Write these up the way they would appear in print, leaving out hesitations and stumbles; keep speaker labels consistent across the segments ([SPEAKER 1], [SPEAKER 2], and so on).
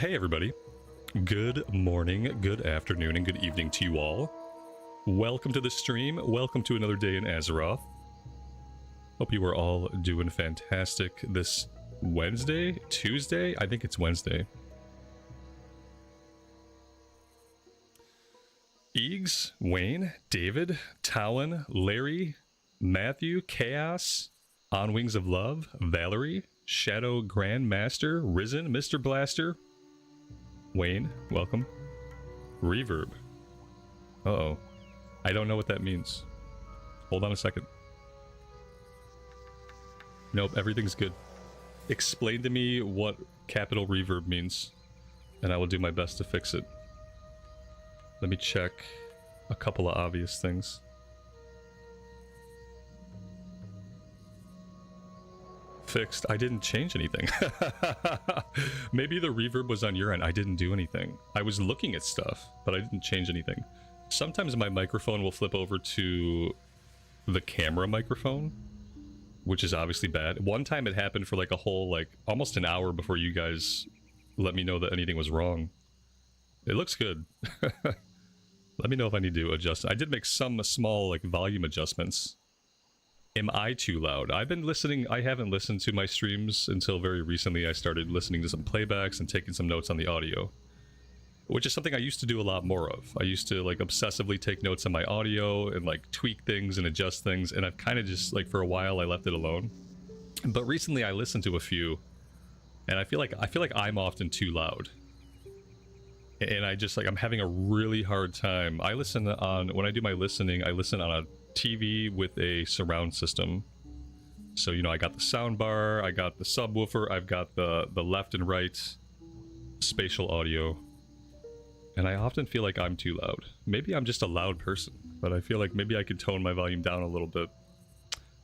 [SPEAKER 1] Hey everybody, good morning, good afternoon, and good evening to you all. Welcome to the stream, welcome to another day in Azeroth. Hope you are all doing fantastic this Wednesday, Tuesday? I think it's Wednesday. Eags, Wayne, David, Talon, Larry, Matthew, Chaos, On Wings of Love, Valerie, Shadow Grandmaster, Risen, Mr. Blaster, Wayne, welcome. Reverb. Uh-oh. I don't know what that means. Hold on a second. Nope, everything's good. Explain to me what capital reverb means, and I will do my best to fix it. Let me check a couple of obvious things. Fixed. I didn't change anything. Maybe the reverb was on your end. I didn't do anything. I was looking at stuff, but I didn't change anything. Sometimes my microphone will flip over to the camera microphone, which is obviously bad. One time it happened for like a whole, like, almost an hour before you guys let me know that anything was wrong. It looks good. Let me know if I need to adjust. I did make some small, like, volume adjustments. Am I too loud? I've been listening. I haven't listened to my streams until very recently. I started listening to some playbacks and taking some notes on the audio, which is something I used to do a lot more of. I used to like obsessively take notes on my audio and like tweak things and adjust things, and I've kind of just like for a while I left it alone. But recently I listened to a few, and I feel like I'm often too loud. And I just like I'm having a really hard time. I listen on when I do my listening, I listen on a TV with a surround system. So, you know, I got the sound bar, I got the subwoofer, I've got the left and right spatial audio. And I often feel like I'm too loud. Maybe I'm just a loud person, but I feel like maybe I could tone my volume down a little bit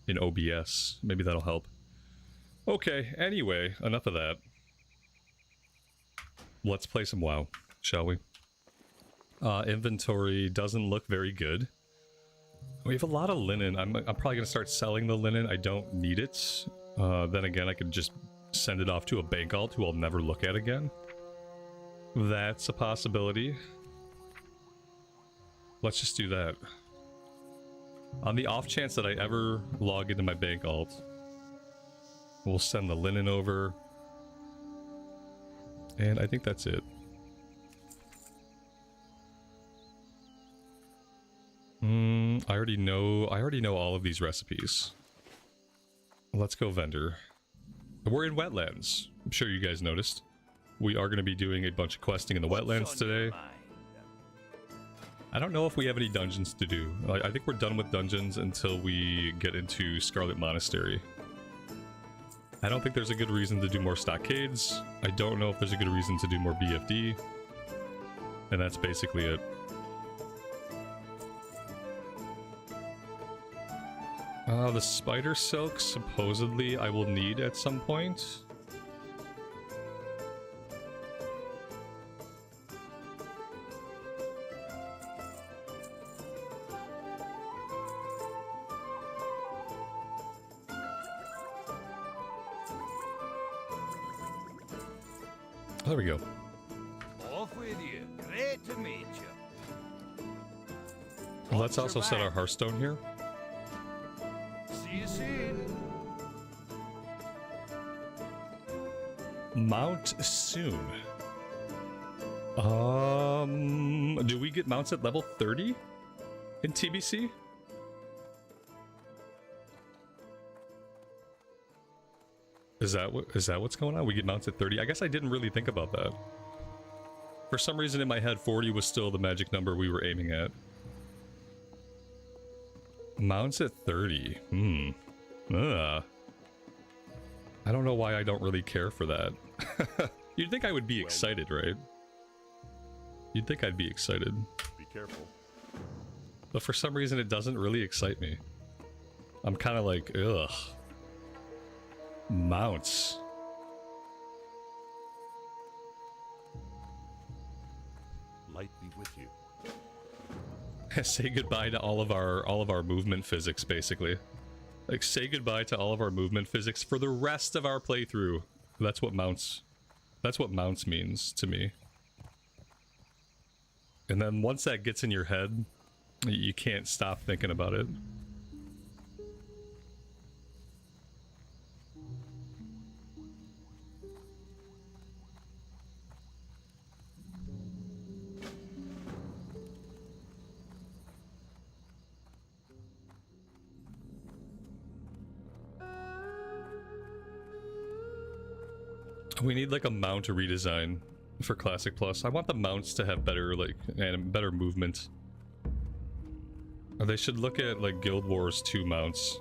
[SPEAKER 1] in OBS. Maybe that'll help. Okay, anyway, enough of that. Let's play some WoW, shall we? Inventory doesn't look very good. We have a lot of linen. I'm probably going to start selling the linen. I don't need it. Then again, I could just send it off to a bank alt who I'll never look at again. That's a possibility. Let's just do that. On the off chance that I ever log into my bank alt, we'll send the linen over. And I think that's it. I already know all of these recipes. Let's go vendor. We're in Wetlands. I'm sure you guys noticed. We are going to be doing a bunch of questing in the Wetlands today. I don't know if we have any dungeons to do. I think we're done with dungeons until we get into Scarlet Monastery. I don't think there's a good reason to do more stockades. I don't know if there's a good reason to do more BFD. And that's basically it. The spider silk, supposedly, I will need at some point. There we go.
[SPEAKER 2] Off with you. Great to meet you.
[SPEAKER 1] Well, let's also set our Hearthstone here.
[SPEAKER 2] See you soon.
[SPEAKER 1] Mount soon. Do we get mounts at level 30 in TBC? Is that what's going on? We get mounts at 30? I guess I didn't really think about that. For some reason in my head, 40 was still the magic number we were aiming at. Mounts at 30. I don't know why I don't really care for that. You'd think I would be excited, right? You'd think I'd be excited.
[SPEAKER 3] Be careful.
[SPEAKER 1] But for some reason, it doesn't really excite me. I'm kind of like, ugh. Mounts.
[SPEAKER 3] Light be with you.
[SPEAKER 1] Say goodbye to all of our movement physics, basically. Like, say goodbye to all of our movement physics for the rest of our playthrough. That's what mounts That's what mounts means to me. And then once that gets in your head, you can't stop thinking about it. We need like a mount redesign for Classic Plus. I want the mounts to have better like and better movement. They should look at like Guild Wars 2 mounts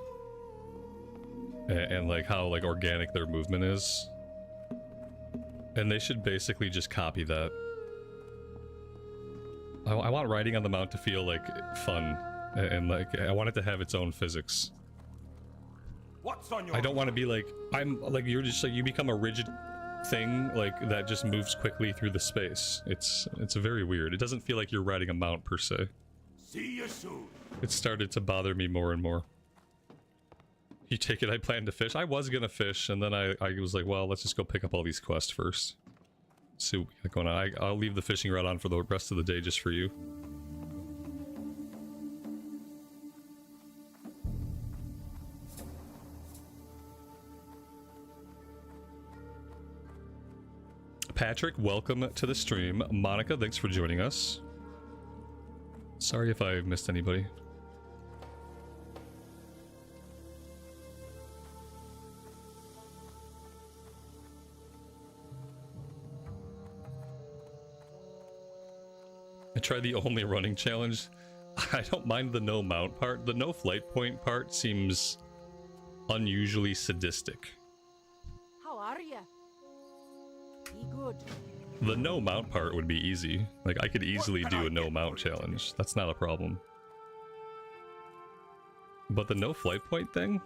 [SPEAKER 1] and like how like organic their movement is. And they should basically just copy that. I want riding on the mount to feel like fun and like I want it to have its own physics.
[SPEAKER 3] What's on your
[SPEAKER 1] I don't want to be like I'm like you're just like you become a rigid thing like that just moves quickly through the space. It's very weird. It doesn't feel like you're riding a mount per se.
[SPEAKER 3] See you soon.
[SPEAKER 1] It started to bother me more and more. You take it I planned to fish. I was gonna fish and then I was like, well, let's just go pick up all these quests first. See what we got going on. I'll leave the fishing rod on for the rest of the day just for you. Patrick, welcome to the stream. Monica, thanks for joining us. Sorry if I missed anybody. I tried the only running challenge. I don't mind the no mount part. The no flight point part seems unusually sadistic.
[SPEAKER 4] How are ya? Be good.
[SPEAKER 1] The no mount part would be easy. Like, I could easily do a no mount challenge. That's not a problem. But the no flight point thing?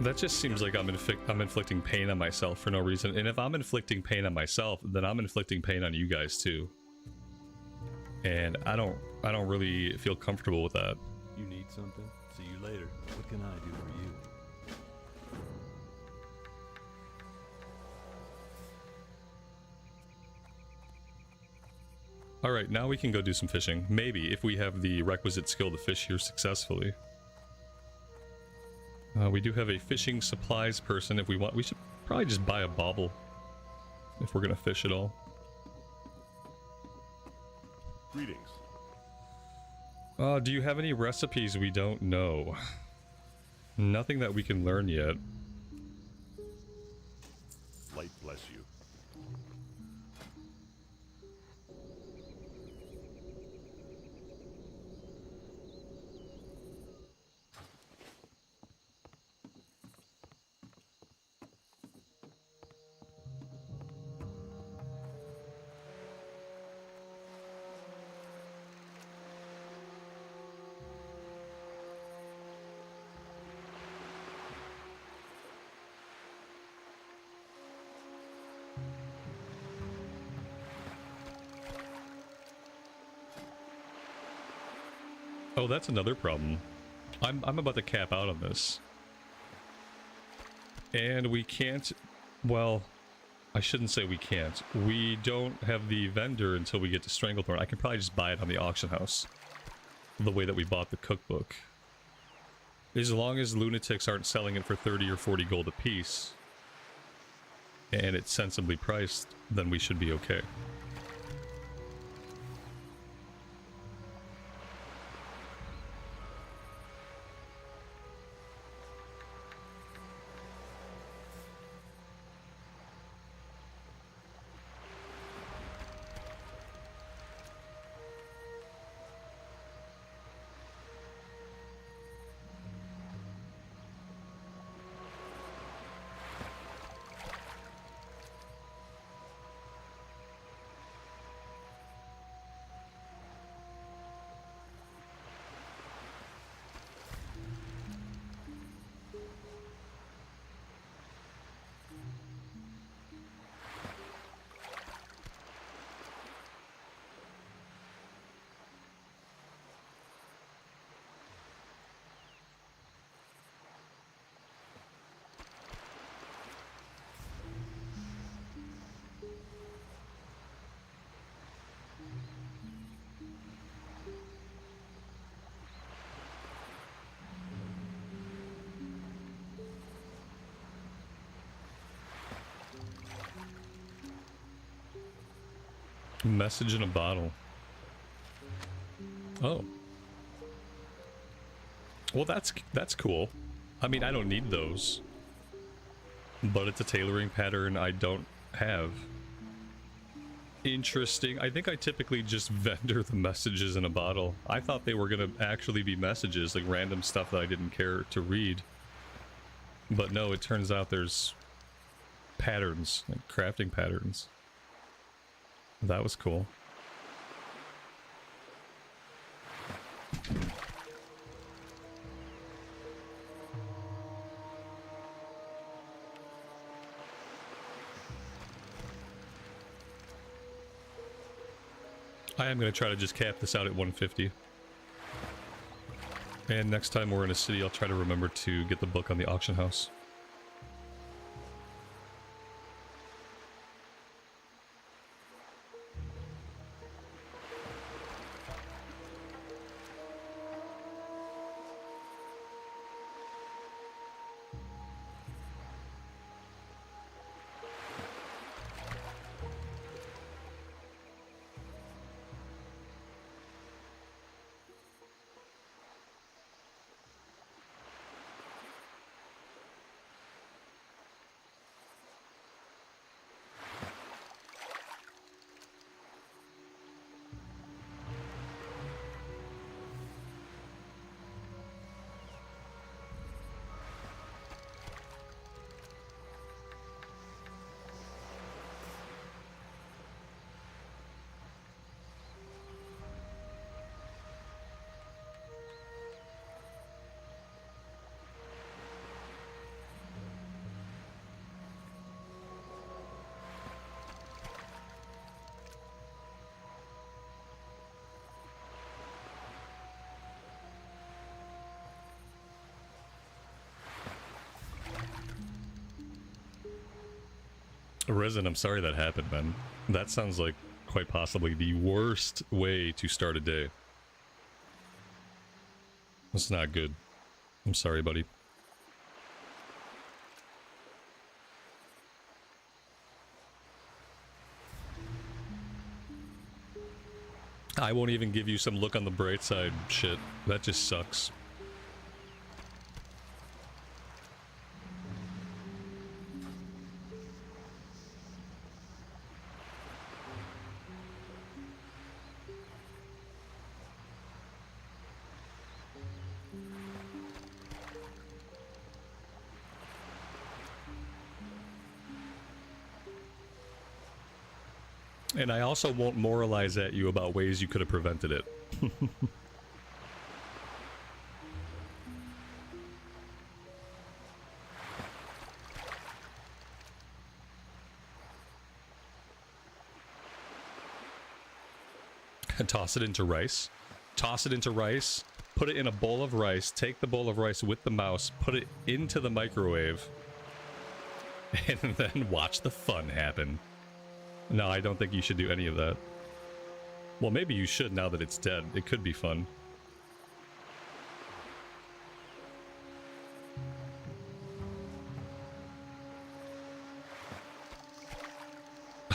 [SPEAKER 1] That just seems like I'm inflicting pain on myself for no reason. And if I'm inflicting pain on myself, then I'm inflicting pain on you guys too. And I don't really feel comfortable with that.
[SPEAKER 3] You need something? See you later. What can I do for you?
[SPEAKER 1] Alright, now we can go do some fishing. Maybe, if we have the requisite skill to fish here successfully. We do have a fishing supplies person if we want. We should probably just buy a bauble if we're gonna fish at all.
[SPEAKER 3] Greetings.
[SPEAKER 1] Do you have any recipes we don't know? Nothing that we can learn yet.
[SPEAKER 3] Light bless you.
[SPEAKER 1] Oh, that's another problem. I'm about to cap out on this. And we can't... Well, I shouldn't say we can't. We don't have the vendor until we get to Stranglethorn. I can probably just buy it on the auction house. The way that we bought the cookbook. As long as lunatics aren't selling it for 30 or 40 gold a piece, and it's sensibly priced, then we should be okay. Message in a bottle. Oh. Well, that's cool. I mean, I don't need those. But it's a tailoring pattern I don't have. Interesting. I think I typically just vendor the messages in a bottle. I thought they were gonna actually be messages, like random stuff that I didn't care to read. But no, it turns out there's patterns, like crafting patterns. That was cool. I am going to try to just cap this out at 150. And next time we're in a city, I'll try to remember to get the book on the auction house. Resin, I'm sorry that happened, man. That sounds like quite possibly the worst way to start a day. That's not good. I'm sorry, buddy. I won't even give you some look on the bright side shit. That just sucks. And I also won't moralize at you about ways you could have prevented it. Toss it into rice. Toss it into rice. Put it in a bowl of rice. Take the bowl of rice with the mouse. Put it into the microwave. And then watch the fun happen. No, I don't think you should do any of that. Well, maybe you should now that it's dead. It could be fun.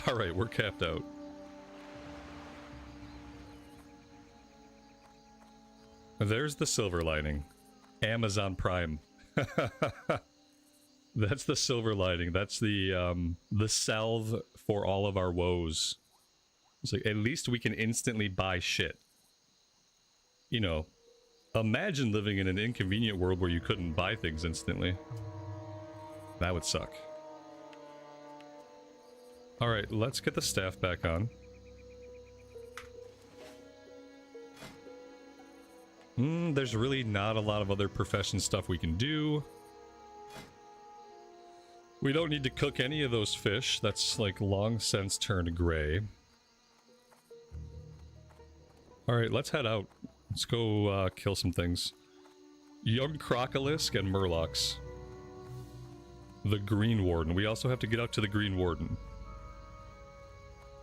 [SPEAKER 1] Alright, we're capped out. There's the silver lining. Amazon Prime. That's the silver lining. That's the salve for all of our woes. It's like, at least we can instantly buy shit. You know, imagine living in an inconvenient world where you couldn't buy things instantly. That would suck. Alright, let's get the staff back on. There's really not a lot of other profession stuff we can do. We don't need to cook any of those fish. That's like long since turned gray. Alright, let's head out. Let's go kill some things. Young Crocolisk and Murlocs. The Green Warden. We also have to get out to the Green Warden.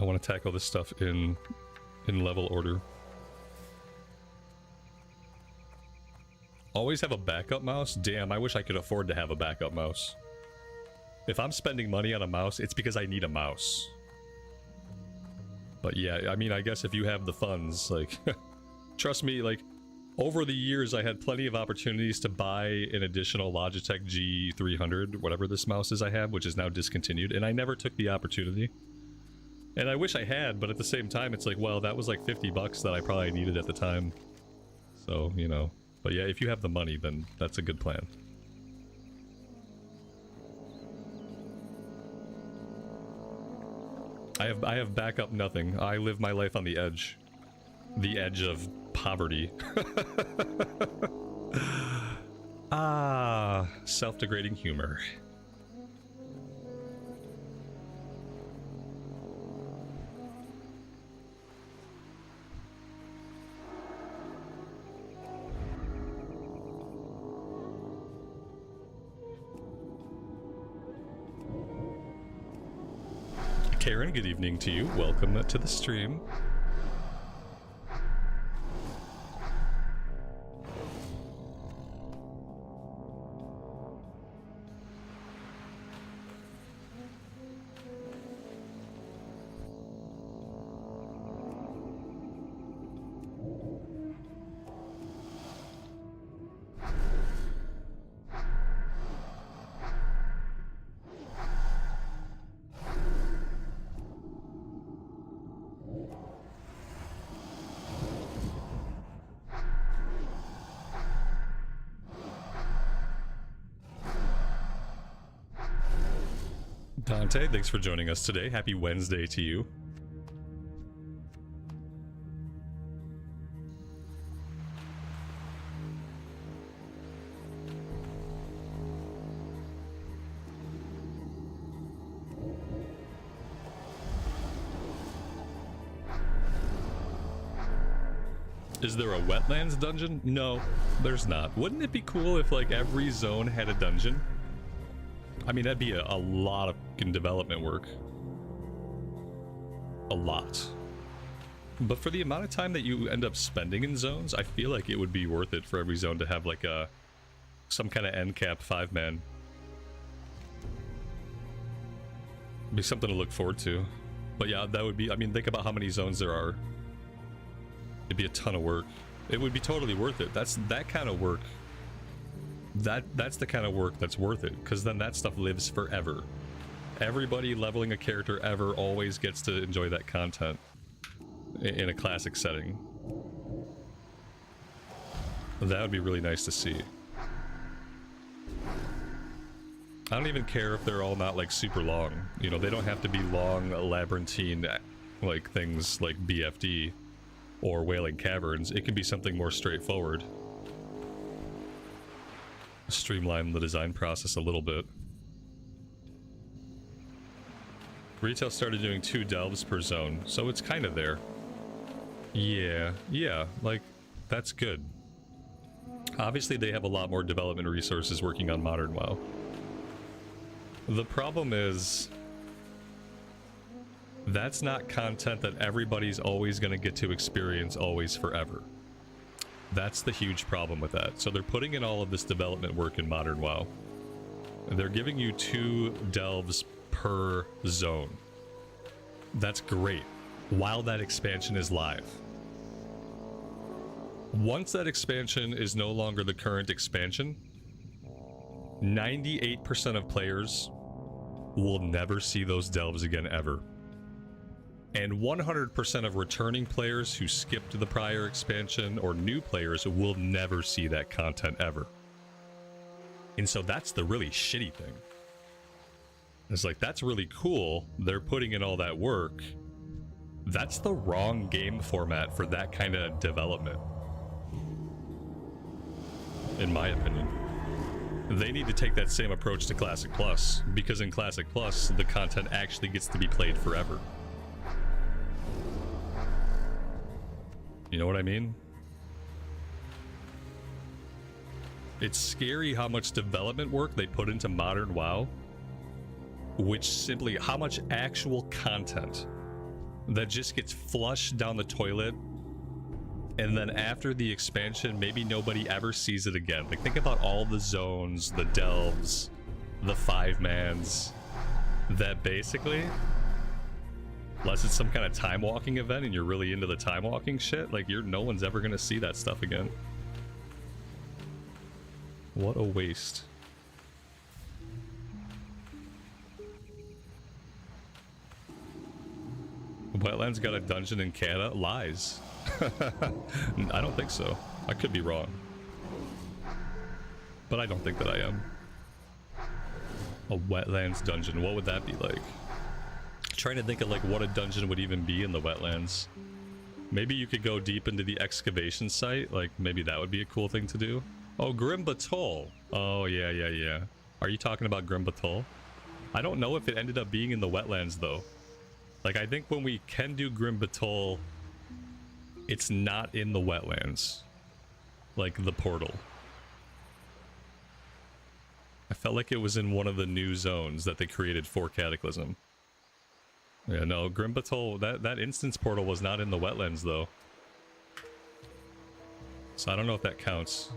[SPEAKER 1] I want to tackle this stuff in level order. Always have a backup mouse? Damn, I wish I could afford to have a backup mouse. If I'm spending money on a mouse, it's because I need a mouse. But yeah, I mean, I guess if you have the funds, like, trust me, like, over the years, I had plenty of opportunities to buy an additional Logitech G300, whatever this mouse is I have, which is now discontinued, and I never took the opportunity. And I wish I had, but at the same time, it's like, well, that was like 50 bucks that I probably needed at the time. So, you know. But yeah, if you have the money, then that's a good plan. I have backup nothing. I live my life on the edge. The edge of poverty. Ah, self-degrading humor. Karen, good evening to you. Welcome to the stream. Dante, thanks for joining us today. Happy Wednesday to you. Is there a Wetlands dungeon? No, there's not. Wouldn't it be cool if, like, every zone had a dungeon? I mean, that'd be a lot of fucking development work. A lot. But for the amount of time that you end up spending in zones, I feel like it would be worth it for every zone to have, like, some kind of end cap 5-man. Be something to look forward to. But yeah, that would be, I mean, think about how many zones there are. It'd be a ton of work. It would be totally worth it. That's that kind of work. That's the kind of work that's worth it, because then that stuff lives forever. Everybody leveling a character ever always gets to enjoy that content in a classic setting. That would be really nice to see. I don't even care if they're all not like super long. You know, they don't have to be long, labyrinthine like things like BFD or Wailing Caverns. It can be something more straightforward. Streamline the design process a little bit. Retail started doing 2 delves per zone, so it's kind of there. Yeah, like, that's good. Obviously, they have a lot more development resources working on Modern WoW. The problem is, that's not content that everybody's always going to get to experience always forever. That's the huge problem with that. So they're putting in all of this development work in Modern WoW. And they're giving you 2 delves per zone. That's great, while that expansion is live. Once that expansion is no longer the current expansion, 98% of players will never see those delves again ever. And 100% of returning players who skipped the prior expansion or new players will never see that content ever. And so that's the really shitty thing. It's like, that's really cool. They're putting in all that work. That's the wrong game format for that kind of development, in my opinion. They need to take that same approach to Classic Plus, because in Classic Plus, the content actually gets to be played forever. You know what I mean? It's scary how much development work they put into Modern WoW, which simply, how much actual content that just gets flushed down the toilet, and then after the expansion, maybe nobody ever sees it again. Like, think about all the zones, the delves, the 5-mans, that basically Unless it's some kind of time walking event and you're really into the time walking shit, like no one's ever gonna see that stuff again. What a waste. Wetlands got a dungeon in Canada? Lies. I don't think so. I could be wrong. But I don't think that I am. A Wetlands dungeon, what would that be like? Trying to think of like what a dungeon would even be in the Wetlands. Maybe you could go deep into the excavation site, like maybe that would be a cool thing to do. Oh, Grim Batol. Oh yeah. Are you talking about Grim Batol? I don't know if it ended up being in the Wetlands though. Like I think when we can do Grim Batol, it's not in the Wetlands. Like the portal. I felt like it was in one of the new zones that they created for Cataclysm. Yeah, no, Grim Batol, that instance portal was not in the Wetlands though. So I don't know if that counts.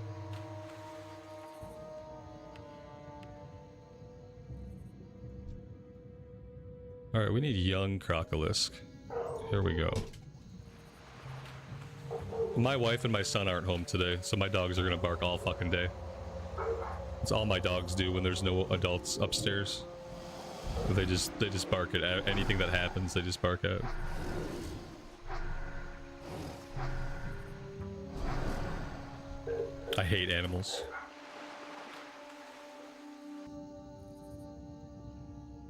[SPEAKER 1] Alright, we need young Crocolisk. Here we go. My wife and my son aren't home today, so my dogs are gonna bark all fucking day. It's all my dogs do when there's no adults upstairs. They just bark at anything that happens, they just bark at. I hate animals.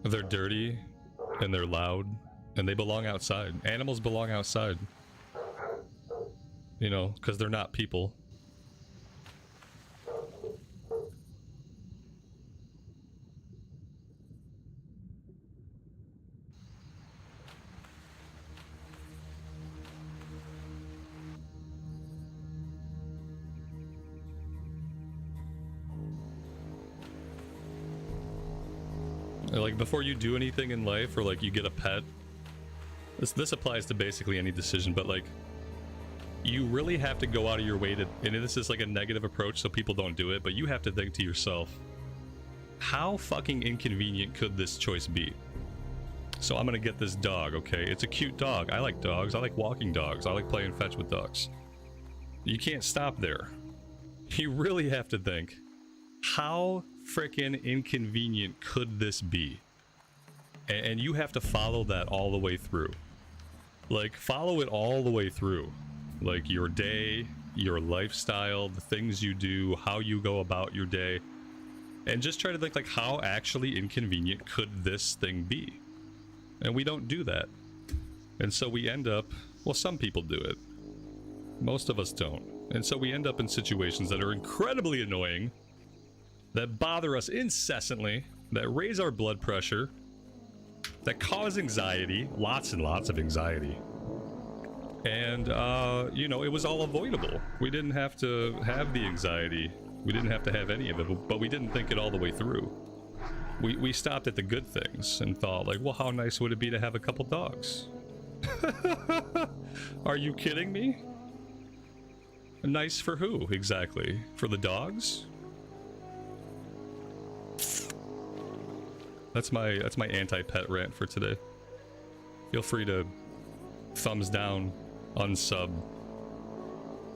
[SPEAKER 1] They're dirty and they're loud and they belong outside. Animals belong outside. You know, because they're not people. Like before you do anything in life or like you get a pet, this applies to basically any decision, but like you really have to go out of your way to, and this is like a negative approach so people don't do it, but you have to think to yourself, how fucking inconvenient could this choice be? So I'm gonna get this dog, okay? It's a cute dog. I like dogs. I like walking dogs. I like playing fetch with dogs. You can't stop there. You really have to think, how freaking inconvenient could this be? And you have to follow that all the way through. Like, follow it all the way through. Like, your day, your lifestyle, the things you do, how you go about your day. And just try to think, like, how actually inconvenient could this thing be? And we don't do that. And so we end up, well, some people do it. Most of us don't. And so we end up in situations that are incredibly annoying, that bother us incessantly, that raise our blood pressure, that cause anxiety, lots and lots of anxiety. And, you know, it was all avoidable. We didn't have to have the anxiety. We didn't have to have any of it, but we didn't think it all the way through. We stopped at the good things and thought, like, well, how nice would it be to have a couple dogs? Are you kidding me? Nice for who, exactly? For the dogs? That's my anti-pet rant for today. Feel free to thumbs down, unsub.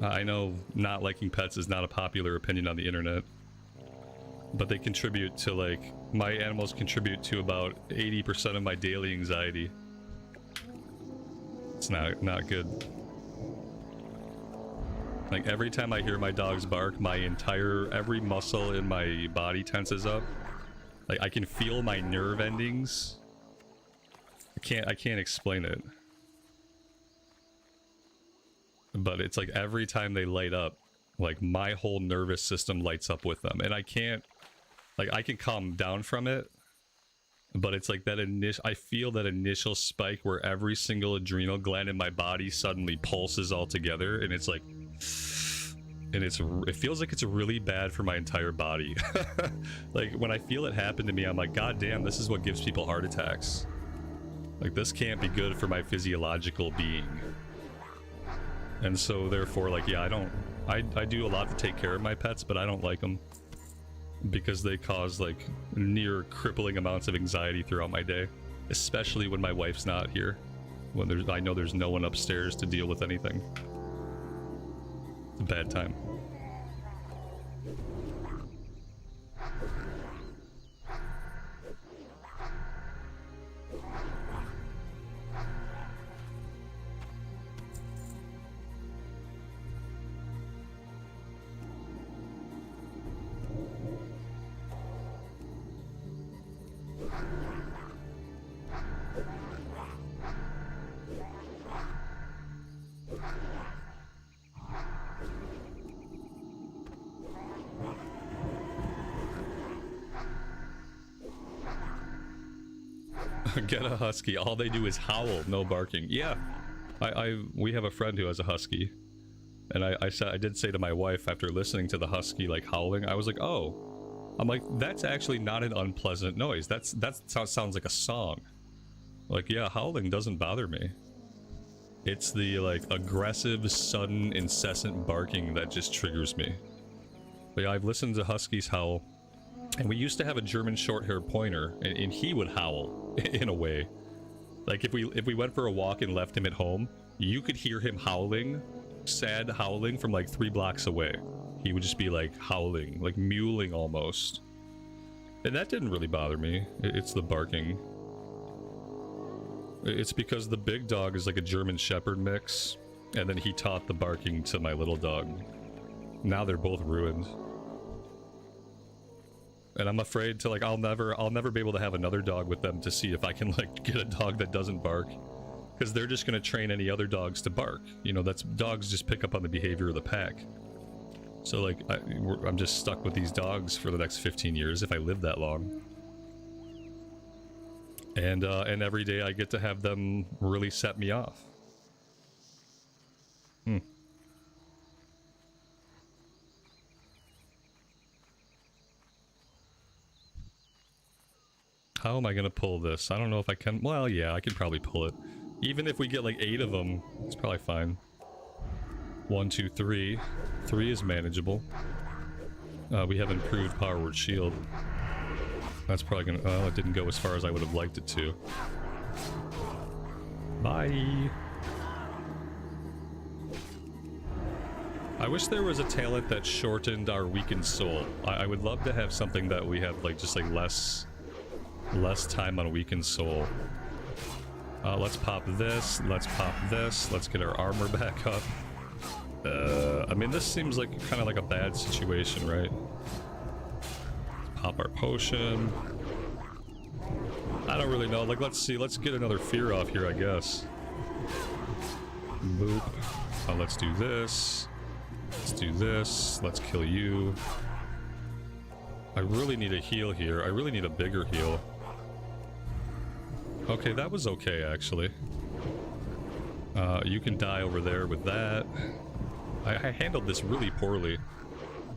[SPEAKER 1] I know not liking pets is not a popular opinion on the internet, but they contribute to, like, my animals contribute to about 80% of my daily anxiety. It's not good. Like, every time I hear my dogs bark, every muscle in my body tenses up. Like, I can feel my nerve endings. I can't explain it. But it's like every time they light up, like, my whole nervous system lights up with them. And I can't, like, I can calm down from it, but it's like that I feel that initial spike where every single adrenal gland in my body suddenly pulses all together, and it's like, and it feels like it's really bad for my entire body. Like, when I feel it happen to me, I'm like, God damn, this is what gives people heart attacks. Like, this can't be good for my physiological being. And so, therefore, like, yeah, I do a lot to take care of my pets, but I don't like them. Because they cause, like, near crippling amounts of anxiety throughout my day. Especially when my wife's not here. when I know there's no one upstairs to deal with anything. It's a bad time. Get a husky. All they do is howl, no barking. Yeah, we have a friend who has a husky, and I did say to my wife after listening to the husky like howling, I was like, oh, I'm like, that's actually not an unpleasant noise. That sounds like a song. Like, yeah, howling doesn't bother me. It's the like aggressive, sudden, incessant barking that just triggers me. But yeah, I've listened to huskies howl. And we used to have a German short-haired pointer, and he would howl, in a way. Like, if we went for a walk and left him at home, you could hear him howling, sad howling from like 3 blocks away. He would just be like howling, like mewling almost. And that didn't really bother me. It's the barking. It's because the big dog is like a German Shepherd mix, and then he taught the barking to my little dog. Now they're both ruined. And I'm afraid to like, I'll never be able to have another dog with them to see if I can like get a dog that doesn't bark, because they're just going to train any other dogs to bark. You know, dogs just pick up on the behavior of the pack. So like, I'm just stuck with these dogs for the next 15 years if I live that long. And every day I get to have them really set me off. How am I gonna pull this? I don't know if I can. Well, yeah, I can probably pull it. Even if we get like 8 of them, it's probably fine. 1, 2, 3. 3 is manageable. We have improved power word shield. That's probably gonna. Oh, it didn't go as far as I would have liked it to. Bye. I wish there was a talent that shortened our weakened soul. I would love to have something that we have like just like less time on weakened soul. Let's pop this. Let's pop this. Let's get our armor back up. I mean, this seems like kind of like a bad situation, right? Pop our potion. I don't really know. Like, let's see. Let's get another fear off here, I guess. Boop. Let's do this. Let's do this. Let's kill you. I really need a heal here. I really need a bigger heal. Okay, that was okay, actually. You can die over there with that. I handled this really poorly.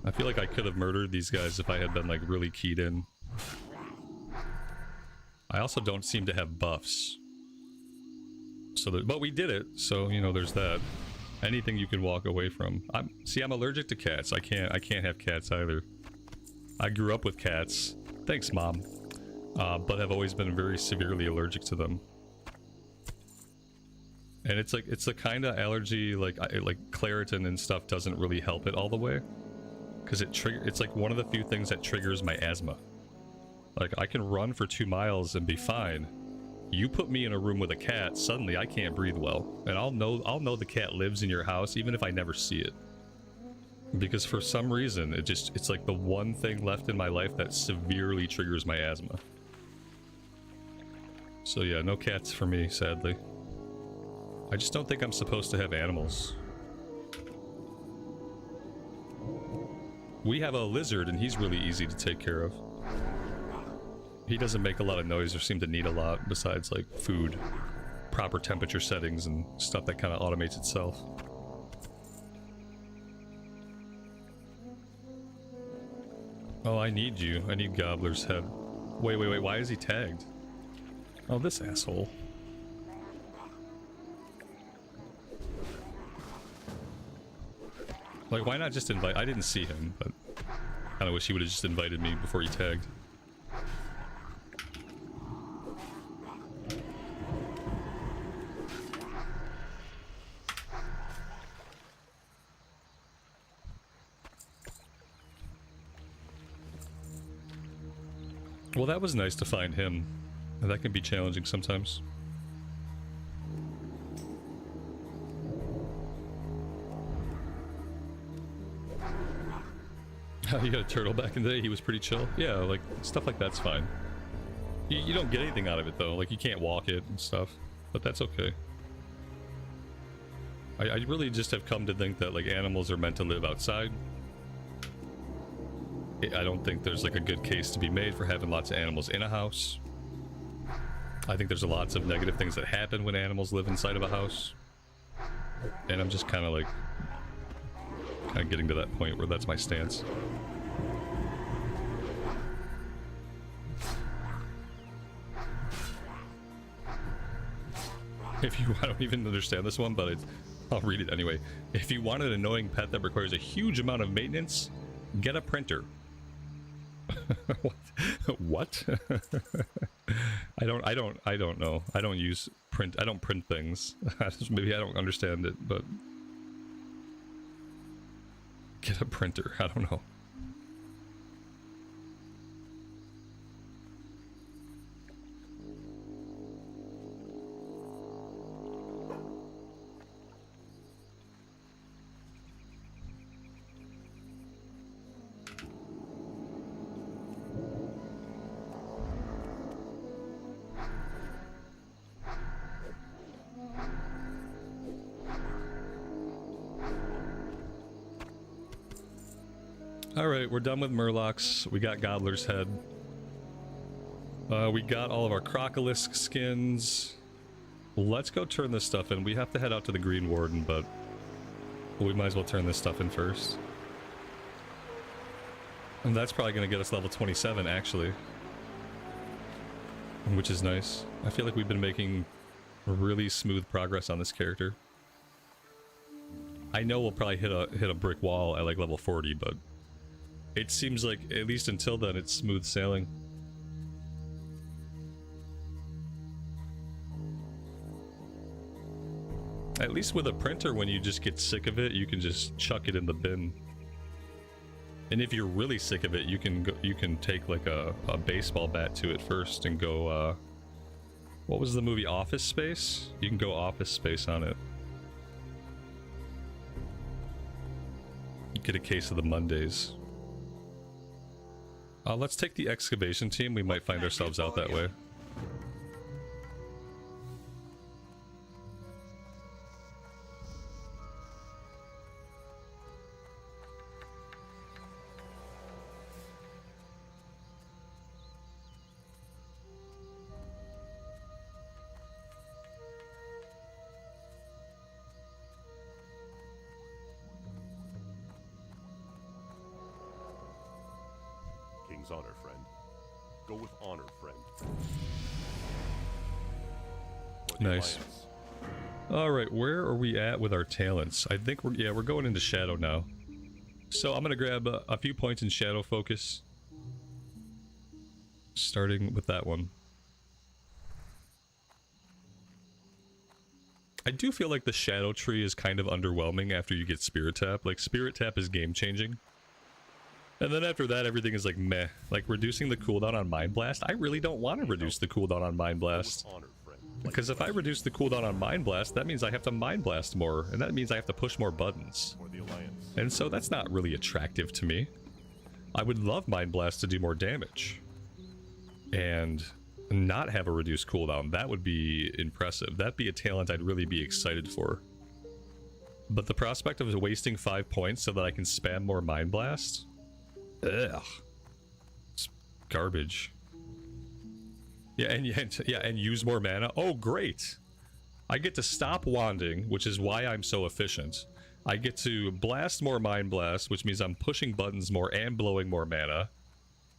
[SPEAKER 1] I feel like I could have murdered these guys if I had been, like, really keyed in. I also don't seem to have buffs. So that, but we did it, so, you know, there's that. Anything you can walk away from. See, I'm allergic to cats. I can't have cats either. I grew up with cats. Thanks, Mom. But have always been very severely allergic to them. And it's like, it's the kind of allergy, like Claritin and stuff doesn't really help it all the way. Because it's like one of the few things that triggers my asthma. Like, I can run for 2 miles and be fine. You put me in a room with a cat, suddenly I can't breathe well. And I'll know the cat lives in your house even if I never see it. Because for some reason, it's like the one thing left in my life that severely triggers my asthma. So yeah, no cats for me, sadly. I just don't think I'm supposed to have animals. We have a lizard and he's really easy to take care of. He doesn't make a lot of noise or seem to need a lot besides like food, proper temperature settings and stuff that kind of automates itself. Oh, I need you. I need Gobbler's head. Wait, why is he tagged? Oh, this asshole. Like, why not just invite? I didn't see him, but I kinda wish he would have just invited me before he tagged. Well, that was nice to find him. That can be challenging sometimes. You got a turtle back in the day, he was pretty chill. Yeah, like, stuff like that's fine. You don't get anything out of it, though. Like, you can't walk it and stuff. But that's okay. I really just have come to think that, like, animals are meant to live outside. I don't think there's, like, a good case to be made for having lots of animals in a house. I think there's lots of negative things that happen when animals live inside of a house. And I'm just kind of getting to that point where that's my stance. If you, I don't even understand this one, but I'll read it anyway. If you want an annoying pet that requires a huge amount of maintenance, get a printer. What? I don't know. I don't use print. I don't print things. Maybe I don't understand it, but get a printer. I don't know. Alright, we're done with Murlocs. We got Gobbler's Head. We got all of our Crocolisk skins. Let's go turn this stuff in. We have to head out to the Green Warden, but we might as well turn this stuff in first. And that's probably going to get us level 27, actually. Which is nice. I feel like we've been making really smooth progress on this character. I know we'll probably hit a brick wall at like level 40, but it seems like, at least until then, it's smooth sailing. At least with a printer, when you just get sick of it, you can just chuck it in the bin. And if you're really sick of it, you can take like a baseball bat to it first and go, what was the movie, Office Space? You can go Office Space on it. Get a case of the Mondays. Let's take the excavation team. We might find ourselves out that way.
[SPEAKER 5] Honor, friend. Go with honor, friend.
[SPEAKER 1] Nice. Alright, where are we at with our talents? I think we're going into Shadow now. So I'm gonna grab a few points in Shadow Focus. Starting with that one. I do feel like the Shadow Tree is kind of underwhelming after you get Spirit Tap. Like, Spirit Tap is game-changing. And then after that, everything is like meh. Like reducing the cooldown on Mind Blast. I really don't want to reduce the cooldown on Mind Blast. Because if I reduce the cooldown on Mind Blast, that means I have to Mind Blast more. And that means I have to push more buttons. And so that's not really attractive to me. I would love Mind Blast to do more damage. And not have a reduced cooldown. That would be impressive. That'd be a talent I'd really be excited for. But the prospect of wasting 5 points so that I can spam more Mind Blast? Ugh. It's garbage. Yeah, and use more mana. Oh, great! I get to stop wanding, which is why I'm so efficient. I get to blast more Mind Blast, which means I'm pushing buttons more and blowing more mana.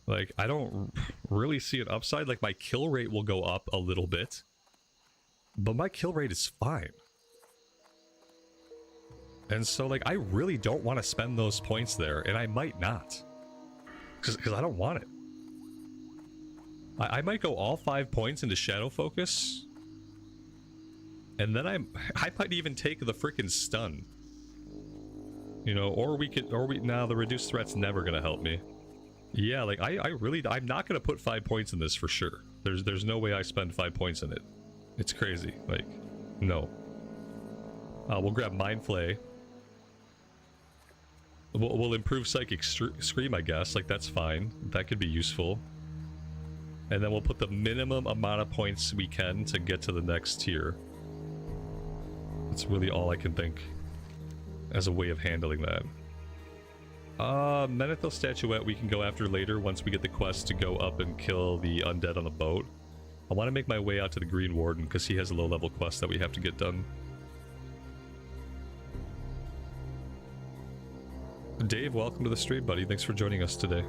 [SPEAKER 1] Like, I don't really see an upside. Like, my kill rate will go up a little bit. But my kill rate is fine. And so, like, I really don't want to spend those points there, and I might not. Because I don't want it. I might go all 5 points into Shadow Focus. And then I might even take the freaking stun. You know, or we could, nah, the reduced threat's never gonna help me. Yeah, like I'm not gonna put 5 points in this for sure. There's no way I spend 5 points in it. It's crazy. Like, no. We'll grab Mind Flay. We'll improve Psychic Scream, I guess. Like, that's fine. That could be useful. And then we'll put the minimum amount of points we can to get to the next tier. That's really all I can think as a way of handling that. Menethil Statuette we can go after later once we get the quest to go up and kill the undead on the boat. I want to make my way out to the Green Warden because he has a low-level quest that we have to get done. Dave, welcome to the stream, buddy. Thanks for joining us today.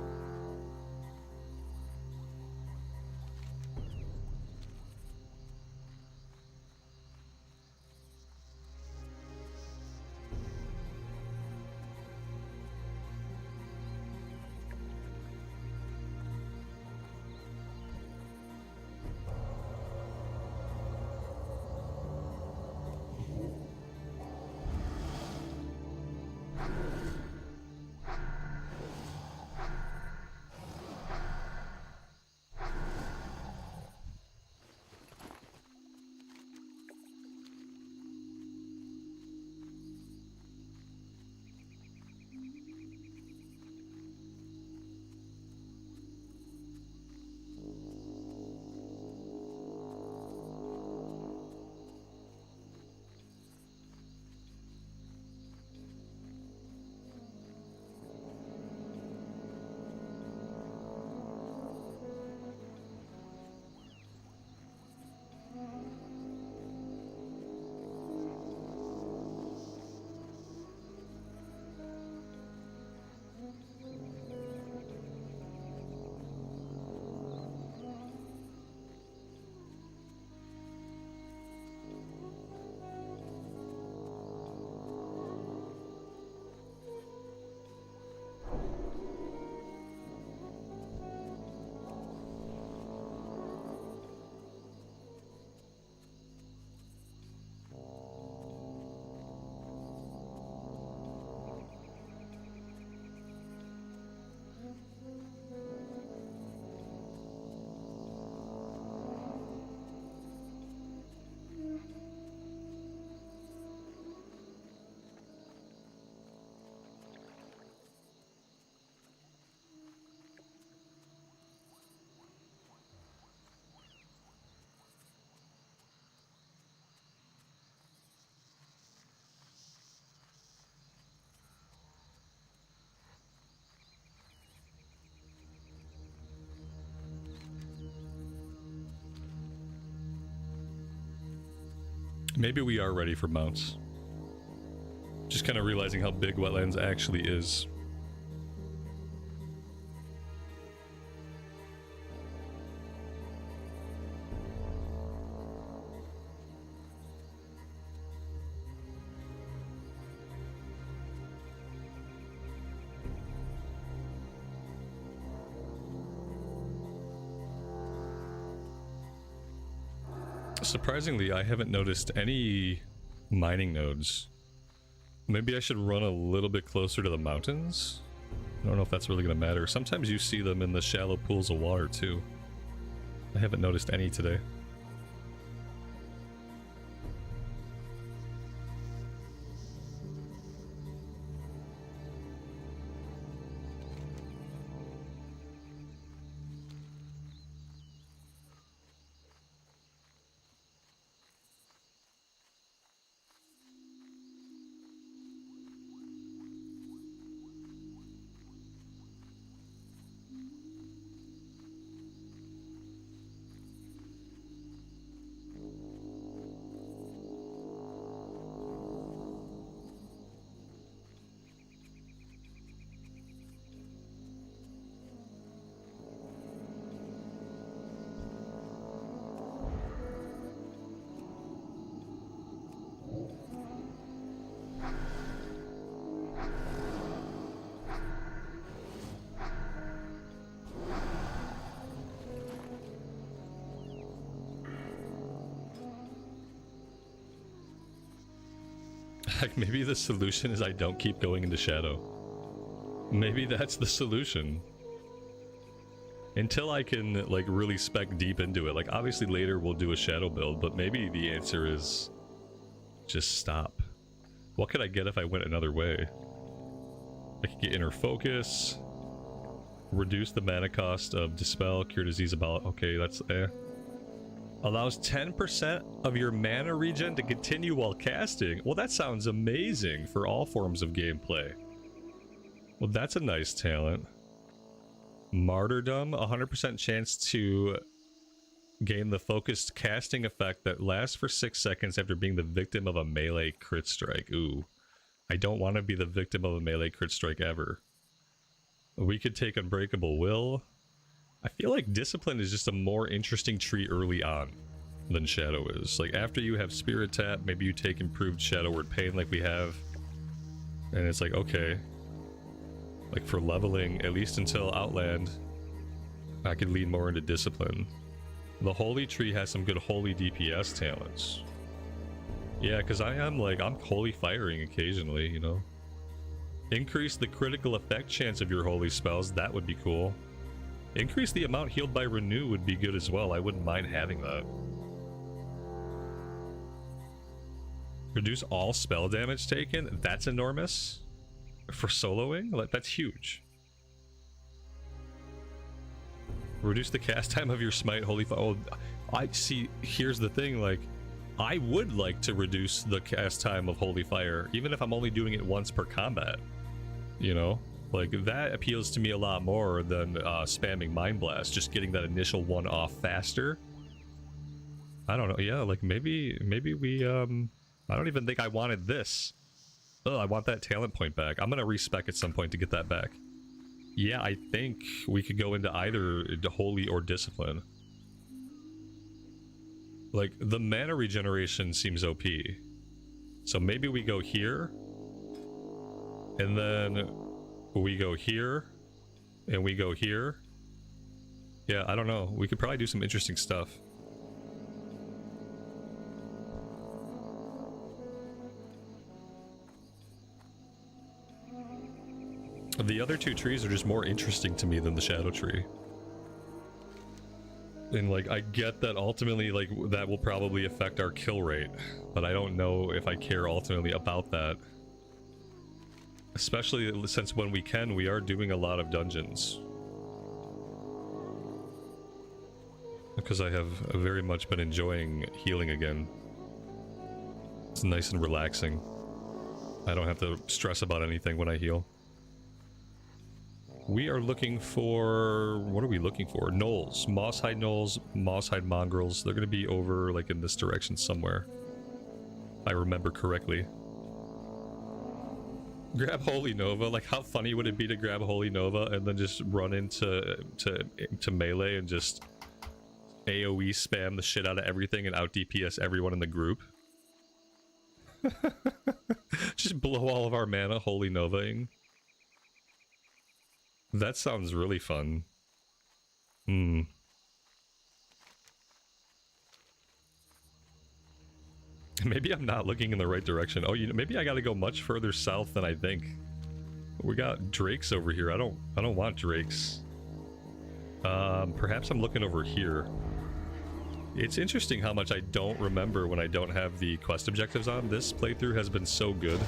[SPEAKER 1] Maybe we are ready for mounts. Just kind of realizing how big Wetlands actually is. Surprisingly, I haven't noticed any mining nodes. Maybe I should run a little bit closer to the mountains? I don't know if that's really going to matter. Sometimes you see them in the shallow pools of water too. I haven't noticed any today. Maybe the solution is I don't keep going into shadow. Maybe that's the solution. Until I can like really spec deep into it. Like obviously later we'll do a shadow build, but maybe the answer is just stop. What could I get if I went another way? I could get inner focus, reduce the mana cost of dispel, cure disease about. Okay, that's allows 10% of your mana regen to continue while casting. Well, that sounds amazing for all forms of gameplay. Well, that's a nice talent. Martyrdom, 100% chance to gain the focused casting effect that lasts for 6 seconds after being the victim of a melee crit strike. Ooh, I don't want to be the victim of a melee crit strike ever. We could take Unbreakable Will. I feel like Discipline is just a more interesting tree early on than Shadow is. Like after you have Spirit Tap, maybe you take Improved Shadow Word Pain like we have. And it's like, okay. Like for leveling, at least until Outland, I could lean more into Discipline. The Holy Tree has some good Holy DPS talents. Yeah, because I'm Holy Firing occasionally, you know. Increase the critical effect chance of your Holy Spells, that would be cool. Increase the amount healed by Renew would be good as well, I wouldn't mind having that. Reduce all spell damage taken, that's enormous. For soloing, like that's huge. Reduce the cast time of your Smite, Holy Fire. Oh, I see, here's the thing, like, I would like to reduce the cast time of Holy Fire, even if I'm only doing it once per combat. You know? Like, that appeals to me a lot more than spamming Mind Blast, just getting that initial one off faster. I don't know, yeah, like, maybe we, I don't even think I wanted this. Oh, I want that talent point back. I'm gonna respec at some point to get that back. Yeah, I think we could go into either Holy or Discipline. Like, the mana regeneration seems OP. So maybe we go here. And then we go here. And we go here. Yeah, I don't know. We could probably do some interesting stuff. The other two trees are just more interesting to me than the Shadow Tree. And like, I get that ultimately, like, that will probably affect our kill rate, but I don't know if I care ultimately about that. Especially since when we can, we are doing a lot of dungeons. Because I have very much been enjoying healing again. It's nice and relaxing. I don't have to stress about anything when I heal. We are looking for... what are we looking for? Gnolls. Moss-hide gnolls, moss-hide mongrels. They're going to be over, like, in this direction somewhere. If I remember correctly. Grab Holy Nova. Like, how funny would it be to grab Holy Nova and then just run into melee and just AoE spam the shit out of everything and out DPS everyone in the group? Just blow all of our mana Holy Novaing. That sounds really fun. Maybe I'm not looking in the right direction. Oh, you know, maybe I gotta go much further south than I think. We got drakes over here. I don't want drakes. Perhaps I'm looking over here. It's interesting how much I don't remember when I don't have the quest objectives on. This playthrough has been so good.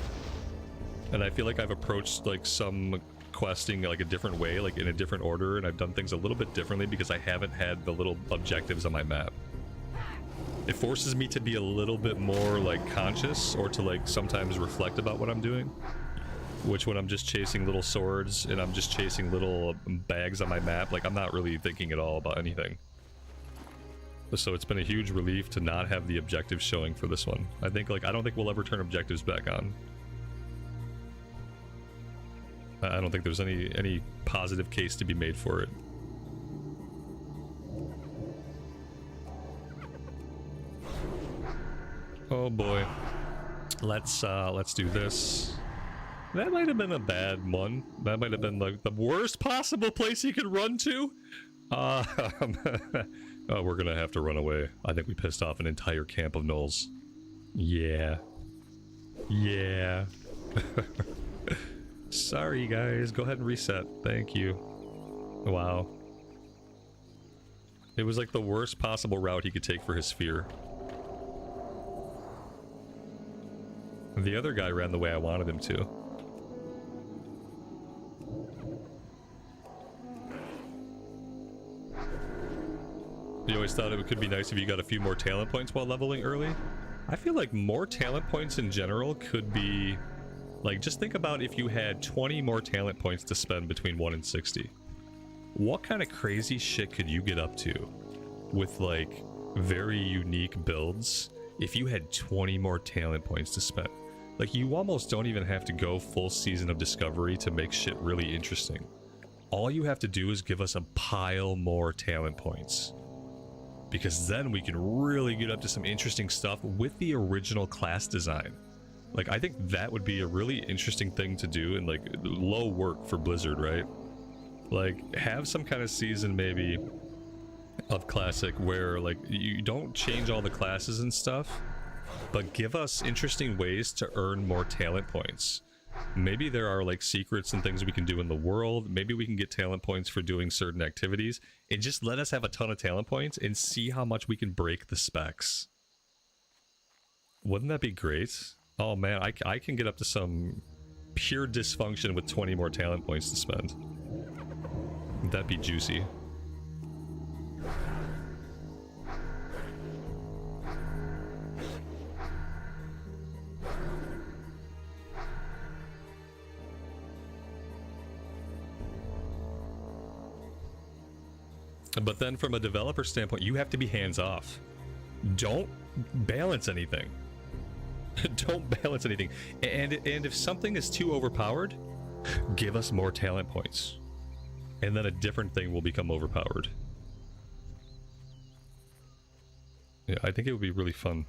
[SPEAKER 1] And I feel like I've approached, like, some questing like a different way, like in a different order, and I've done things a little bit differently because I haven't had the little objectives on my map. It forces me to be a little bit more like conscious, or to like sometimes reflect about what I'm doing, which when I'm just chasing little swords and I'm just chasing little bags on my map, like I'm not really thinking at all about anything. So it's been a huge relief to not have the objectives showing for this one. I think, like, I don't think we'll ever turn objectives back on. I don't think there's any positive case to be made for it. Oh boy. Let's do this. That might have been a bad one. That might have been like the worst possible place you could run to. Oh, we're gonna have to run away. I think we pissed off an entire camp of gnolls. Yeah. Yeah. Sorry guys, go ahead and reset. Thank you. Wow. It was like the worst possible route he could take for his sphere. The other guy ran the way I wanted him to. You always thought it could be nice if you got a few more talent points while leveling early. I feel like more talent points in general could be... Like, just think about if you had 20 more talent points to spend between 1 and 60. What kind of crazy shit could you get up to with, like, very unique builds if you had 20 more talent points to spend? Like, you almost don't even have to go full season of Discovery to make shit really interesting. All you have to do is give us a pile more talent points. Because then we can really get up to some interesting stuff with the original class design. Like, I think that would be a really interesting thing to do, and like low work for Blizzard, right? Like, have some kind of season maybe of Classic where like you don't change all the classes and stuff, but give us interesting ways to earn more talent points. Maybe there are like secrets and things we can do in the world. Maybe we can get talent points for doing certain activities, and just let us have a ton of talent points and see how much we can break the specs. Wouldn't that be great? Oh man, I can get up to some pure dysfunction with 20 more talent points to spend. That'd be juicy. But then from a developer standpoint, you have to be hands off. Don't balance anything. Don't balance anything. And if something is too overpowered, give us more talent points. And then a different thing will become overpowered. Yeah, I think it would be really fun.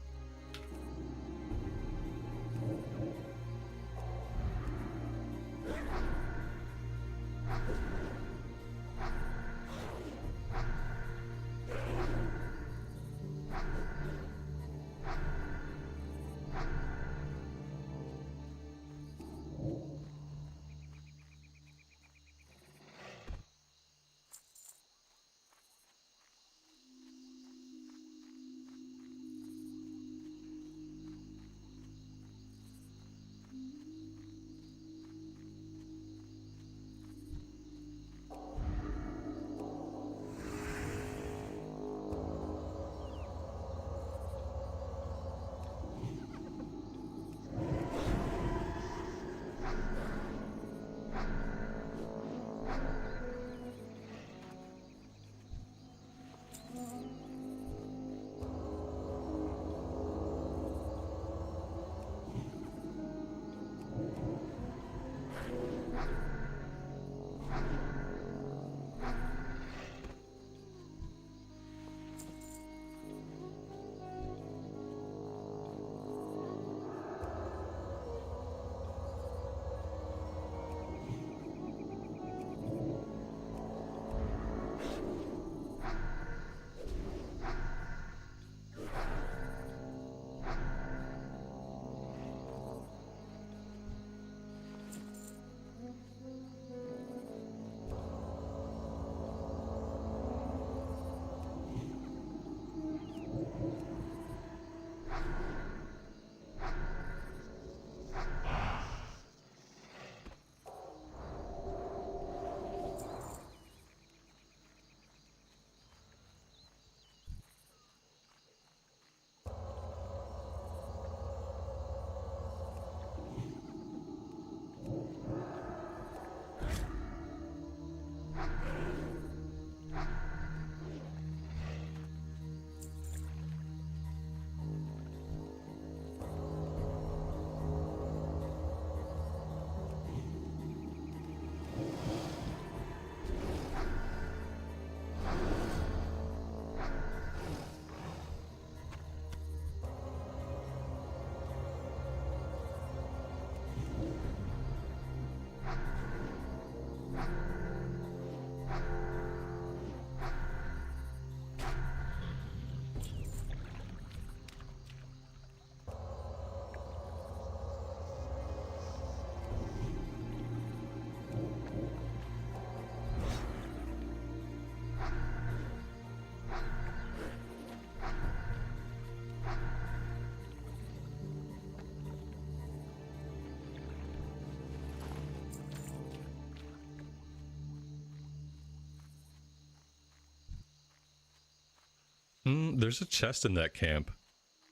[SPEAKER 1] There's a chest in that camp.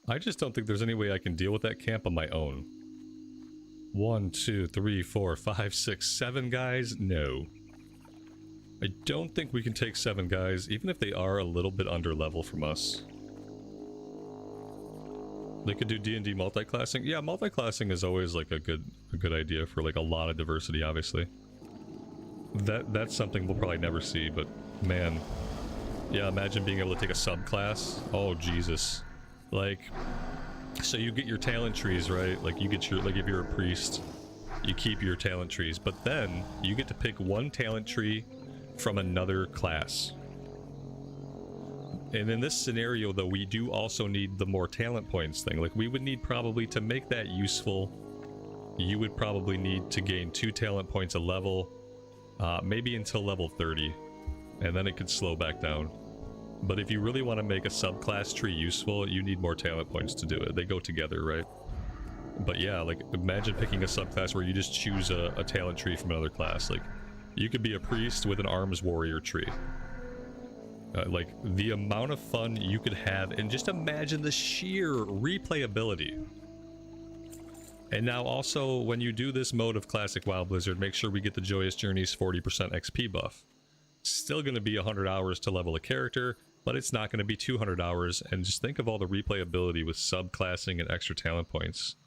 [SPEAKER 1] I just don't think there's any way I can deal with that camp on my own. 1, 2, 3, 4, 5, 6, 7 guys? No. I don't think we can take 7 guys, even if they are a little bit under level from us. They could do D&D multi-classing. Yeah, multi-classing is always like a good idea for like a lot of diversity, obviously. That's something we'll probably never see, but man. Yeah, imagine being able to take a subclass. Oh, Jesus. Like, so you get your talent trees, right? Like you get your, like if you're a priest, you keep your talent trees, but then you get to pick one talent tree from another class. And in this scenario, though, we do also need the more talent points thing. Like, we would need probably, to make that useful, you would probably need to gain 2 talent points a level, maybe until level 30, and then it could slow back down. But if you really want to make a subclass tree useful, you need more talent points to do it. They go together, right? But yeah, like, imagine picking a subclass where you just choose a talent tree from another class. Like, you could be a priest with an arms warrior tree. Like, the amount of fun you could have, and just imagine the sheer replayability. And now also, when you do this mode of Classic WoW Blizzard, make sure we get the Joyous Journeys 40% XP buff. Still going to be 100 hours to level a character, but it's not going to be 200 hours, and just think of all the replayability with subclassing and extra talent points.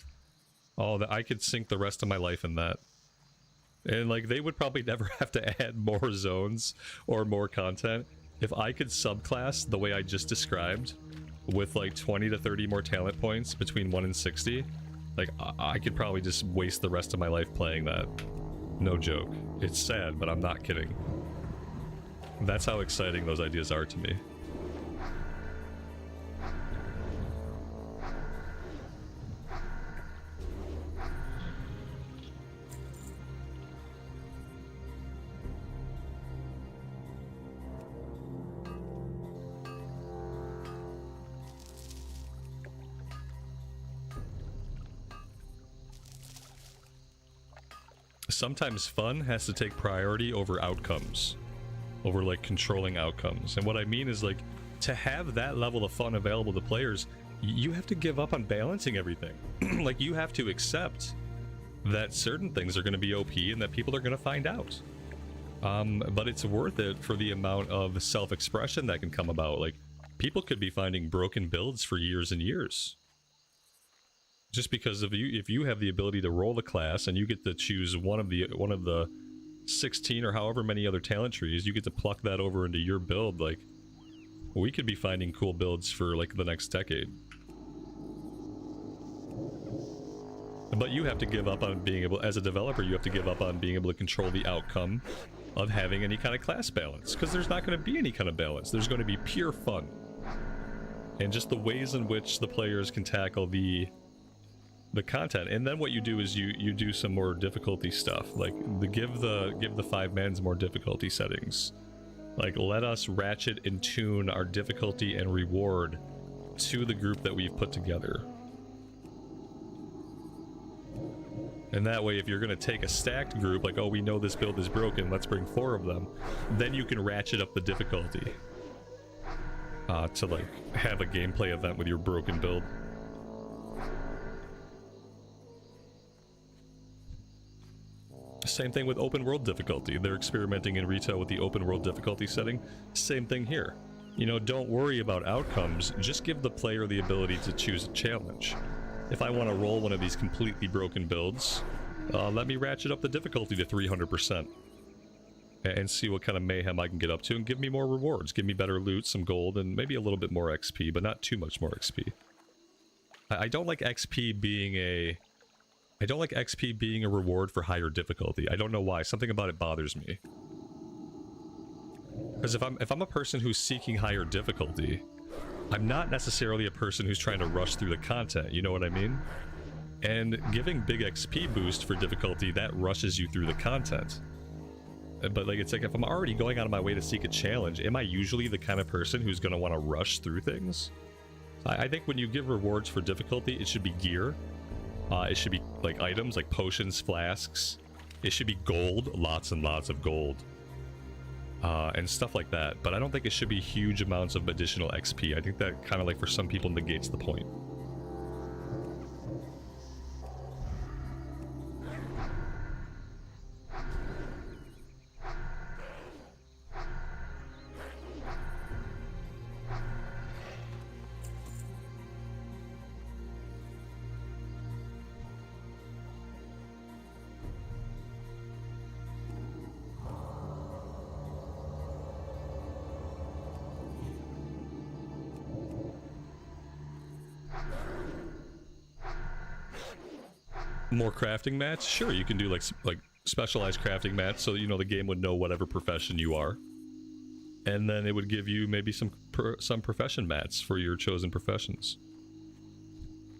[SPEAKER 1] Oh, that I could sink the rest of my life in that. And like, they would probably never have to add more zones or more content. If I could subclass the way I just described, with like 20 to 30 more talent points between 1 and 60, like, I could probably just waste the rest of my life playing that. No joke. It's sad, but I'm not kidding. That's how exciting those ideas are to me. Sometimes fun has to take priority over outcomes, over like controlling outcomes. And what I mean is, like, to have that level of fun available to players, you have to give up on balancing everything. Like, you have to accept that certain things are going to be OP and that people are going to find out. But it's worth it for the amount of self-expression that can come about. Like, people could be finding broken builds for years and years. Just because of if you have the ability to roll the class and you get to choose one of the 16 or however many other talent trees, you get to pluck that over into your build. Like, we could be finding cool builds for like the next decade. But you have to give up on being able, as a developer, you have to give up on being able to control the outcome of having any kind of class balance, because there's not going to be any kind of balance. There's going to be pure fun, and just the ways in which the players can tackle the content. And then what you do is you do some more difficulty stuff, like give the 5 mans more difficulty settings. Like, let us ratchet and tune our difficulty and reward to the group that we've put together. And that way, if you're going to take a stacked group, like, oh, we know this build is broken, let's bring 4 of them, then you can ratchet up the difficulty to like have a gameplay event with your broken build. Same thing with open world difficulty. They're experimenting in retail with the open world difficulty setting. Same thing here. You know, don't worry about outcomes, just give the player the ability to choose a challenge. If I want to roll one of these completely broken builds, let me ratchet up the difficulty to 300% and see what kind of mayhem I can get up to, and give me more rewards. Give me better loot, some gold, and maybe a little bit more XP, but not too much more XP. I don't like XP being a... I don't like XP being a reward for higher difficulty. I don't know why. Something about it bothers me. Because if I'm a person who's seeking higher difficulty, I'm not necessarily a person who's trying to rush through the content, you know what I mean? And giving big XP boost for difficulty, that rushes you through the content. But like, it's like, if I'm already going out of my way to seek a challenge, am I usually the kind of person who's going to want to rush through things? I think when you give rewards for difficulty, it should be gear. It should be like items like potions, flasks. It should be gold, lots and lots of gold. and stuff like that. But I don't think it should be huge amounts of additional XP. I think that kind of like for some people negates the point. More crafting mats? Sure, you can do like specialized crafting mats so that, you know, the game would know whatever profession you are. And then it would give you maybe some profession mats for your chosen professions.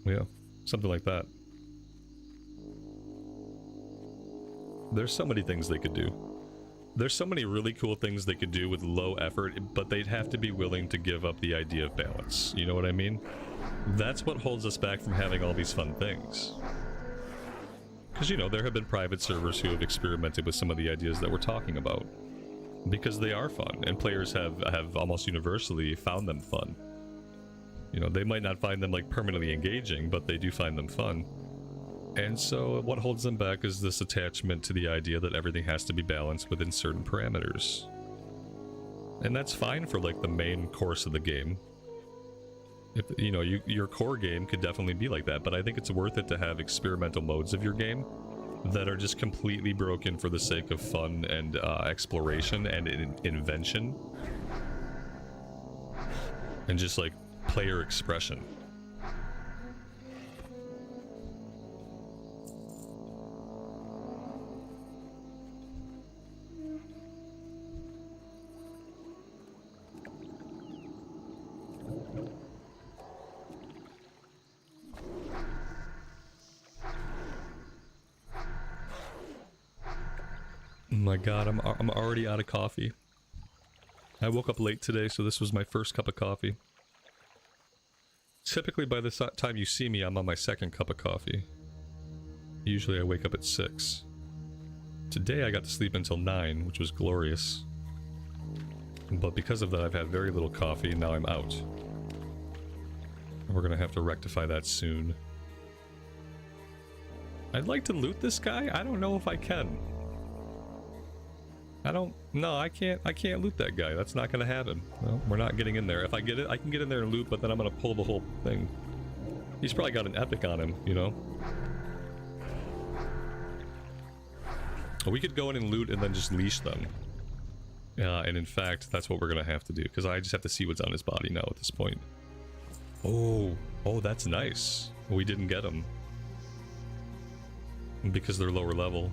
[SPEAKER 1] Yeah, something like that. There's so many things they could do. There's so many really cool things they could do with low effort, but they'd have to be willing to give up the idea of balance. You know what I mean? That's what holds us back from having all these fun things. Because, you know, there have been private servers who have experimented with some of the ideas that we're talking about. Because they are fun, and players have almost universally found them fun. You know, they might not find them, like, permanently engaging, but they do find them fun. And so what holds them back is this attachment to the idea that everything has to be balanced within certain parameters. And that's fine for, like, the main course of the game. If, you know, your core game could definitely be like that, but I think it's worth it to have experimental modes of your game that are just completely broken for the sake of fun and exploration and invention. And just, like, player expression. My god, I'm already out of coffee. I woke up late today, so this was my first cup of coffee. Typically by the time you see me, I'm on my second cup of coffee. Usually I wake up at 6. Today I got to sleep until 9, which was glorious. But because of that, I've had very little coffee, and now I'm out. And we're gonna have to rectify that soon. I'd like to loot this guy? I don't know if I can. No, I can't loot that guy. That's not gonna happen. Well, we're not getting in there. If I get it, I can get in there and loot, but then I'm gonna pull the whole thing. He's probably got an epic on him, you know? We could go in and loot and then just leash them. And in fact, that's what we're gonna have to do, because I just have to see what's on his body now at this point. Oh, that's nice. We didn't get them. Because they're lower level.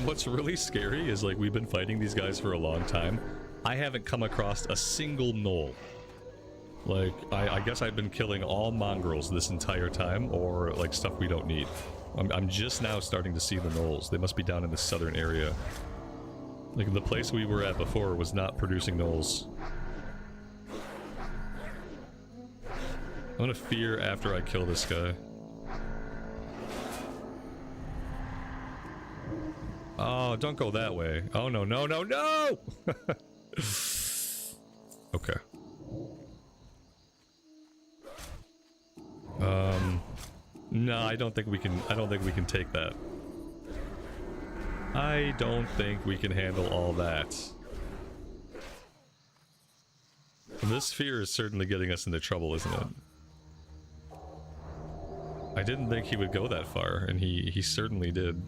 [SPEAKER 1] What's really scary is, like, we've been fighting these guys for a long time. I haven't come across a single gnoll. Like, I guess I've been killing all mongrels this entire time, or, like, stuff we don't need. I'm just now starting to see the gnolls. They must be down in the southern area. Like, the place we were at before was not producing gnolls. I'm gonna fear after I kill this guy. Oh, don't go that way. Oh, no, no, no, no! Okay. No, I don't think we can. I don't think we can take that. I don't think we can handle all that. This fear is certainly getting us into trouble, isn't it? I didn't think he would go that far, and he certainly did.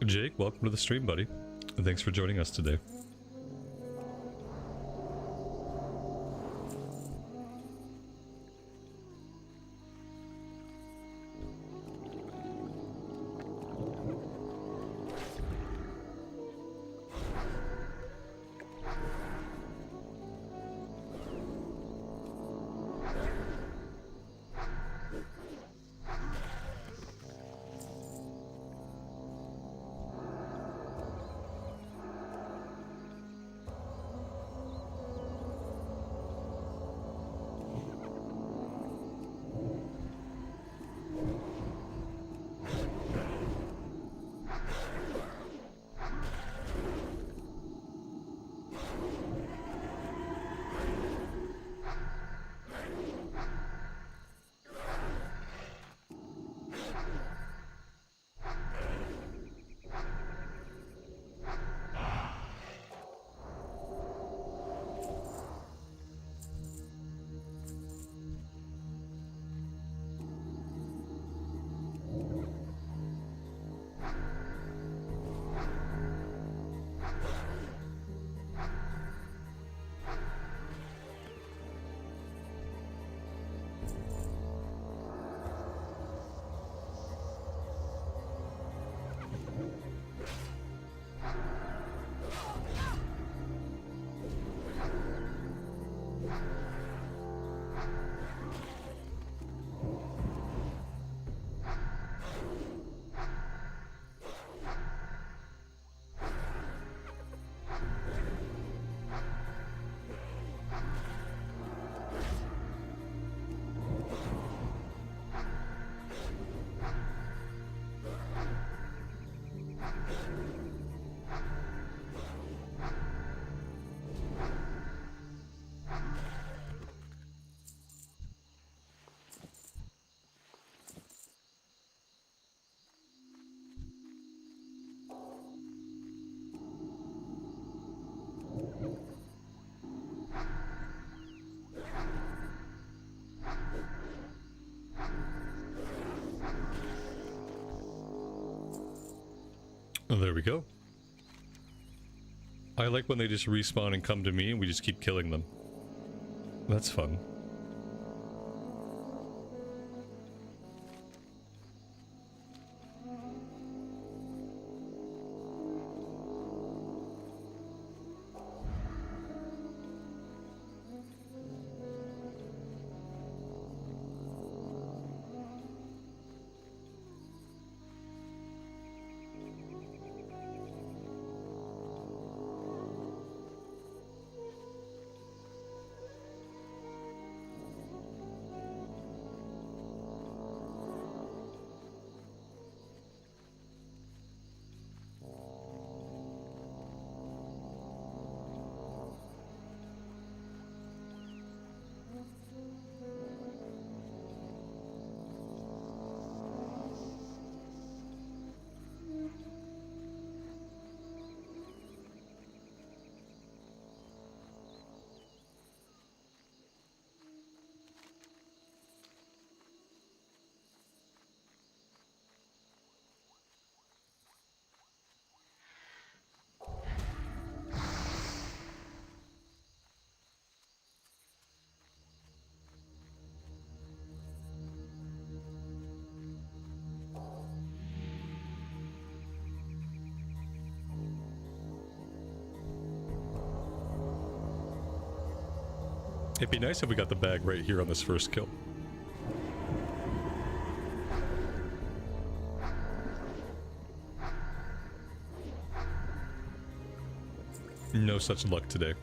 [SPEAKER 1] Jake, welcome to the stream, buddy. Thanks for joining us today. Oh, there we go. I like when they just respawn and come to me and we just keep killing them. That's fun. It'd be nice if we got the bag right here on this first kill. No such luck today.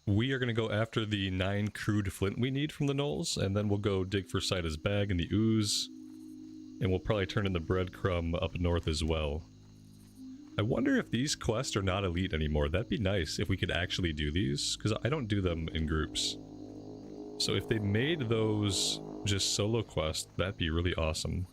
[SPEAKER 1] We are going to go after the 9 crude flint we need from the gnolls, and then we'll go dig for Sida's bag and the ooze. And we'll probably turn in the breadcrumb up north as well. I wonder if these quests are not elite anymore. That'd be nice if we could actually do these, because I don't do them in groups. So if they made those just solo quests, that'd be really awesome.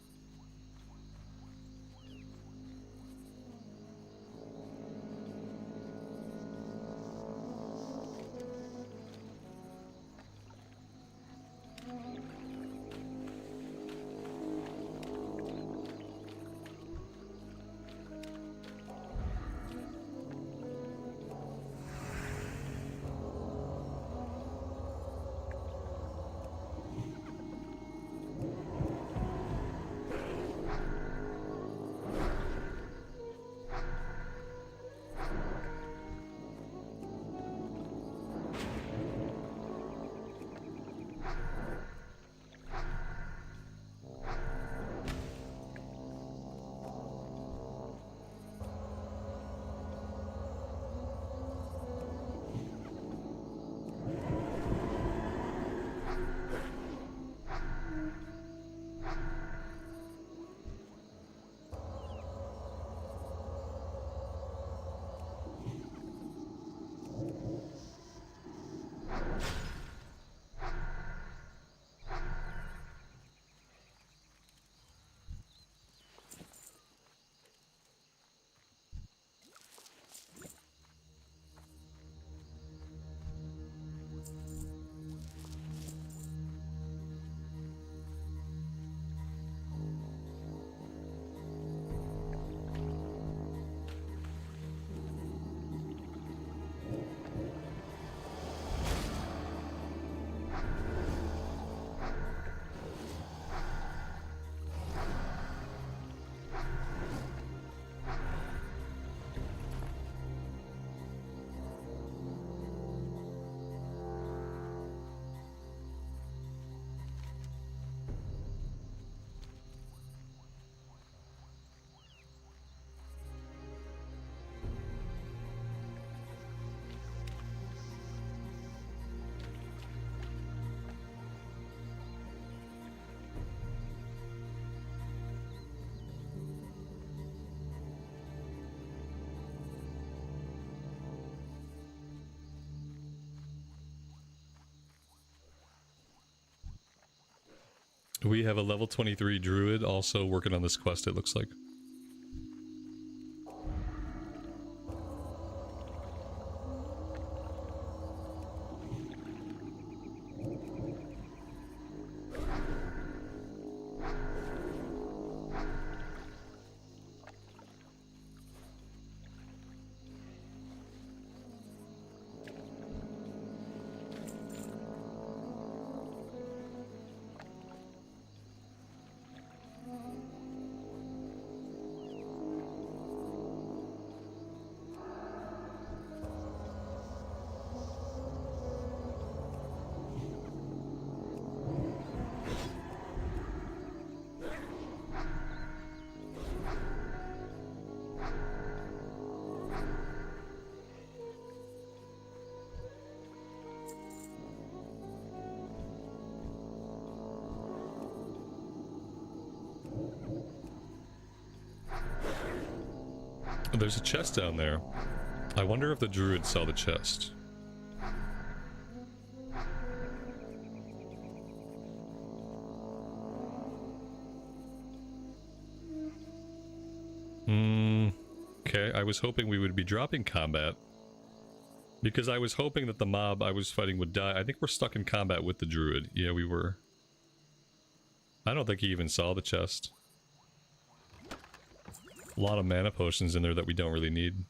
[SPEAKER 1] We have a level 23 druid also working on this quest, it looks like. There's a chest down there. I wonder if the druid saw the chest. Okay, I was hoping we would be dropping combat. Because I was hoping that the mob I was fighting would die. I think we're stuck in combat with the druid. Yeah, we were. I don't think he even saw the chest. A lot of mana potions in there that we don't really need.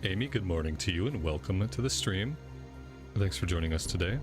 [SPEAKER 1] Amy, good morning to you and welcome to the stream. Thanks for joining us today.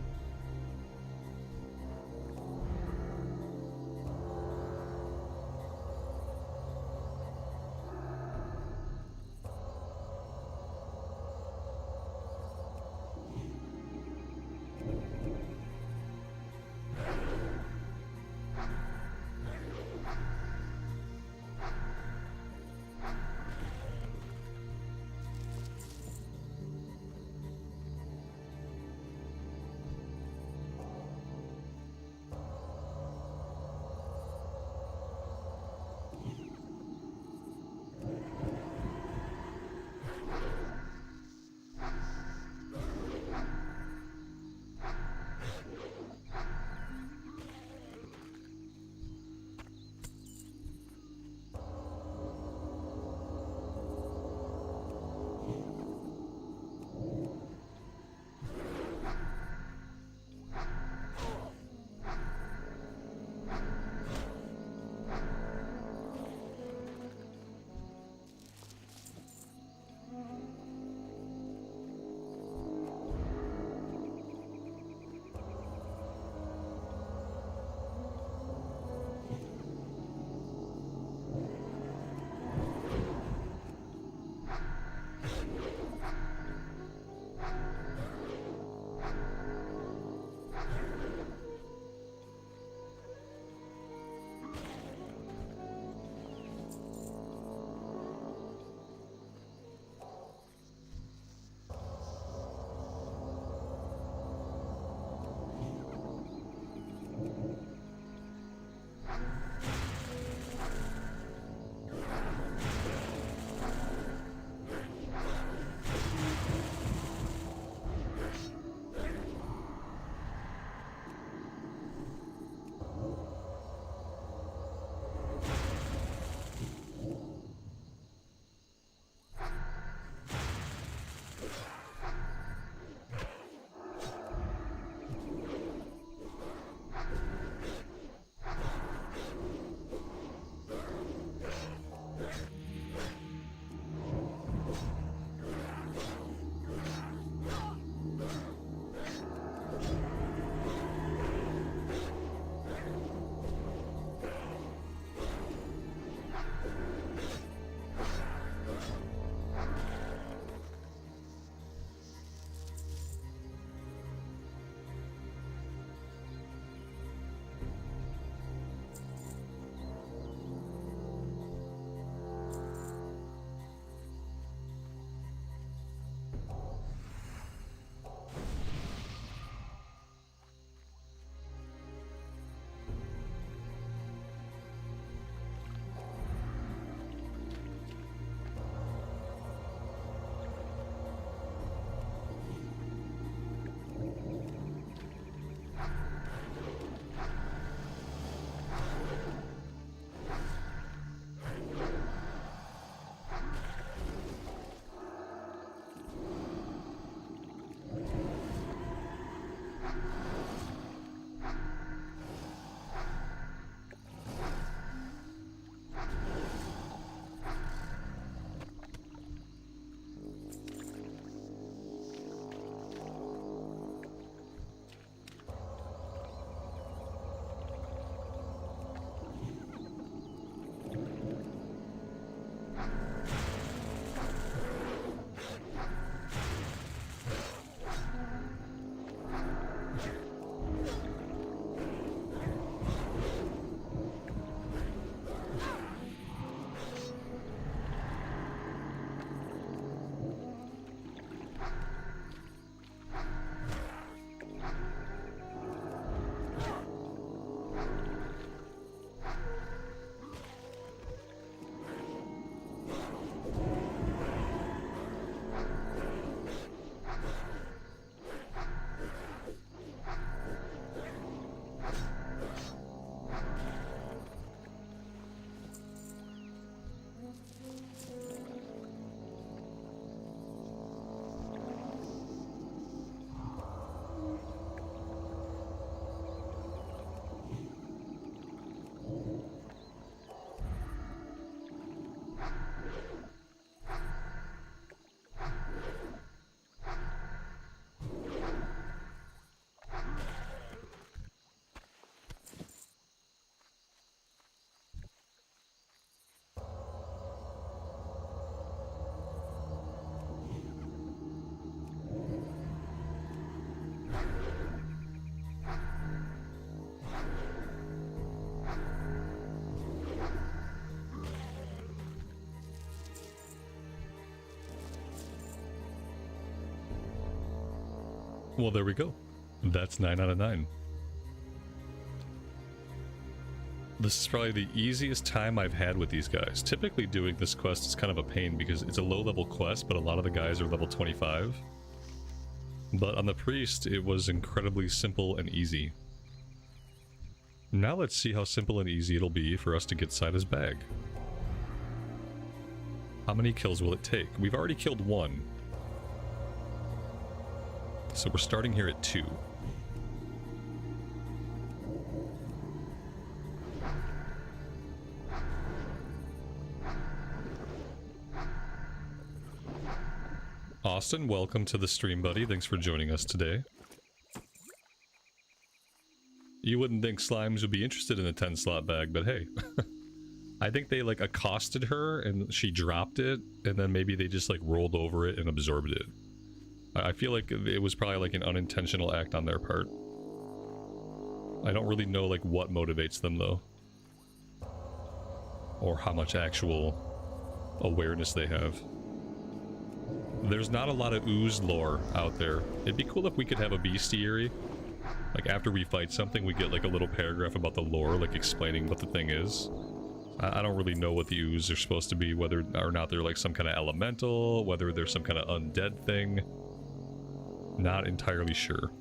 [SPEAKER 1] Well, there we go. That's 9 out of 9. This is probably the easiest time I've had with these guys. Typically doing this quest is kind of a pain because it's a low-level quest, but a lot of the guys are level 25. But on the priest, it was incredibly simple and easy. Now let's see how simple and easy it'll be for us to get Sida's bag. How many kills will it take? We've already killed 1. So we're starting here at 2. Austin, welcome to the stream, buddy. Thanks for joining us today. You wouldn't think slimes would be interested in a 10-slot bag, but hey. I think they like accosted her and she dropped it, and then maybe they just like rolled over it and absorbed it. I feel like it was probably like an unintentional act on their part. I don't really know like what motivates them though. Or how much actual awareness they have. There's not a lot of ooze lore out there. It'd be cool if we could have a bestiary. Like after we fight something, we get like a little paragraph about the lore, like explaining what the thing is. I don't really know what the ooze are supposed to be, whether or not they're like some kind of elemental, whether they're some kind of undead thing. Not entirely sure.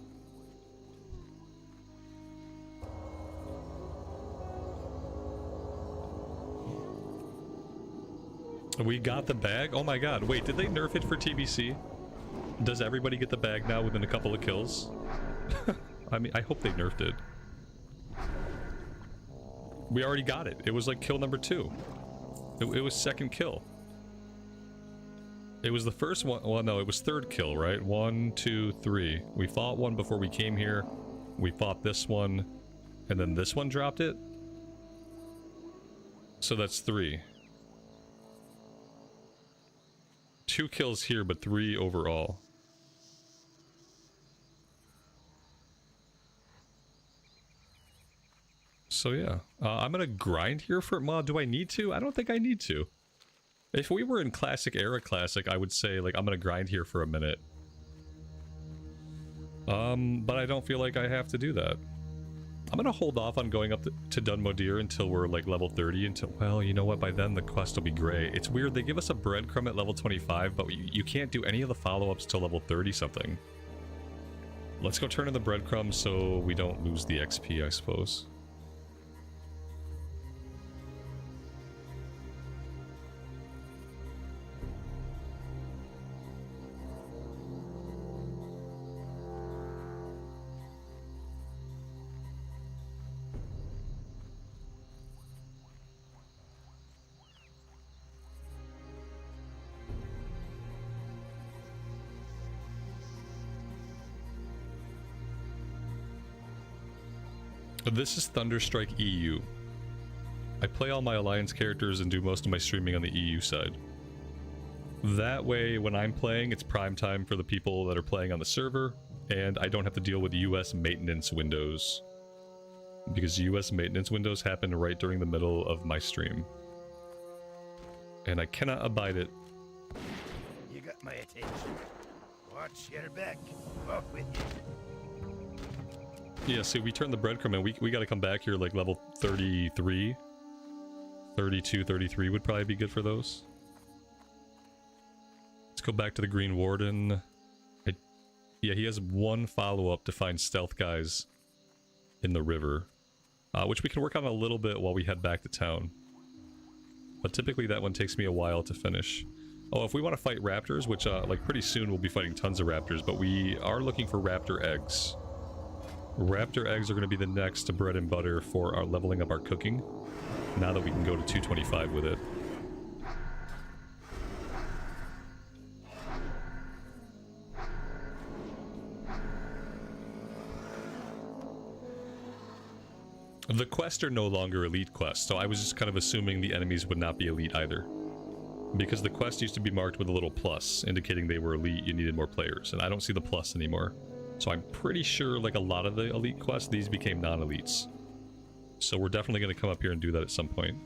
[SPEAKER 1] We got the bag? Oh my god, wait, did they nerf it for TBC? Does everybody get the bag now within a couple of kills? I mean, I hope they nerfed it. We already got it. It was like kill number 2. It was second kill. It was the first one. Well, no, it was third kill, right? 1, 2, 3. We fought one before we came here. We fought this one. And then this one dropped it. So that's 3. 2 kills here, but 3 overall. So yeah, I'm gonna grind here for mod. Do I need to? I don't think I need to. If we were in Classic Era Classic, I would say like I'm gonna grind here for a minute. But I don't feel like I have to do that. I'm gonna hold off on going up to Dunmodir until we're like level 30. Until, well, you know what? By then the quest will be gray. It's weird. They give us a breadcrumb at level 25, but you can't do any of the follow-ups till level 30 something. Let's go turn in the breadcrumb so we don't lose the XP, I suppose. This is Thunderstrike EU. I play all my Alliance characters and do most of my streaming on the EU side. That way, when I'm playing, it's prime time for the people that are playing on the server, and I don't have to deal with US maintenance windows. Because US maintenance windows happen right during the middle of my stream. And I cannot abide it.
[SPEAKER 2] You got my attention. Watch your back. Off with you.
[SPEAKER 1] Yeah, see, we turned the breadcrumb and we gotta come back here like level 33. 32, 33 would probably be good for those. Let's go back to the Green Warden. Yeah, he has one follow-up to find stealth guys in the river. Which we can work on a little bit while we head back to town. But typically that one takes me a while to finish. Oh, if we want to fight raptors, which like pretty soon we'll be fighting tons of raptors, but we are looking for raptor eggs. Raptor eggs are going to be the next bread and butter for our leveling up our cooking, now that we can go to 225 with it. The quests are no longer elite quests, so I was just kind of assuming the enemies would not be elite either. Because the quest used to be marked with a little plus, indicating they were elite, you needed more players, and I don't see the plus anymore. So I'm pretty sure, like a lot of the elite quests, these became non-elites. So we're definitely going to come up here and do that at some point.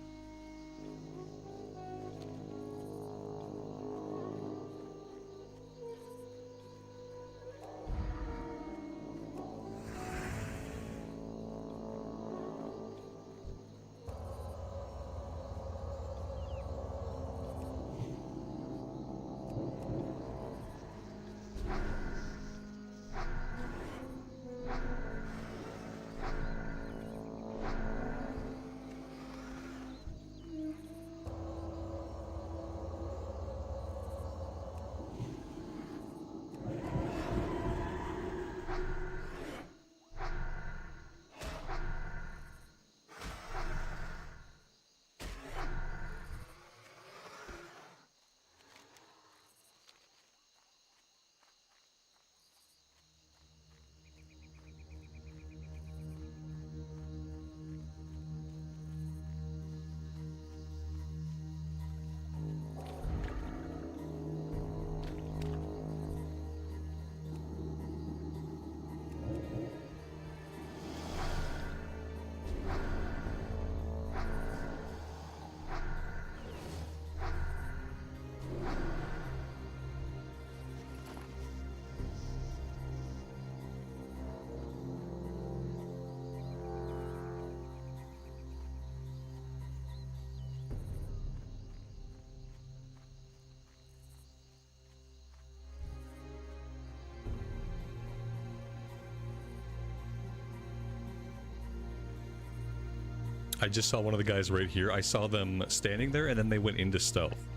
[SPEAKER 1] I just saw one of the guys right here. I saw them standing there and then they went into stealth.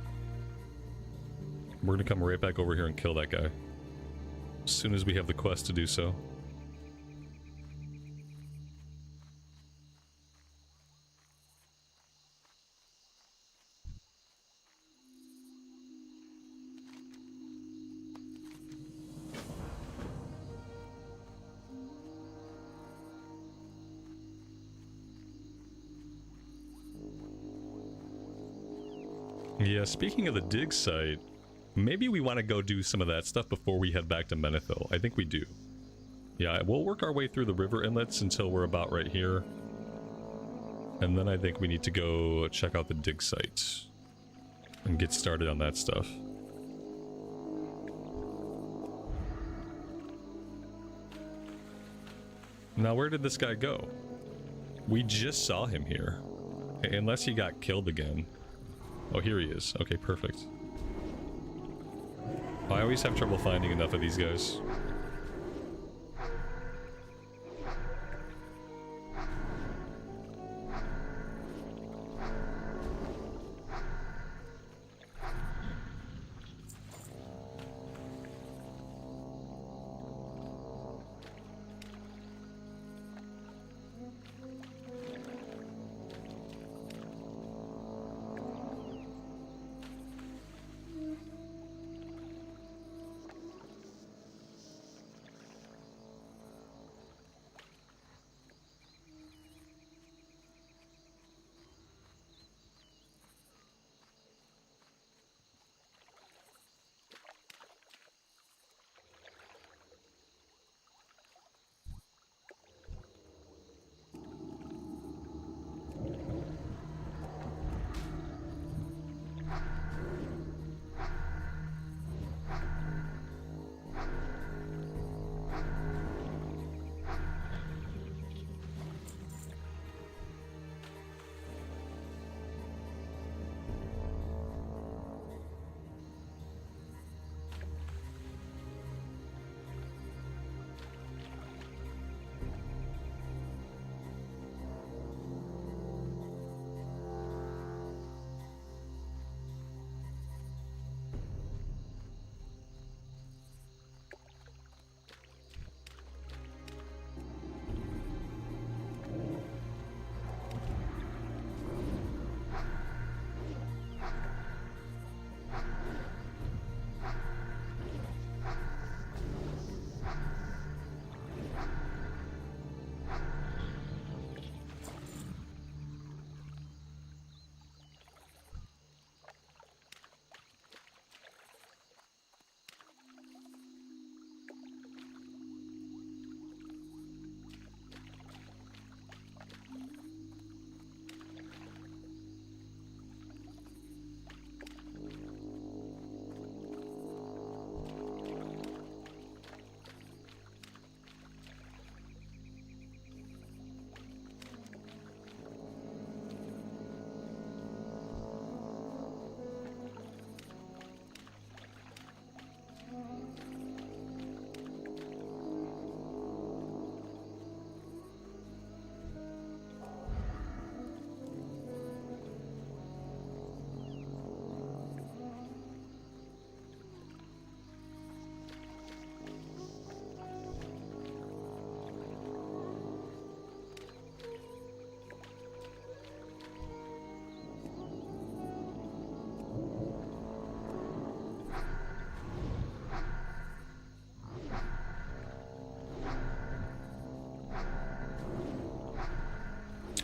[SPEAKER 1] We're gonna come right back over here and kill that guy as soon as we have the quest to do so. Yeah, speaking of the dig site, maybe we want to go do some of that stuff before we head back to Menethil. I think we do. Yeah, we'll work our way through the river inlets until we're about right here. And then I think we need to go check out the dig site and get started on that stuff. Now, where did this guy go? We just saw him here. Unless he got killed again. Oh, here he is. Okay, perfect. I always have trouble finding enough of these guys.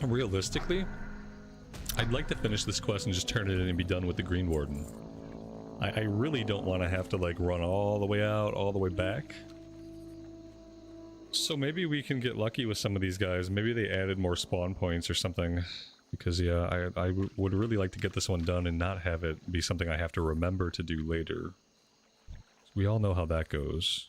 [SPEAKER 1] Realistically, I'd like to finish this quest and just turn it in and be done with the Green Warden. I really don't want to have to like run all the way out, all the way back. So maybe we can get lucky with some of these guys. Maybe they added more spawn points or something. Because yeah, I would really like to get this one done and not have it be something I have to remember to do later. We all know how that goes.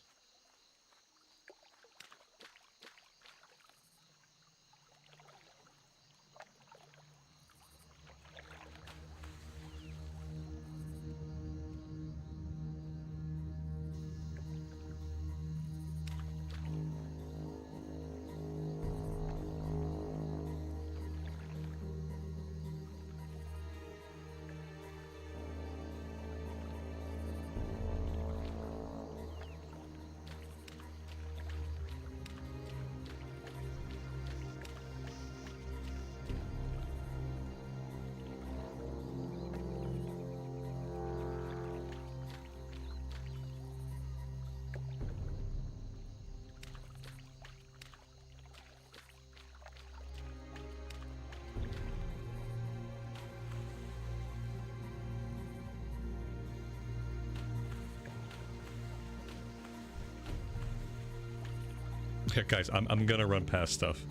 [SPEAKER 1] Yeah, guys, I'm gonna run past stuff.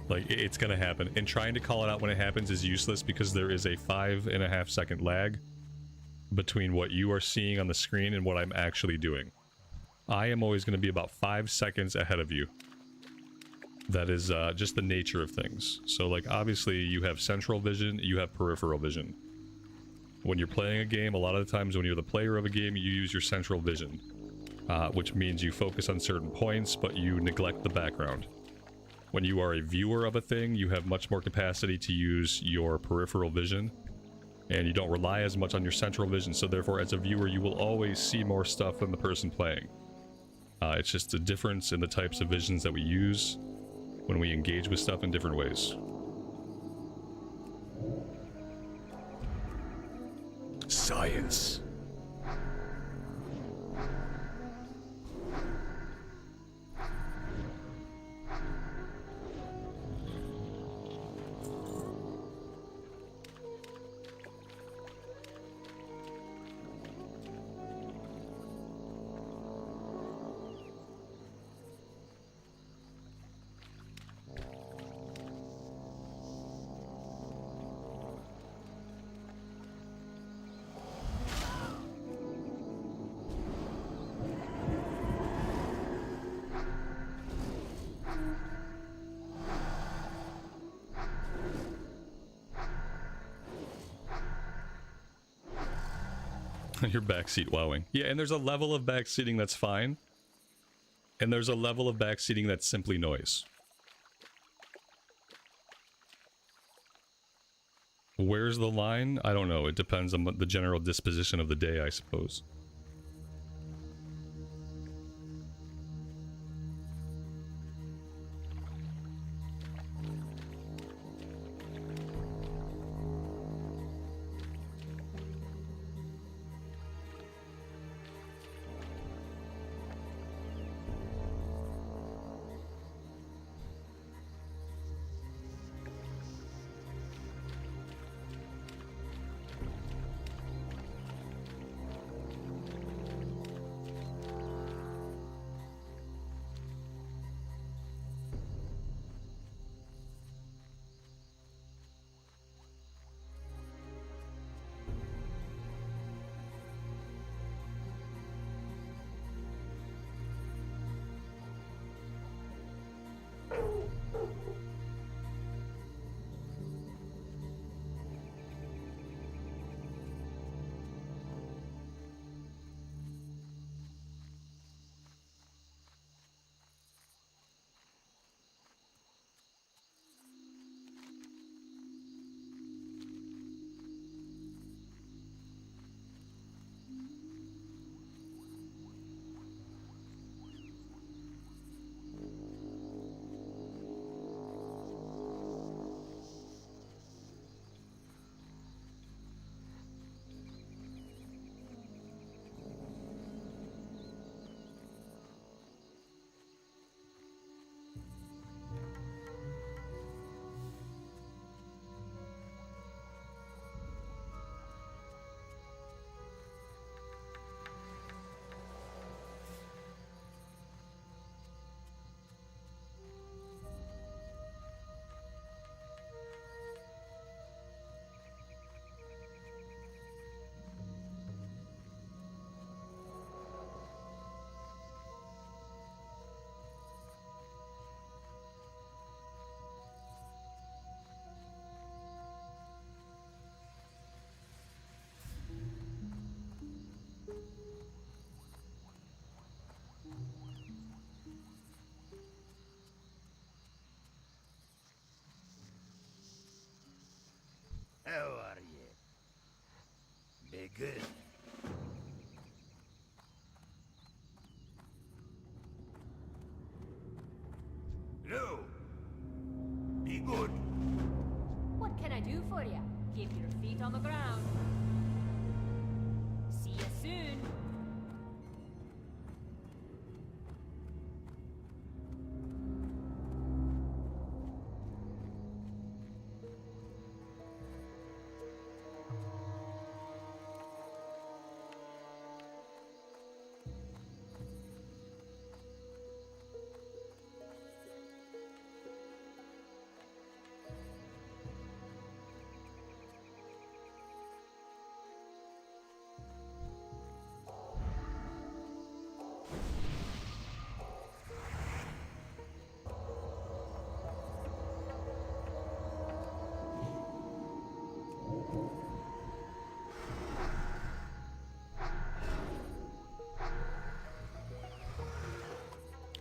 [SPEAKER 1] Like, it's gonna happen. And trying to call it out when it happens is useless because there is a 5.5 second lag between what you are seeing on the screen and what I'm actually doing. I am always going to be about 5 seconds ahead of you. That is just the nature of things. So, like, obviously you have central vision, you have peripheral vision. When you're playing a game, a lot of the times when you're the player of a game, you use your central vision. Which means you focus on certain points, but you neglect the background. When you are a viewer of a thing, you have much more capacity to use your peripheral vision. And you don't rely as much on your central vision, so therefore as a viewer you will always see more stuff than the person playing. It's just a difference in the types of visions that we use when we engage with stuff in different ways. Science. Your backseat wowing. Yeah, and there's a level of backseating that's fine. And there's a level of backseating that's simply noise. Where's the line? I don't know. It depends on the general disposition of the day, I suppose.
[SPEAKER 2] How are you? Be good. No. Be good.
[SPEAKER 4] What can I do for you? Keep your feet on the ground. See you soon.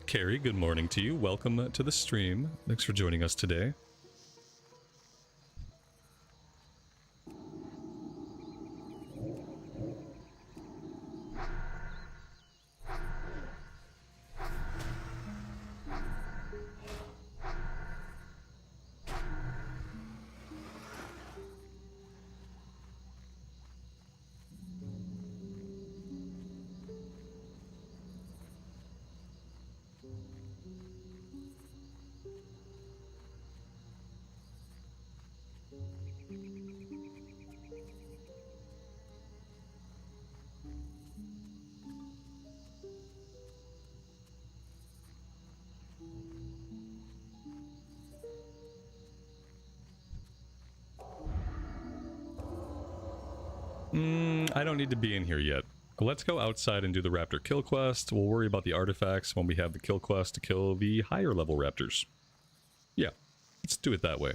[SPEAKER 1] Carrie, good morning to you. Welcome to the stream. Thanks for joining us today. I don't need to be in here yet. Let's go outside and do the raptor kill quest. We'll worry about the artifacts when we have the kill quest to kill the higher level raptors. Yeah, let's do it that way.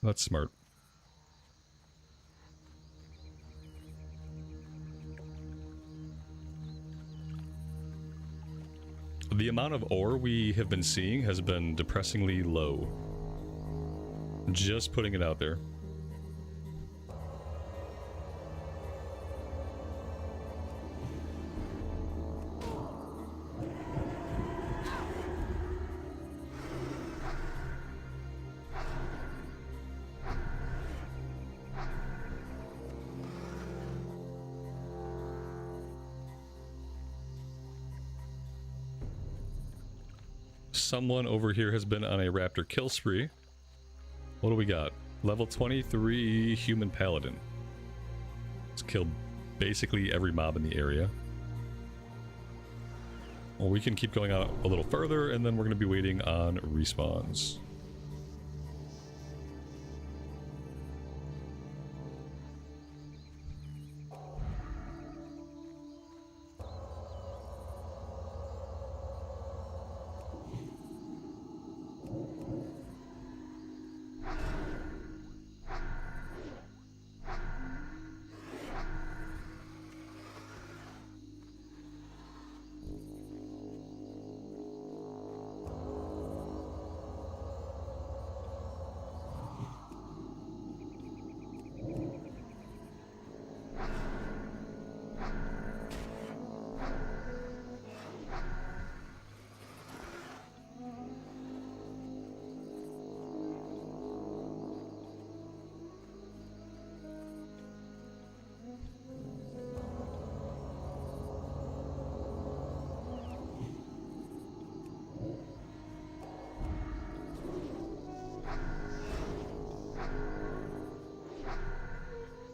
[SPEAKER 1] That's smart. The amount of ore we have been seeing has been depressingly low. Just putting it out there. Someone over here has been on a raptor kill spree. What do we got? Level 23 human paladin. Let's kill basically every mob in the area. Well, we can keep going out a little further, and then we're going to be waiting on respawns.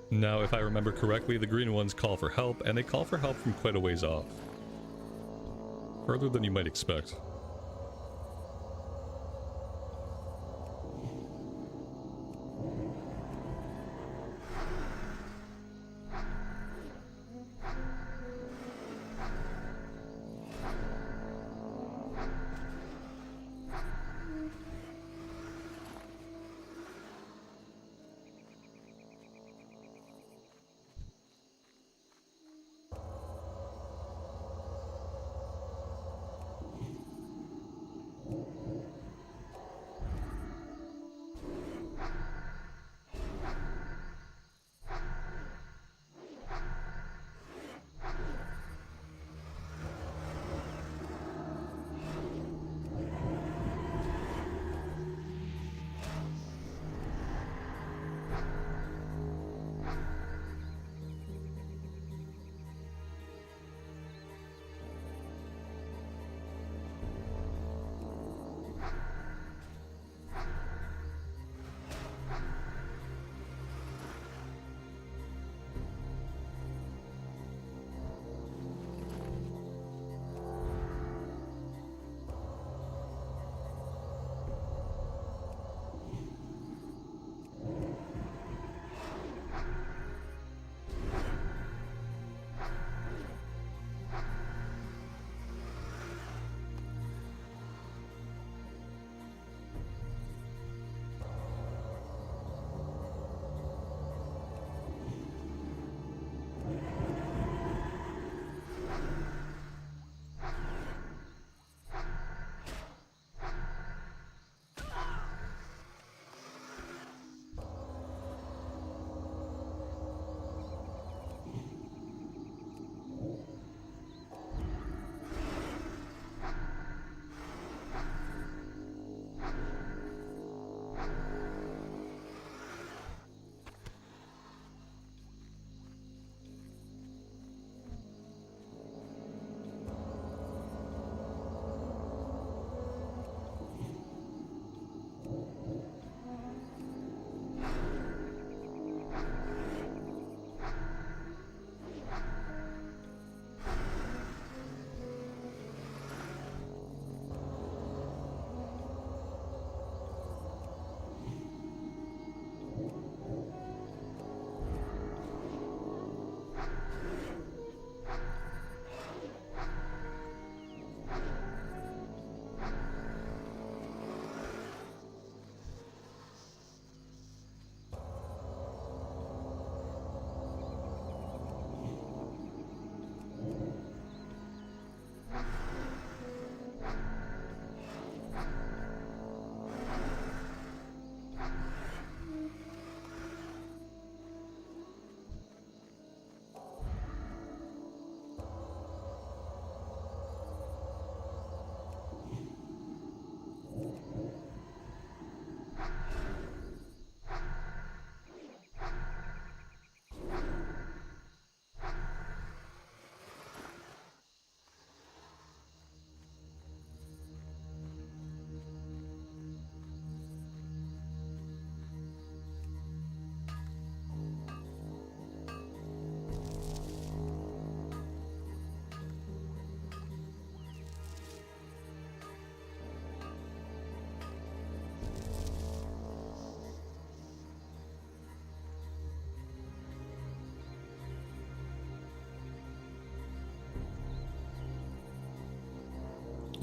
[SPEAKER 1] Now, if I remember correctly, the green ones call for help, and they call for help from quite a ways off. Further than you might expect.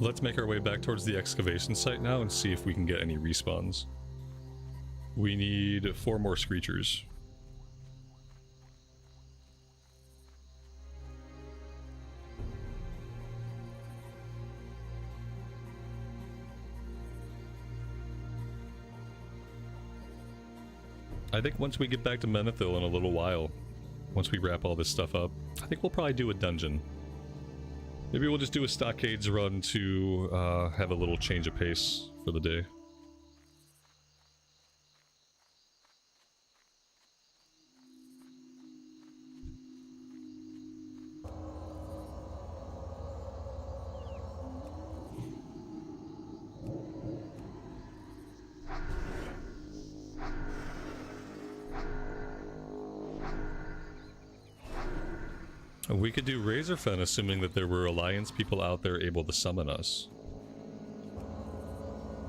[SPEAKER 1] Let's make our way back towards the excavation site now and see if we can get any respawns. We need 4 more screechers. I think once we get back to Menethil in a little while, once we wrap all this stuff up, I think we'll probably do a dungeon. Maybe we'll just do a stockades run to have a little change of pace for the day. We could do Razorfen, assuming that there were Alliance people out there able to summon us.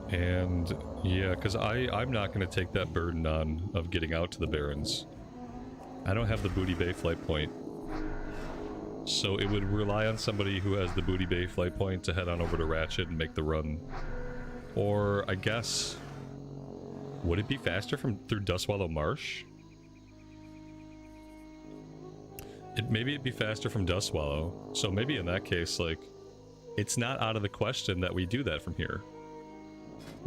[SPEAKER 1] And yeah, because I'm not going to take that burden on of getting out to the Barrens. I don't have the Booty Bay flight point. So it would rely on somebody who has the Booty Bay flight point to head on over to Ratchet and make the run. Or I guess, would it be faster through Dustwallow Marsh? Maybe it'd be faster from Dustwallow, so maybe in that case, like, it's not out of the question that we do that from here.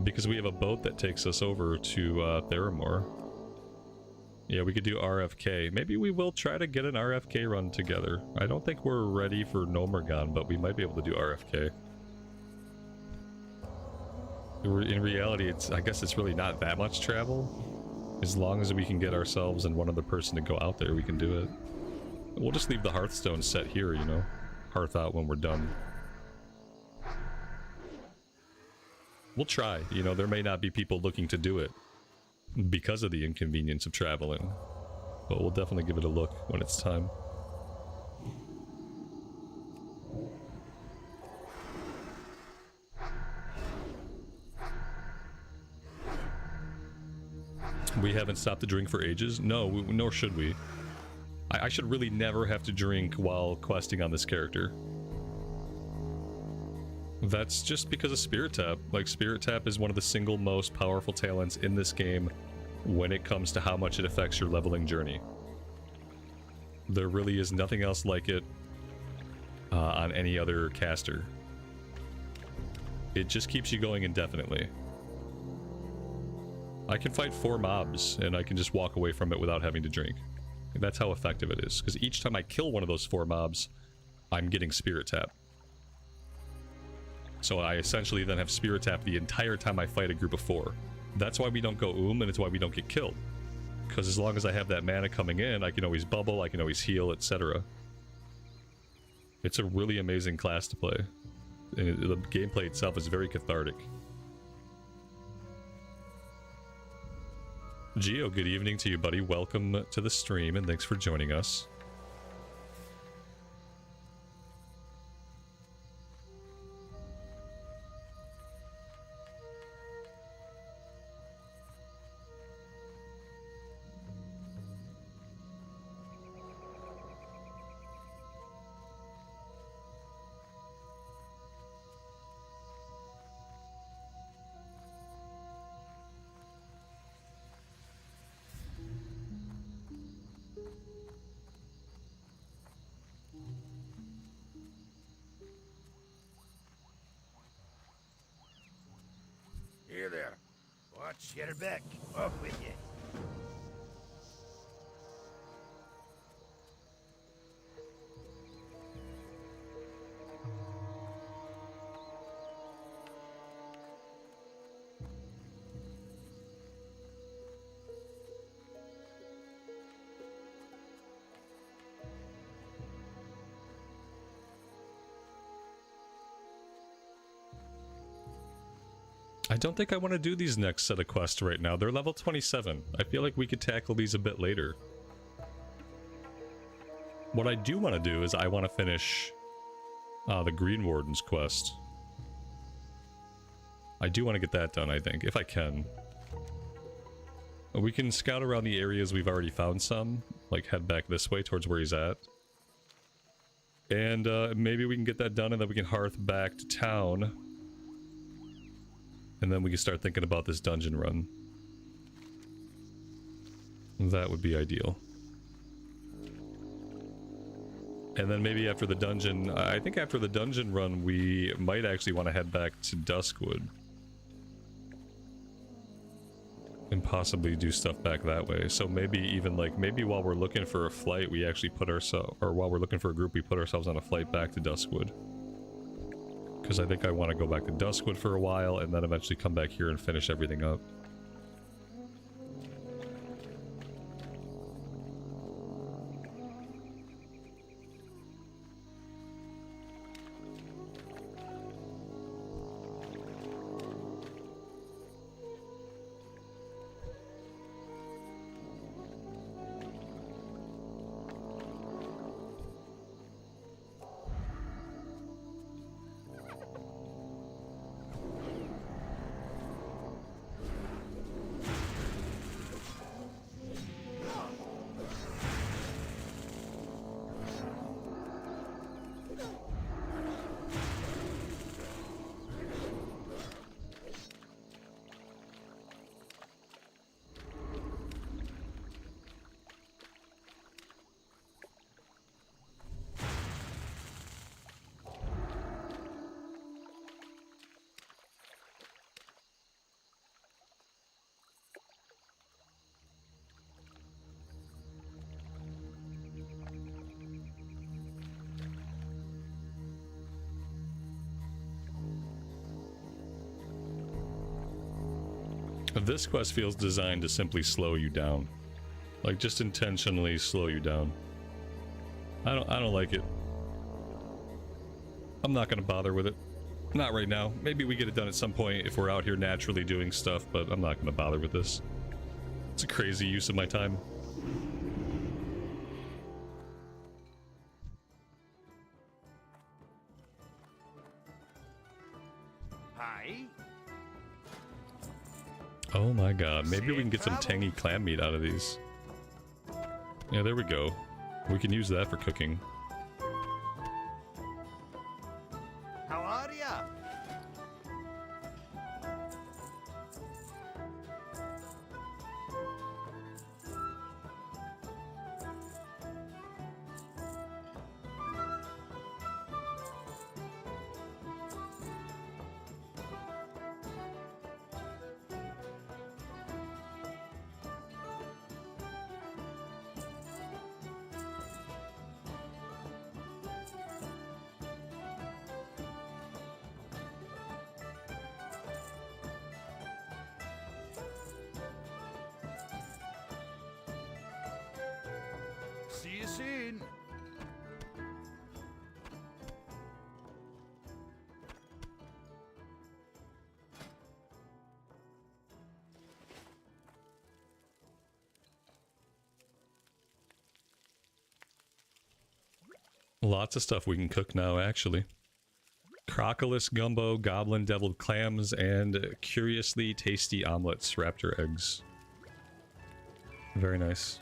[SPEAKER 1] Because we have a boat that takes us over to Theramore. Yeah, we could do RFK. Maybe we will try to get an RFK run together. I don't think we're ready for Nomergon, but we might be able to do RFK. In reality, I guess it's really not that much travel. As long as we can get ourselves and one other person to go out there, we can do it. We'll just leave the Hearthstone set here, you know. Hearth out when we're done. We'll try. You know, there may not be people looking to do it because of the inconvenience of traveling. But we'll definitely give it a look when it's time. We haven't stopped to drink for ages? No, nor should we. I should really never have to drink while questing on this character. That's just because of Spirit Tap. Like, Spirit Tap is one of the single most powerful talents in this game when it comes to how much it affects your leveling journey. There really is nothing else like it on any other caster. It just keeps you going indefinitely. I can fight 4 mobs and I can just walk away from it without having to drink. That's how effective it is, because each time I kill one of those 4 mobs, I'm getting Spirit Tap. So I essentially then have Spirit Tap the entire time I fight a group of 4. That's why we don't go and it's why we don't get killed. Because as long as I have that mana coming in, I can always bubble, I can always heal, etc. It's a really amazing class to play. And the gameplay itself is very cathartic. Geo, good evening to you, buddy. Welcome to the stream, and thanks for joining us.
[SPEAKER 2] Here there. Watch your back. Off with you.
[SPEAKER 1] I don't think I want to do these next set of quests right now. They're level 27. I feel like we could tackle these a bit later. What I do want to do is I want to finish the Green Warden's quest. I do want to get that done, I think, if I can. We can scout around the areas we've already found some, like head back this way towards where he's at. And maybe we can get that done and then we can hearth back to town. And then we can start thinking about this dungeon run. That would be ideal. And then maybe after the dungeon, I think after the dungeon run, we might actually want to head back to Duskwood. And possibly do stuff back that way. So maybe even like, maybe while we're looking for a flight, we actually put ourselves, or while we're looking for a group, we put ourselves on a flight back to Duskwood. Because I think I want to go back to Duskwood for a while and then eventually come back here and finish everything up. This quest feels designed to simply slow you down. Like, just intentionally slow you down. I don't like it. I'm not gonna bother with it. Not right now. Maybe we get it done at some point if we're out here naturally doing stuff, but I'm not gonna bother with this. It's a crazy use of my time.
[SPEAKER 2] Hi.
[SPEAKER 1] Oh my god, maybe we can get some tangy clam meat out of these. Yeah, there we go. We can use that for cooking.
[SPEAKER 2] How are ya? See you soon.
[SPEAKER 1] Lots of stuff we can cook now, actually. Crocodile gumbo, goblin deviled clams, and curiously tasty omelets, raptor eggs. Very nice.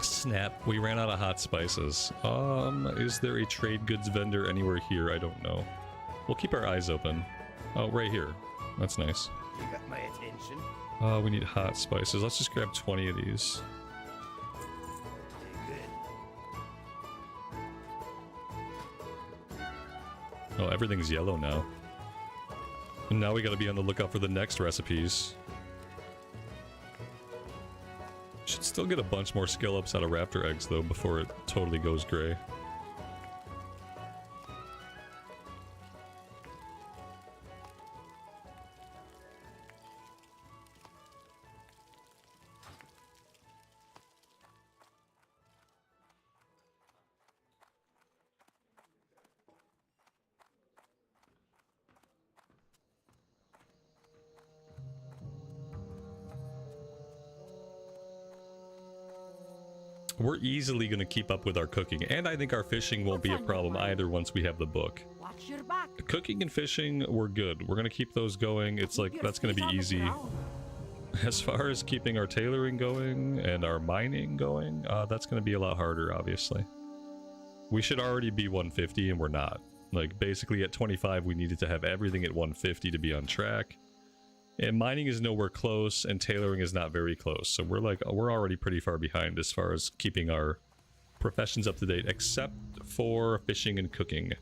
[SPEAKER 1] Snap, we ran out of hot spices. Is there a trade goods vendor anywhere here? I don't know. We'll keep our eyes open. Oh, right here. That's nice.
[SPEAKER 2] You got my attention.
[SPEAKER 1] We need hot spices. Let's just grab 20 of these.
[SPEAKER 2] Good.
[SPEAKER 1] Oh, everything's yellow now. And now we gotta be on the lookout for the next recipes. Should still get a bunch more skill ups out of raptor eggs though before it totally goes gray. we're easily going to keep up with our cooking, and I think our fishing won't be a problem either once we have the book.
[SPEAKER 4] Watch your back.
[SPEAKER 1] Cooking and fishing, we're good. We're going to keep those going. It's like, that's going to be easy. As far as keeping our tailoring going and our mining going, that's going to be a lot harder, obviously. We should already be 150, and we're not. Like, basically at 25, we needed to have everything at 150 to be on track. And mining is nowhere close, and tailoring is not very close. So we're already pretty far behind as far as keeping our professions up to date, except for fishing and cooking.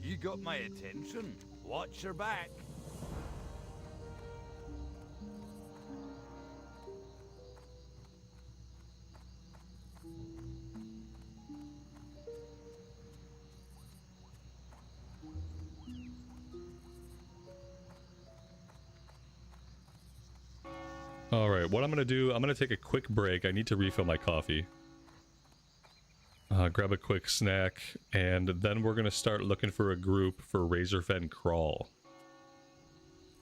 [SPEAKER 2] You got my attention. Watch your back.
[SPEAKER 1] Alright, what I'm going to do, I'm going to take a quick break. I need to refill my coffee. Grab a quick snack, and then we're going to start looking for a group for Razorfen Crawl.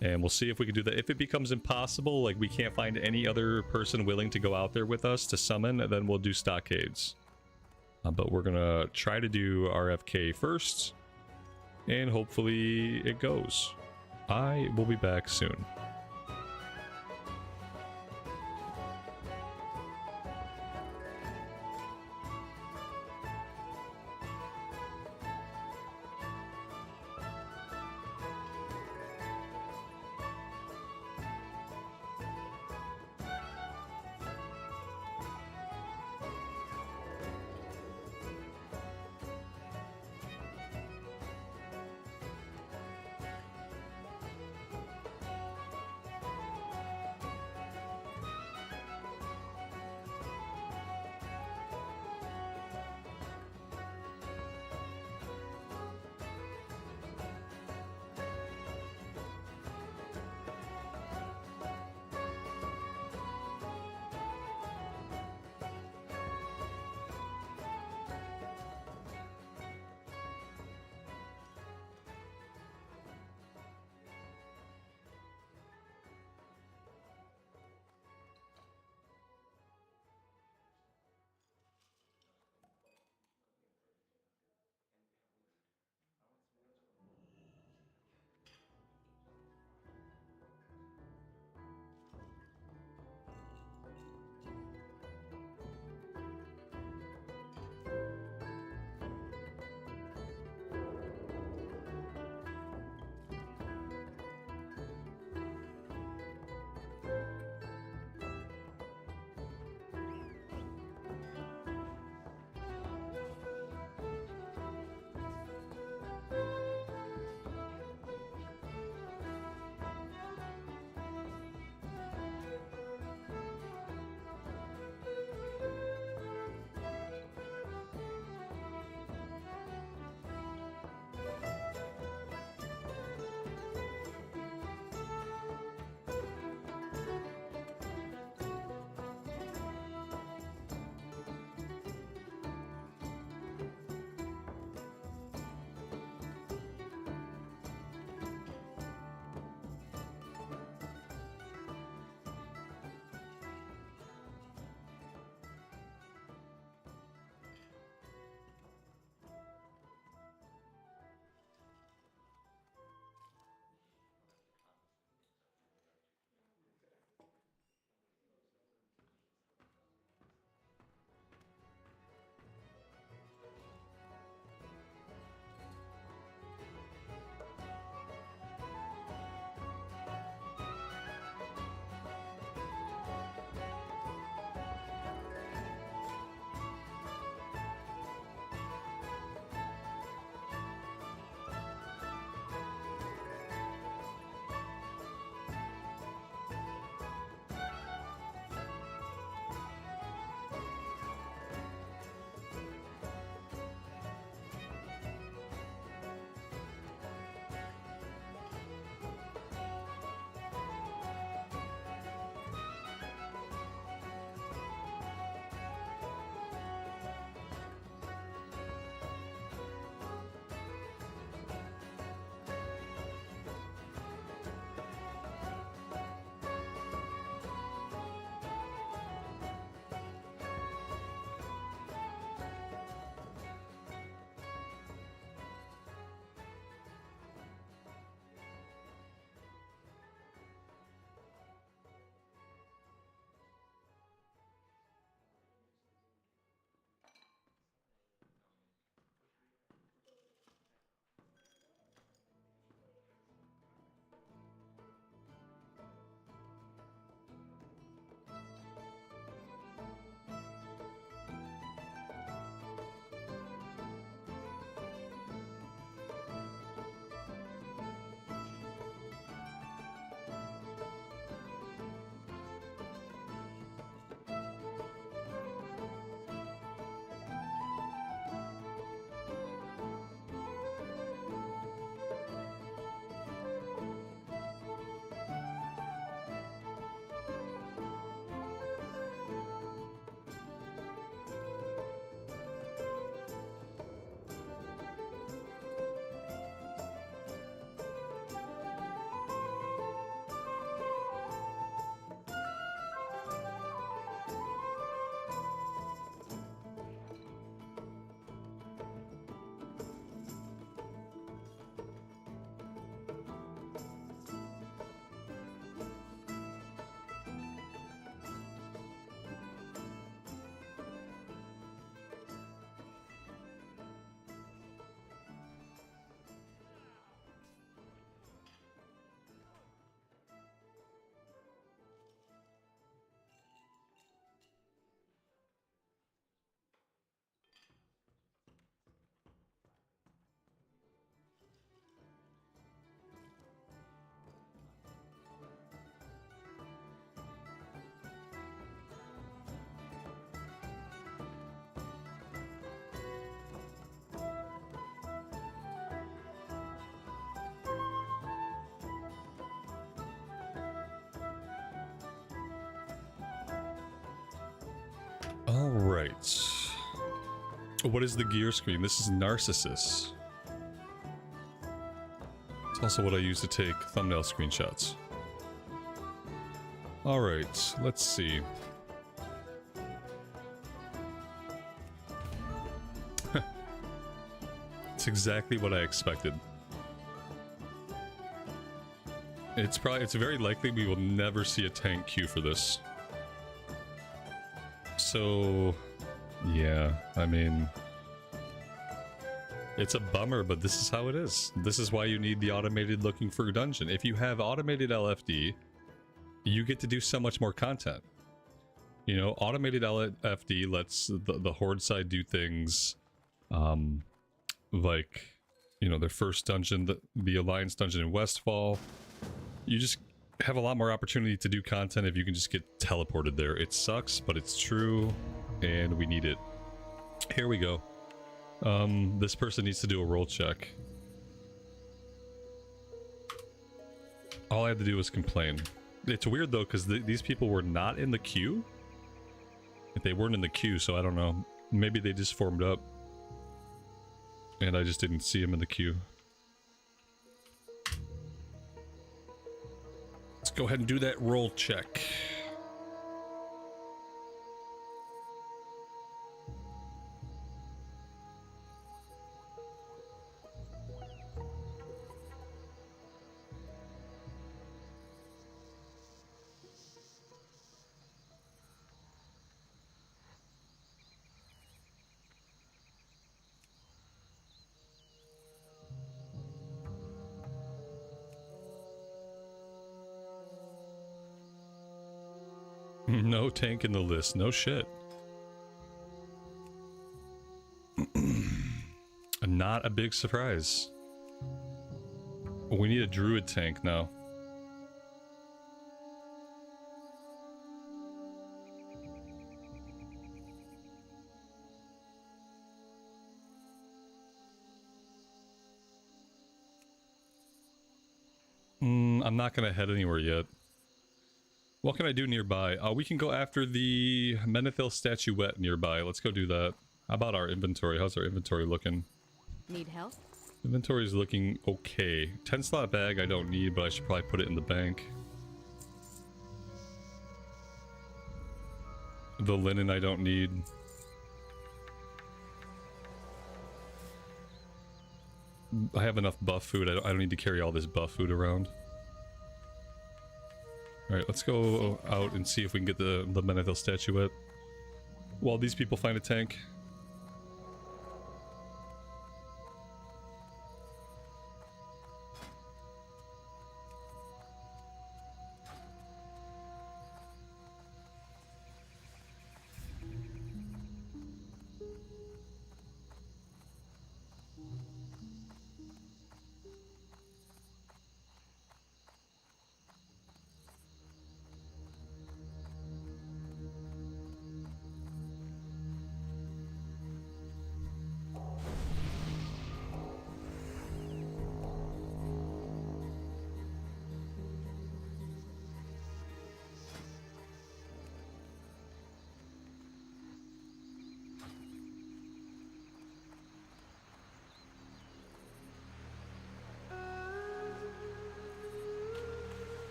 [SPEAKER 1] And we'll see if we can do that. If it becomes impossible, like we can't find any other person willing to go out there with us to summon, then we'll do Stockades. But we're going to try to do RFK first, and hopefully it goes. I will be back soon. All right. What is the gear screen? This is Narcissus. It's also what I use to take thumbnail screenshots. All right, let's see. It's exactly what I expected. It's very likely we will never see a tank queue for this. So, yeah, I mean, it's a bummer, but this is how it is. This is why you need the automated looking for dungeon. If you have automated LFD, you get to do so much more content. You know, automated LFD lets the Horde side do things, like, you know, their first dungeon, the Alliance dungeon in Westfall. You just have a lot more opportunity to do content if you can just get teleported there. It sucks, but it's true, and we need it. Here we go. This person needs to do a roll check. All I had to do was complain. It's weird though, because these people were not in the queue. If they weren't in the queue, so I don't know. Maybe they just formed up, and I just didn't see them in the queue. Let's go ahead and do that roll check. No tank in the list, no shit. Not a big surprise. We need a druid tank now. I'm not gonna head anywhere yet. What can I do nearby? We can go after the Menethil statuette nearby. Let's go do that. How about our inventory? How's our inventory looking?
[SPEAKER 4] Need help?
[SPEAKER 1] Inventory is looking okay. 10 slot bag I don't need, but I should probably put it in the bank. The linen I don't need. I have enough buff food. I don't need to carry all this buff food around. Alright, let's go out and see if we can get the Menethil statuette while these people find a tank.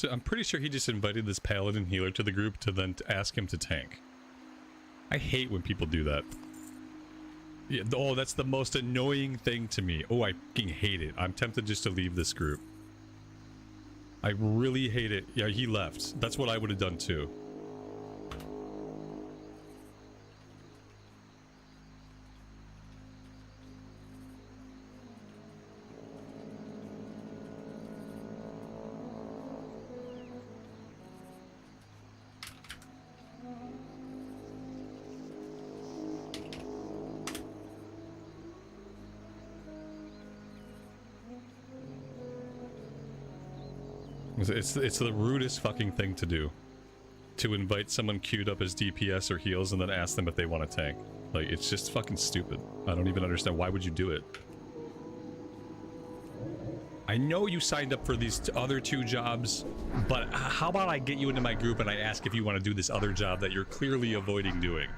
[SPEAKER 1] I'm pretty sure he just invited this paladin healer to the group to then ask him to tank. I hate when people do that. Yeah, oh, that's the most annoying thing to me. Oh, I fucking hate it. I'm tempted just to leave this group. I really hate it. Yeah, he left. That's what I would have done too. It's the rudest fucking thing to do. To invite someone queued up as DPS or heals and then ask them if they want to tank. Like, it's just fucking stupid. I don't even understand. Why would you do it? I know you signed up for these other 2 jobs, but how about I get you into my group and I ask if you want to do this other job that you're clearly avoiding doing?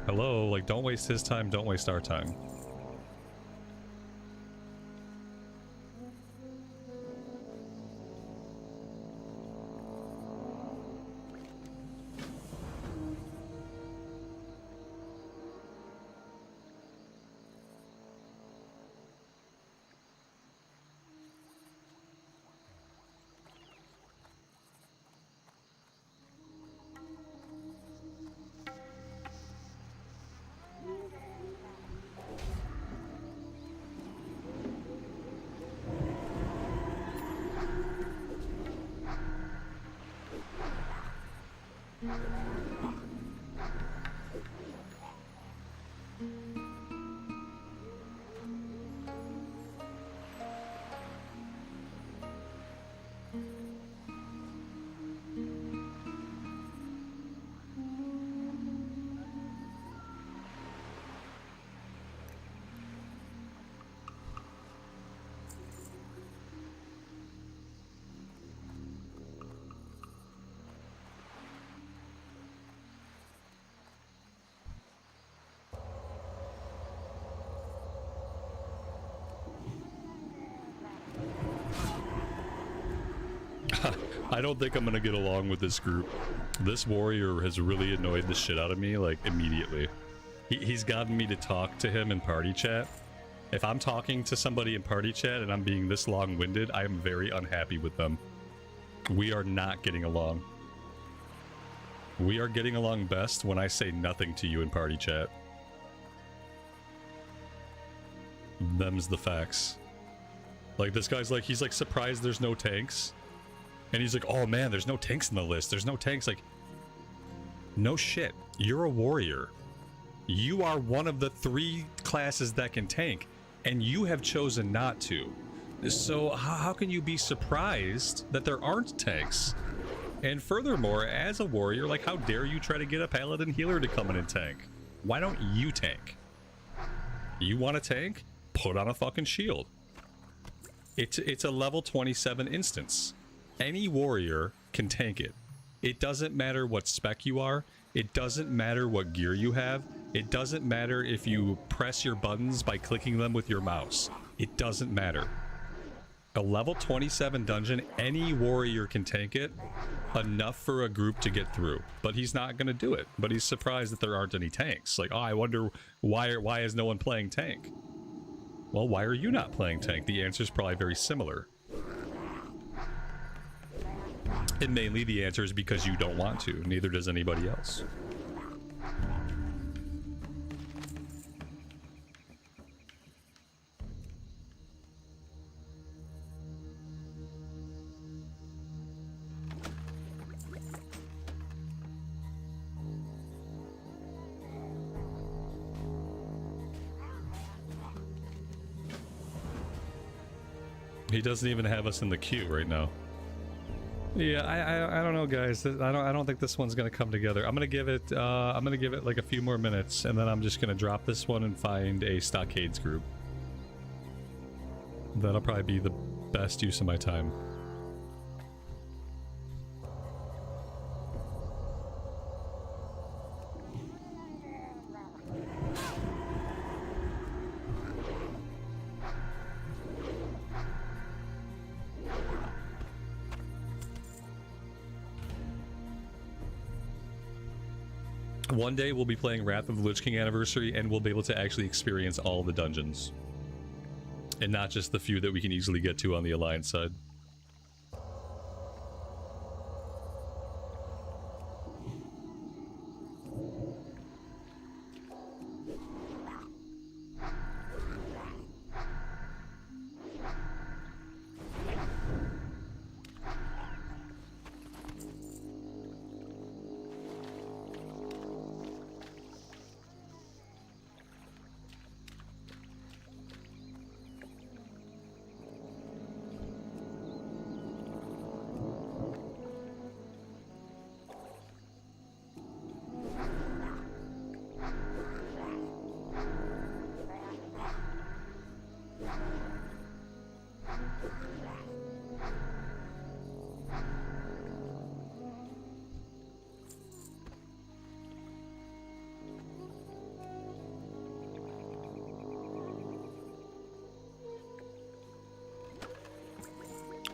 [SPEAKER 1] Hello? Like, don't waste his time, don't waste our time. I don't think I'm gonna get along with this group. This warrior has really annoyed the shit out of me, like, immediately. He's gotten me to talk to him in party chat. If I'm talking to somebody in party chat and I'm being this long-winded, I am very unhappy with them. We are not getting along. We are getting along best when I say nothing to you in party chat. Them's the facts. Like, this guy's like, he's like surprised there's no tanks. And he's like, oh man, there's no tanks in the list. There's no tanks. Like, no shit. You're a warrior. You are one of the 3 classes that can tank. And you have chosen not to. So how can you be surprised that there aren't tanks? And furthermore, as a warrior, like, how dare you try to get a paladin healer to come in and tank? Why don't you tank? You want to tank? Put on a fucking shield. It's a level 27 instance. Any warrior can tank it. It doesn't matter what spec you are. It doesn't matter what gear you have. It doesn't matter if you press your buttons by clicking them with your mouse. It doesn't matter. A level 27 dungeon, any warrior can tank it enough for a group to get through. But he's not going to do it. But he's surprised that there aren't any tanks. Like, oh, I wonder why is no one playing tank? Well, why are you not playing tank? The answer is probably very similar. And mainly the answer is because you don't want to. Neither does anybody else. He doesn't even have us in the queue right now. Yeah, I don't know, guys. I don't think this one's gonna come together. I'm gonna give it like a few more minutes, and then I'm just gonna drop this one and find a Stockades group. That'll probably be the best use of my time. One day we'll be playing Wrath of the Lich King Anniversary, and we'll be able to actually experience all the dungeons. And not just the few that we can easily get to on the Alliance side.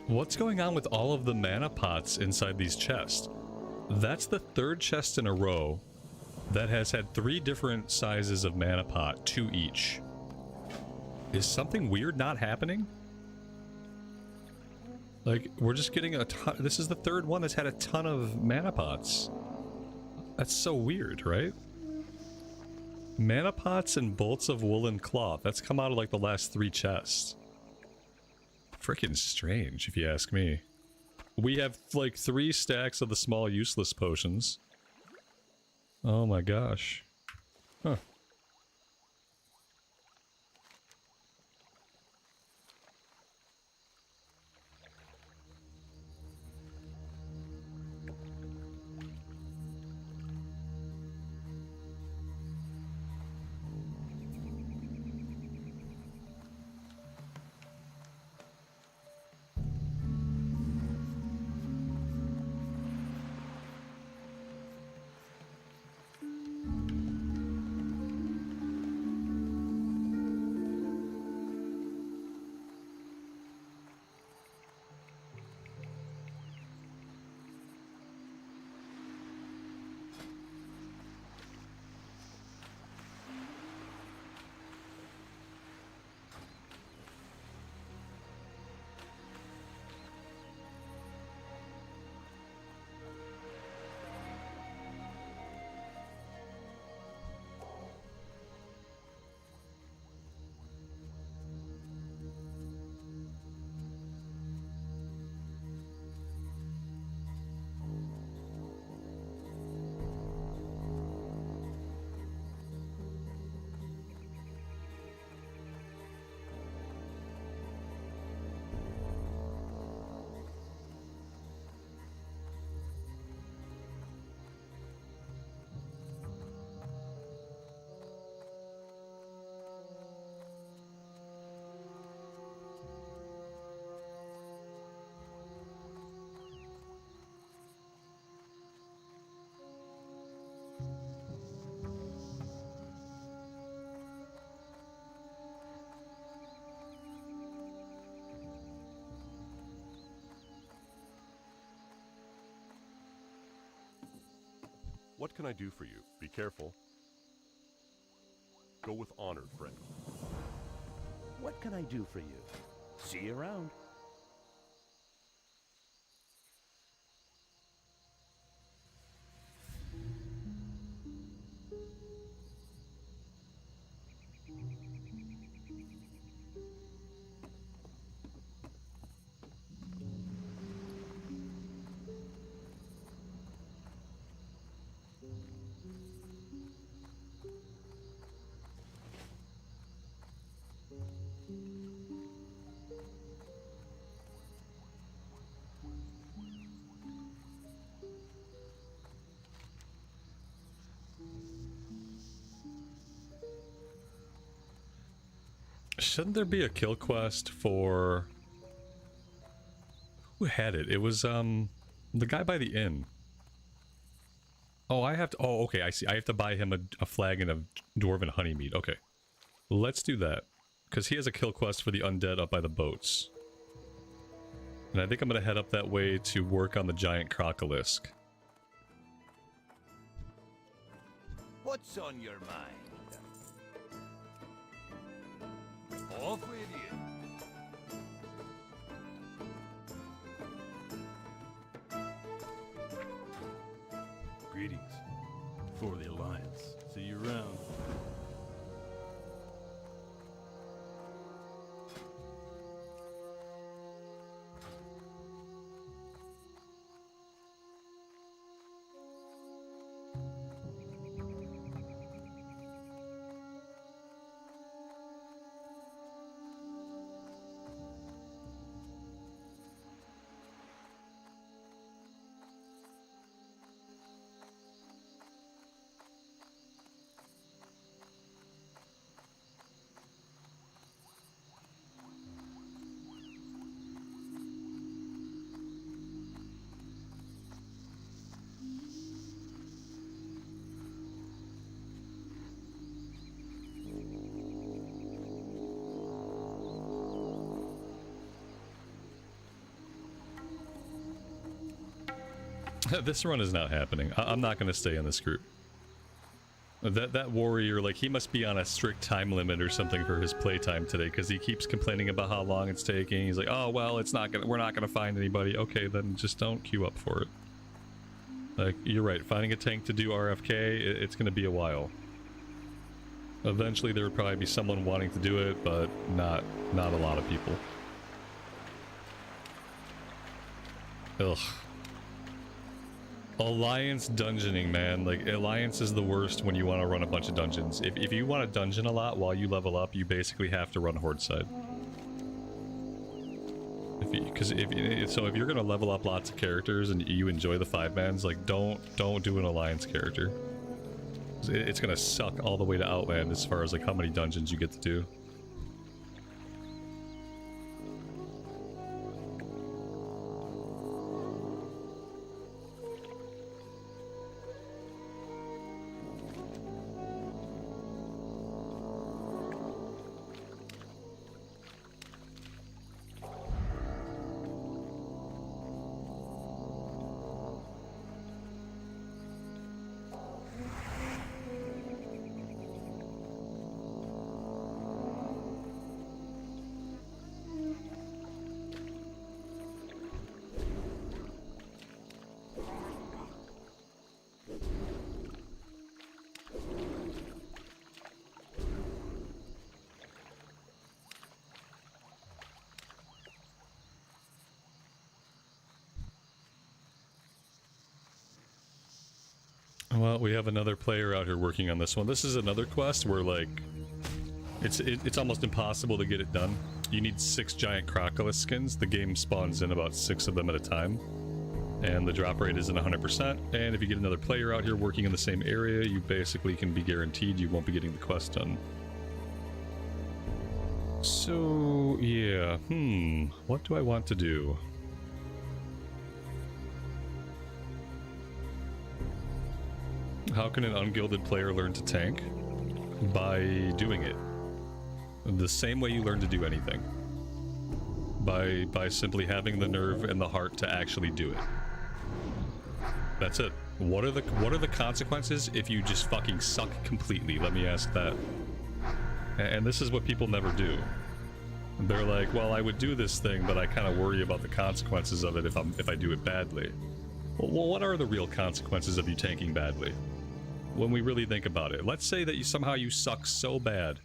[SPEAKER 1] What's going on with all of the mana pots inside these chests? That's the third chest in a row that has had 3 different sizes of mana pot, 2 each. Is something weird not happening? Like, we're just getting a ton. This is the third one that's had a ton of mana pots. That's so weird, right? Mana pots and bolts of woolen cloth. That's come out of like the last 3 chests. Freaking strange, if you ask me. We have like 3 stacks of the small useless potions. Oh my gosh. Huh.
[SPEAKER 5] What can I do for you? Be careful. Go with honor, friend.
[SPEAKER 2] What can I do for you? See you around.
[SPEAKER 1] Shouldn't there be a kill quest for... Who had it? It was, the guy by the inn. Oh, I have to... Oh, okay, I see. I have to buy him a flagon of dwarven honey meat. Okay. Let's do that. Because he has a kill quest for the undead up by the boats. And I think I'm going to head up that way to work on the giant crocolisk.
[SPEAKER 2] What's on your mind? Off with you.
[SPEAKER 3] Greetings. For the Alliance. See you around.
[SPEAKER 1] This run is not happening. I'm not going to stay in this group. That warrior, like, he must be on a strict time limit or something for his playtime today, because he keeps complaining about how long it's taking. He's like, oh well, we're not gonna find anybody. Okay, then just don't queue up for it. Like, you're right, finding a tank to do RFK, it's gonna be a while. Eventually there would probably be someone wanting to do it, but not a lot of people. Ugh. Alliance dungeoning, man. Like, Alliance is the worst when you want to run a bunch of dungeons. If you want to dungeon a lot while you level up, you basically have to run Horde side. So if you're gonna level up lots of characters and you enjoy the 5-mans, like, don't do an Alliance character. It's gonna suck all the way to Outland as far as like how many dungeons you get to do. Well, we have another player out here working on this one. This is another quest where, like, it's almost impossible to get it done. You need 6 giant crocodile skins. The game spawns in about 6 of them at a time. And the drop rate isn't 100%. And if you get another player out here working in the same area, you basically can be guaranteed you won't be getting the quest done. So, yeah. What do I want to do? How can an ungilded player learn to tank? By doing it. The same way you learn to do anything. By simply having the nerve and the heart to actually do it. That's it. What are the consequences if you just fucking suck completely? Let me ask that. And this is what people never do. They're like, well, I would do this thing, but I kind of worry about the consequences of it if I do it badly. Well, what are the real consequences of you tanking badly? When we really think about it, let's say that you somehow suck so bad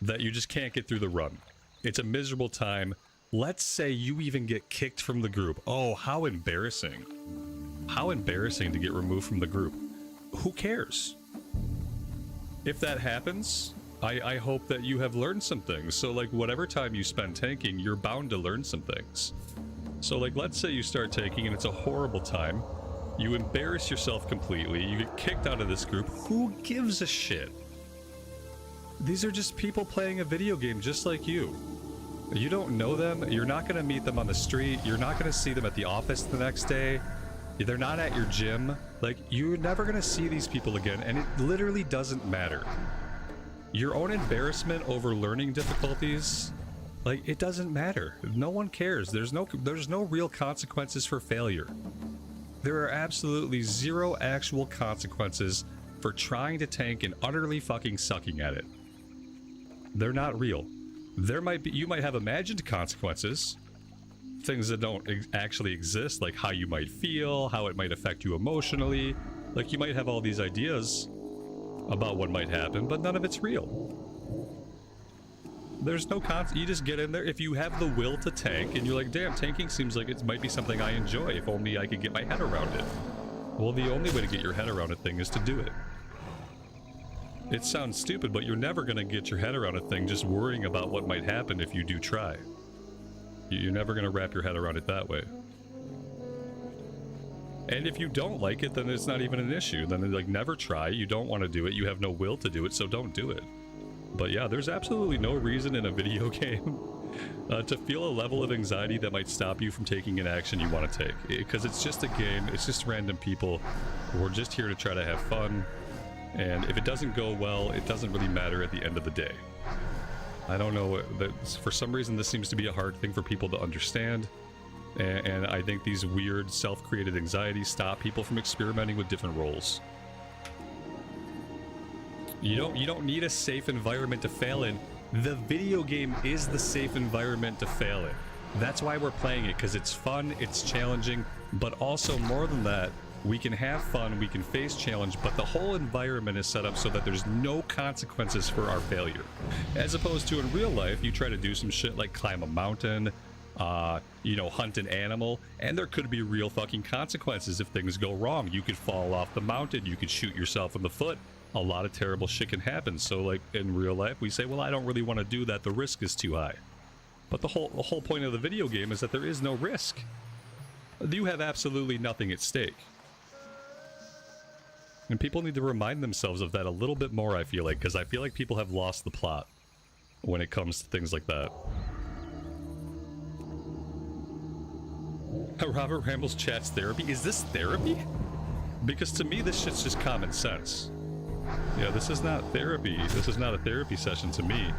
[SPEAKER 1] that you just can't get through the run. It's a miserable time. Let's say you even get kicked from the group. Oh, how embarrassing. How embarrassing to get removed from the group. Who cares? If that happens, I hope that you have learned some things. So, like, whatever time you spend tanking, you're bound to learn some things. So, like, let's say you start tanking and it's a horrible time. You embarrass yourself completely. You get kicked out of this group. Who gives a shit? These are just people playing a video game just like you. You don't know them. You're not going to meet them on the street. You're not going to see them at the office the next day. They're not at your gym. Like, you're never going to see these people again, and it literally doesn't matter. Your own embarrassment over learning difficulties, like, it doesn't matter. No one cares. There's no real consequences for failure. There are absolutely zero actual consequences for trying to tank and utterly fucking sucking at it. They're not real. There might be, you might have imagined consequences, things that don't actually exist, like how you might feel, how it might affect you emotionally. Like, you might have all these ideas about what might happen, but none of it's real. There's no you just get in there. If you have the will to tank and you're like, damn, tanking seems like it might be something I enjoy, if only I could get my head around it. Well, the only way to get your head around a thing is to do it. It sounds stupid, but you're never going to get your head around a thing just worrying about what might happen if you do try. You're never going to wrap your head around it that way. And if you don't like it, then it's not even an issue. Then, like, never try. You don't want to do it. You have no will to do it, so don't do it. But yeah, there's absolutely no reason in a video game to feel a level of anxiety that might stop you from taking an action you want to take. Because it's just a game. It's just random people who are just here to try to have fun. And if it doesn't go well, it doesn't really matter at the end of the day. I don't know, for some reason this seems to be a hard thing for people to understand. And I think these weird self-created anxieties stop people from experimenting with different roles. You don't need a safe environment to fail in. The video game is the safe environment to fail in. That's why we're playing it, because it's fun, it's challenging, but also more than that, we can have fun, we can face challenge, but the whole environment is set up so that there's no consequences for our failure. As opposed to in real life, you try to do some shit like climb a mountain, you know, hunt an animal, and there could be real fucking consequences if things go wrong. You could fall off the mountain, you could shoot yourself in the foot. A lot of terrible shit can happen. So, like, in real life, we say, well, I don't really want to do that, the risk is too high. But the whole point of the video game is that there is no risk. You have absolutely nothing at stake. And people need to remind themselves of that a little bit more, I feel like, because I feel like people have lost the plot when it comes to things like that. Robert Ramble's chat's therapy? Is this therapy? Because to me, this shit's just common sense. Yeah, this is not therapy. This is not a therapy session to me.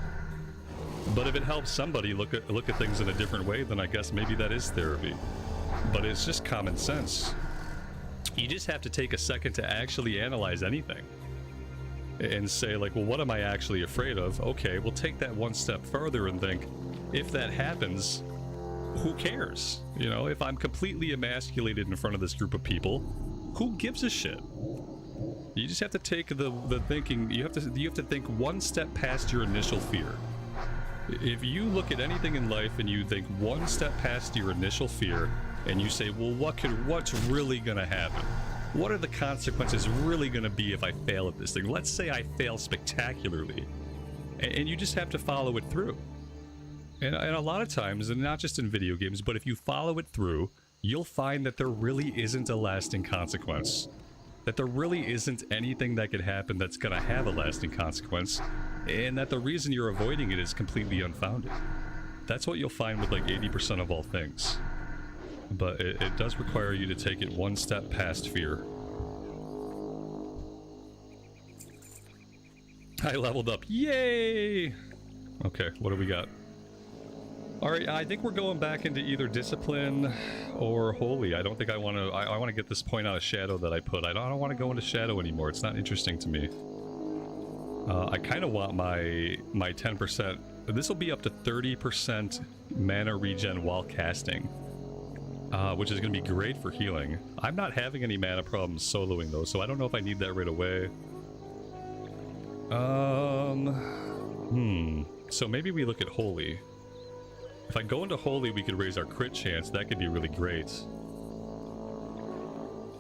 [SPEAKER 1] But if it helps somebody look at things in a different way, then I guess maybe that is therapy. But it's just common sense. You just have to take a second to actually analyze anything. And say, like, well, what am I actually afraid of? Okay, we'll take that one step further and think, if that happens, who cares? You know, if I'm completely emasculated in front of this group of people, who gives a shit? You just have to take the thinking, you have to think one step past your initial fear. If you look at anything in life and you think one step past your initial fear and you say, well, what's really gonna happen? What are the consequences really gonna be if I fail at this thing? Let's say I fail spectacularly. And you just have to follow it through. And a lot of times, and not just in video games, but if you follow it through, you'll find that there really isn't a lasting consequence. That there really isn't anything that could happen that's gonna have a lasting consequence, and that the reason you're avoiding it is completely unfounded. That's what you'll find with like 80% of all things. But it does require you to take it one step past fear. I leveled up. Yay! Okay, what do we got? Alright, I think we're going back into either Discipline or Holy. I don't think I want to... I want to get this point out of Shadow that I put. I don't want to go into Shadow anymore. It's not interesting to me. I kind of want my 10%... This will be up to 30% mana regen while casting. Which is going to be great for healing. I'm not having any mana problems soloing though, so I don't know if I need that right away. So maybe we look at Holy. If I go into Holy, we could raise our crit chance. That could be really great.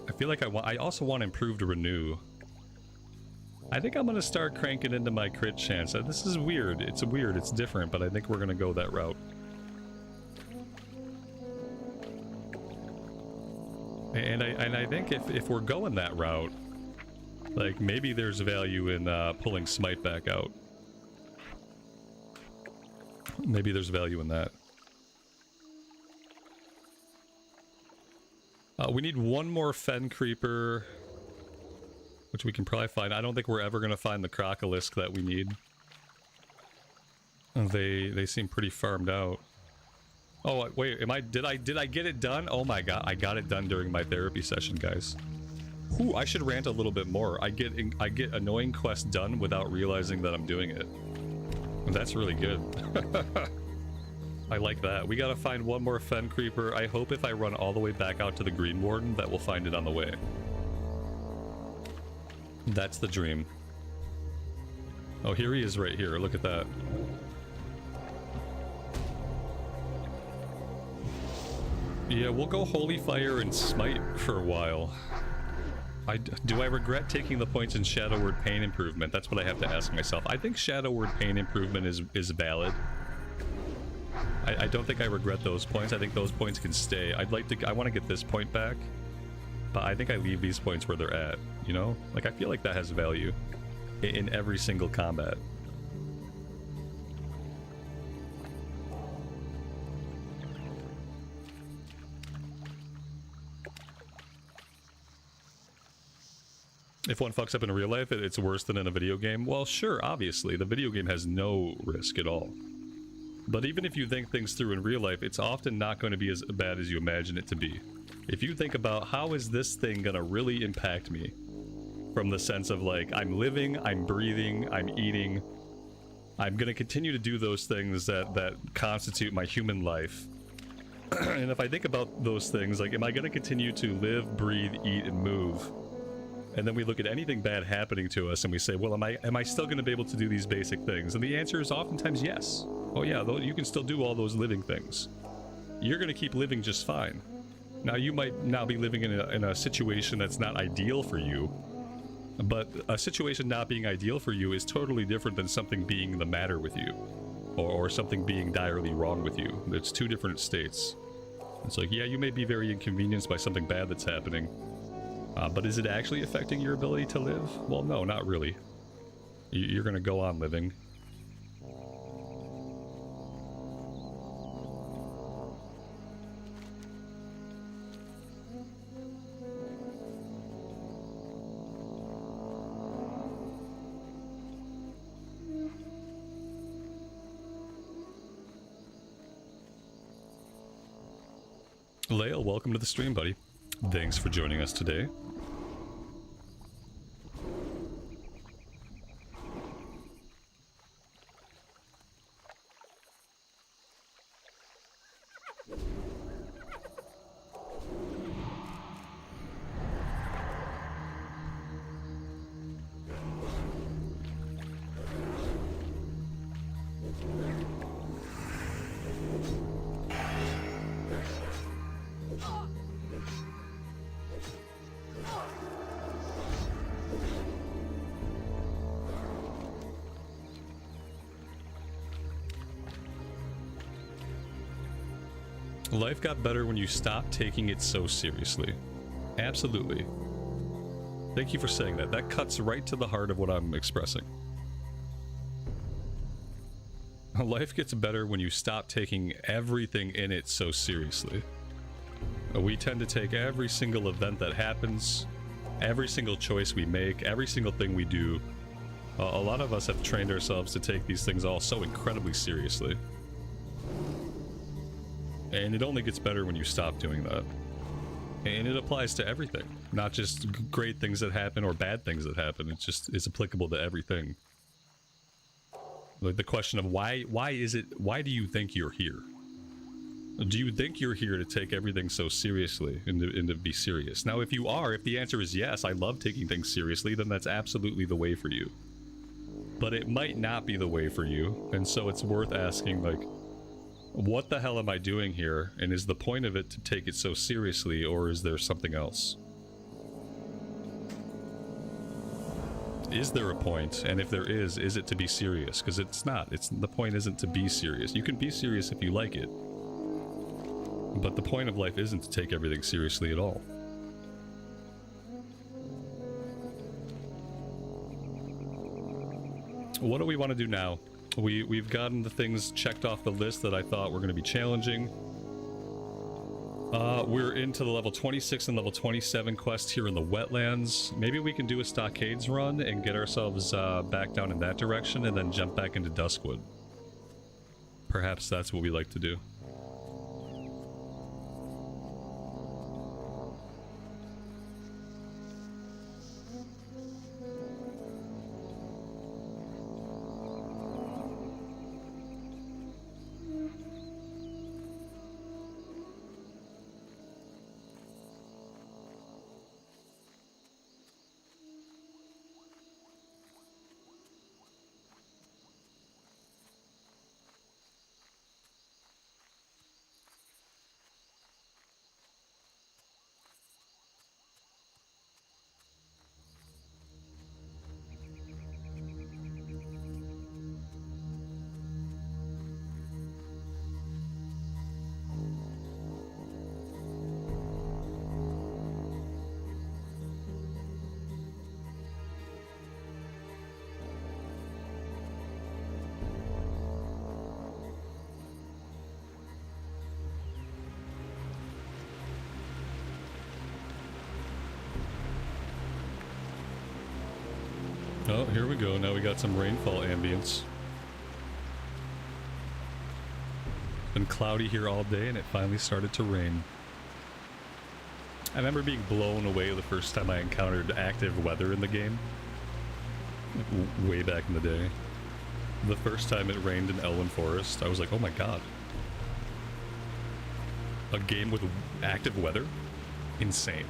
[SPEAKER 1] I feel like I also want improved Renew. I think I'm going to start cranking into my crit chance. This is weird. It's weird. It's different, but I think we're going to go that route. And I think if we're going that route, like, maybe there's value in pulling Smite back out. Maybe there's value in that. We need one more Fen Creeper, which we can probably find. I don't think we're ever going to find the Crocolisk that we need. They seem pretty farmed out. Oh wait, did I get it done? Oh my god, I got it done during my therapy session, guys. Ooh, I should rant a little bit more. I get annoying quests done without realizing that I'm doing it. And that's really good. I like that. We gotta find one more Fen Creeper. I hope if I run all the way back out to the Green Warden that we'll find it on the way. That's the dream. Oh, here he is right here. Look at that. Yeah, we'll go Holy Fire and Smite for a while. Do I regret taking the points in Shadow Word Pain Improvement? That's what I have to ask myself. I think Shadow Word Pain Improvement is valid. I don't think I regret those points. I think those points can stay. I want to get this point back, but I think I leave these points where they're at, you know? Like, I feel like that has value in every single combat. If one fucks up in real life, it's worse than in a video game. Well, sure, obviously. The video game has no risk at all. But even if you think things through in real life, it's often not going to be as bad as you imagine it to be. If you think about how is this thing going to really impact me, from the sense of like, I'm living, I'm breathing, I'm eating, I'm going to continue to do those things that constitute my human life. And if I think about those things, like, am I going to continue to live, breathe, eat, and move? And then we look at anything bad happening to us and we say, well, am I still going to be able to do these basic things? And the answer is oftentimes yes. Oh yeah, you can still do all those living things. You're going to keep living just fine. Now, you might now be living in a situation that's not ideal for you, but a situation not being ideal for you is totally different than something being the matter with you, or something being direly wrong with you. It's two different states. It's like, yeah, you may be very inconvenienced by something bad that's happening, but is it actually affecting your ability to live? Well, no, not really. You're going to go on living. Lael, welcome to the stream, buddy. Thanks for joining us today. Life got better when you stopped taking it so seriously. Absolutely. Thank you for saying that. That cuts right to the heart of what I'm expressing. Life gets better when you stop taking everything in it so seriously. We tend to take every single event that happens, every single choice we make, every single thing we do. A lot of us have trained ourselves to take these things all so incredibly seriously. And it only gets better when you stop doing that. And it applies to everything, not just great things that happen or bad things that happen. It's applicable to everything. Like the question of why do you think you're here? Do you think you're here to take everything so seriously and to be serious? Now, if the answer is yes, I love taking things seriously, then that's absolutely the way for you. But it might not be the way for you, and so it's worth asking, like, what the hell am I doing here? And is the point of it to take it so seriously, or is there something else? Is there a point? And if there is it to be serious? Because it's not. The point isn't to be serious. You can be serious if you like it. But the point of life isn't to take everything seriously at all. What do we want to do now? We've gotten the things checked off the list that I thought were going to be challenging. We're into the level 26 and level 27 quest here in the Wetlands. Maybe we can do a Stockades run and get ourselves back down in that direction and then jump back into Duskwood. Perhaps that's what we like to do. Oh, here we go. Now we got some rainfall ambience. It's been cloudy here all day and it finally started to rain. I remember being blown away the first time I encountered active weather in the game. Like, way back in the day. The first time it rained in Elwyn Forest, I was like, oh my god. A game with active weather? Insane.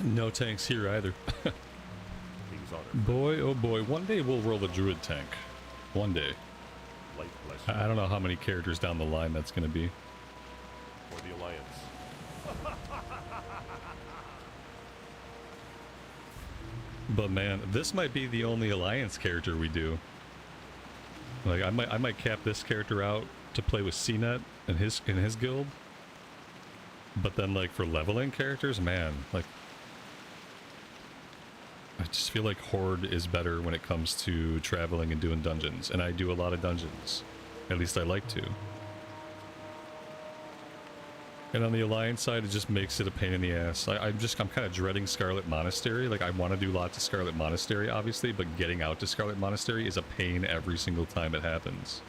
[SPEAKER 3] No tanks here either.
[SPEAKER 5] King's honor.
[SPEAKER 1] Boy, oh boy. One day we'll roll the druid tank. One day.
[SPEAKER 5] Light bless you.
[SPEAKER 1] I don't know how many characters down the line that's going to be.
[SPEAKER 5] For the Alliance.
[SPEAKER 1] But man, this might be the only alliance character we do. Like I might cap this character out to play with CNET in his guild. But then like for leveling characters, man, like I just feel like Horde is better when it comes to traveling and doing dungeons, and I do a lot of dungeons. At least I like to. And on the Alliance side, it just makes it a pain in the ass. I'm kind of dreading Scarlet Monastery. Like, I want to do lots of Scarlet Monastery, obviously, but getting out to Scarlet Monastery is a pain every single time it happens.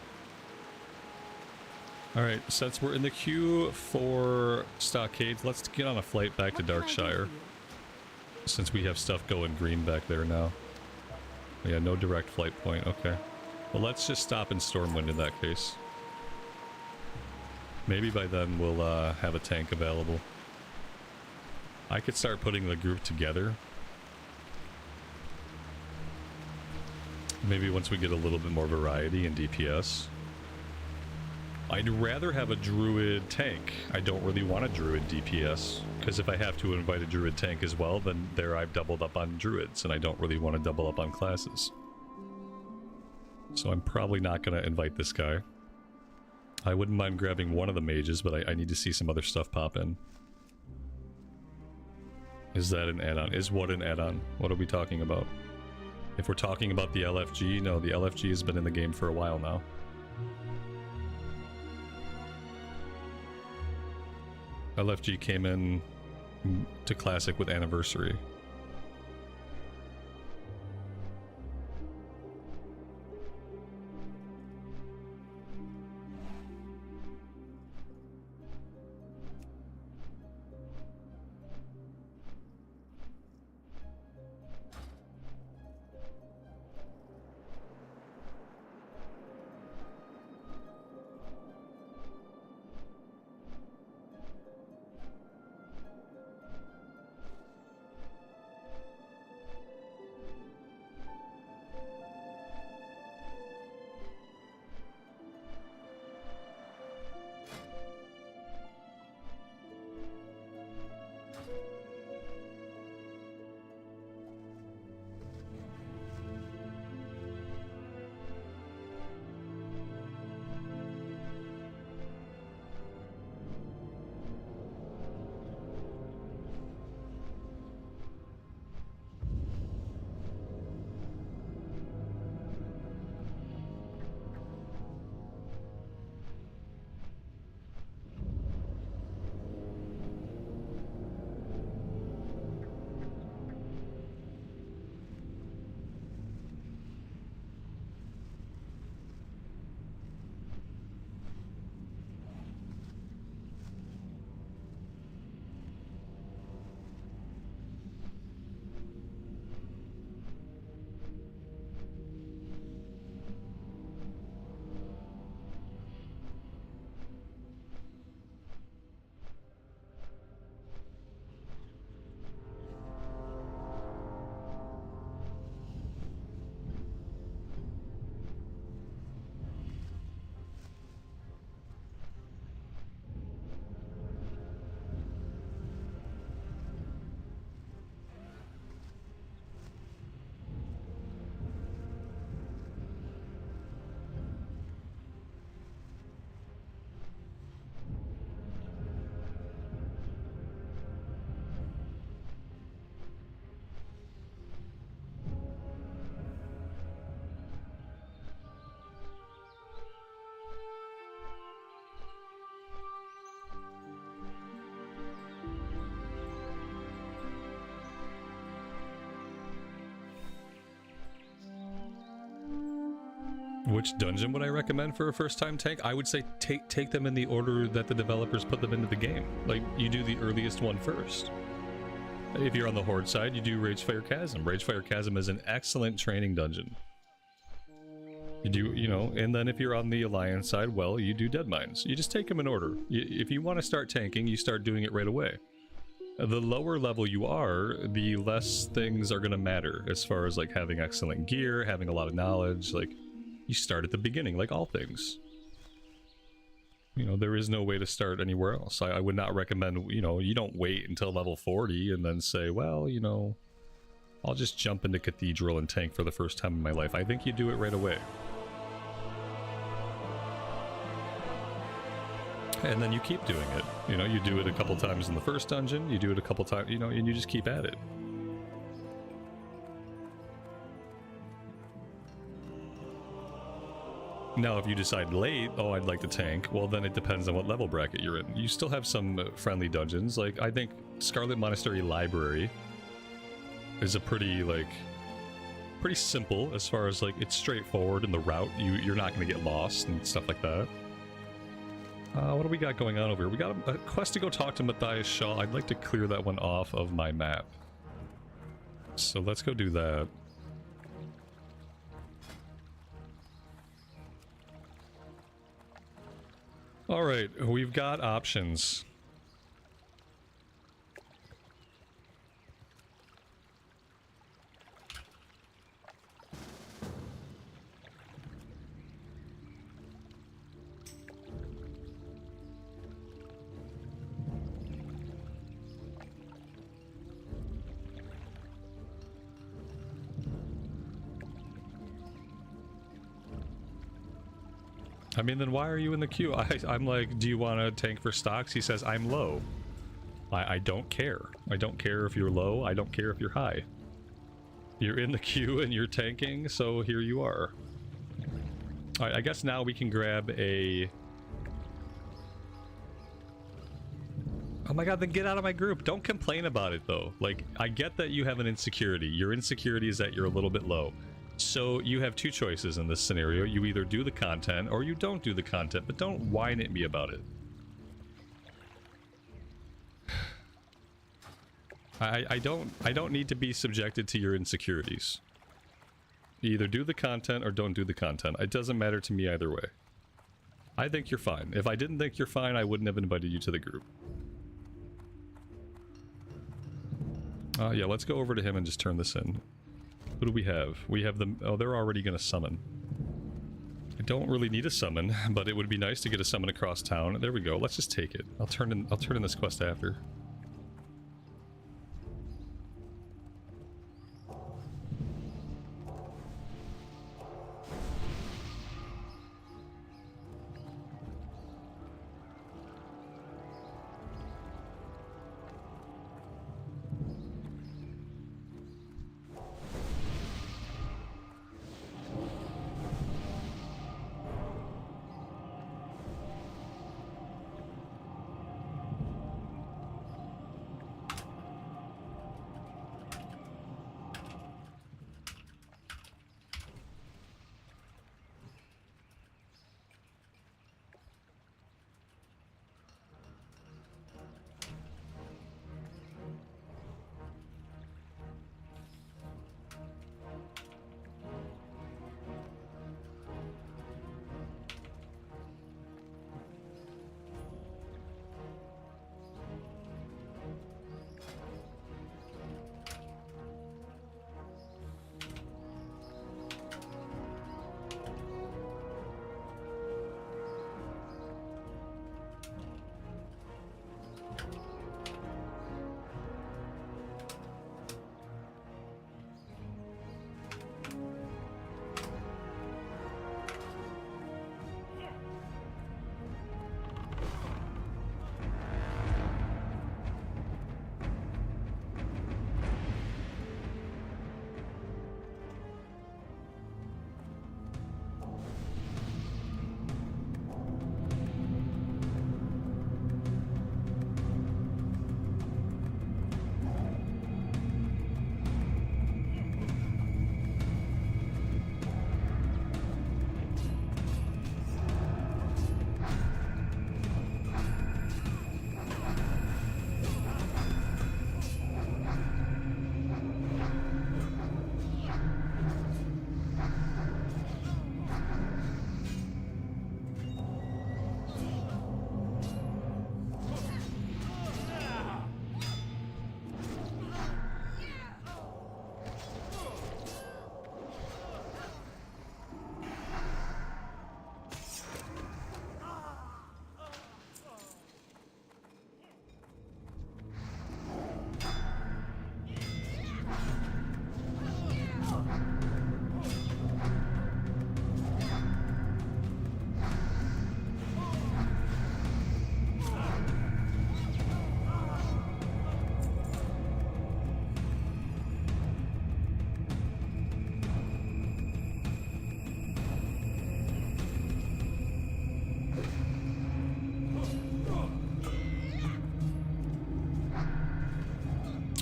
[SPEAKER 1] Alright, since we're in the queue for Stockades, let's get on a flight back to
[SPEAKER 4] What can I do for
[SPEAKER 1] Darkshire.
[SPEAKER 4] you?
[SPEAKER 1] Since we have stuff going green back there now. Yeah, no direct flight point. Okay. Well, let's just stop in Stormwind in that case. Maybe by then we'll have a tank available. I could start putting the group together. Maybe once we get a little bit more variety in DPS. I'd rather have a druid tank. I don't really want a druid DPS, because if I have to invite a druid tank as well, then there I've doubled up on druids, and I don't really want to double up on classes. So I'm probably not going to invite this guy. I wouldn't mind grabbing one of the mages, but I need to see some other stuff pop in. Is that an add-on? Is what an add-on? What are we talking about? If we're talking about the LFG, no, the LFG has been in the game for a while now. LFG came in to Classic with Anniversary. Which dungeon would I recommend for a first-time tank? I would say take them in the order that the developers put them into the game. Like, you do the earliest one first. If you're on the Horde side, you do Ragefire Chasm. Ragefire Chasm is an excellent training dungeon. You do, you know, and then if you're on the Alliance side, well, you do Deadmines. You just take them in order. If you want to start tanking, you start doing it right away. The lower level you are, the less things are going to matter as far as, like, having excellent gear, having a lot of knowledge, like... You start at the beginning, like all things. You know, there is no way to start anywhere else. I would not recommend, you know, you don't wait until level 40 and then say, well, you know, I'll just jump into Cathedral and tank for the first time in my life. I think you do it right away. And then you keep doing it. You know, you do it a couple times in the first dungeon, you do it a couple times, you know, and you just keep at it. Now, if you decide late, oh, I'd like to tank, well, then it depends on what level bracket you're in. You still have some friendly dungeons. Like, I think Scarlet Monastery Library is a pretty simple as far as, like, it's straightforward in the route. You're not going to get lost and stuff like that. What do we got going on over here? We got a quest to go talk to Matthias Shaw. I'd like to clear that one off of my map. So let's go do that. All right, we've got options. I mean, then why are you in the queue? I'm like, do you want to tank for stocks? He says, I'm low. I don't care. I don't care if you're low. I don't care if you're high. You're in the queue and you're tanking, so here you are. Alright, I guess now we can grab a... Oh my god, then get out of my group. Don't complain about it, though. Like, I get that you have an insecurity. Your insecurity is that you're a little bit low. So you have two choices in this scenario. You either do the content or you don't do the content, but don't whine at me about it. I don't need to be subjected to your insecurities. You either do the content or don't do the content. It doesn't matter to me either way. I think you're fine. If I didn't think you're fine, I wouldn't have invited you to the group. Yeah, let's go over to him and just turn this in. Who do we have? We have them. Oh, they're already going to summon. I don't really need a summon, but it would be nice to get a summon across town. There we go. Let's just take it. I'll turn in this quest after.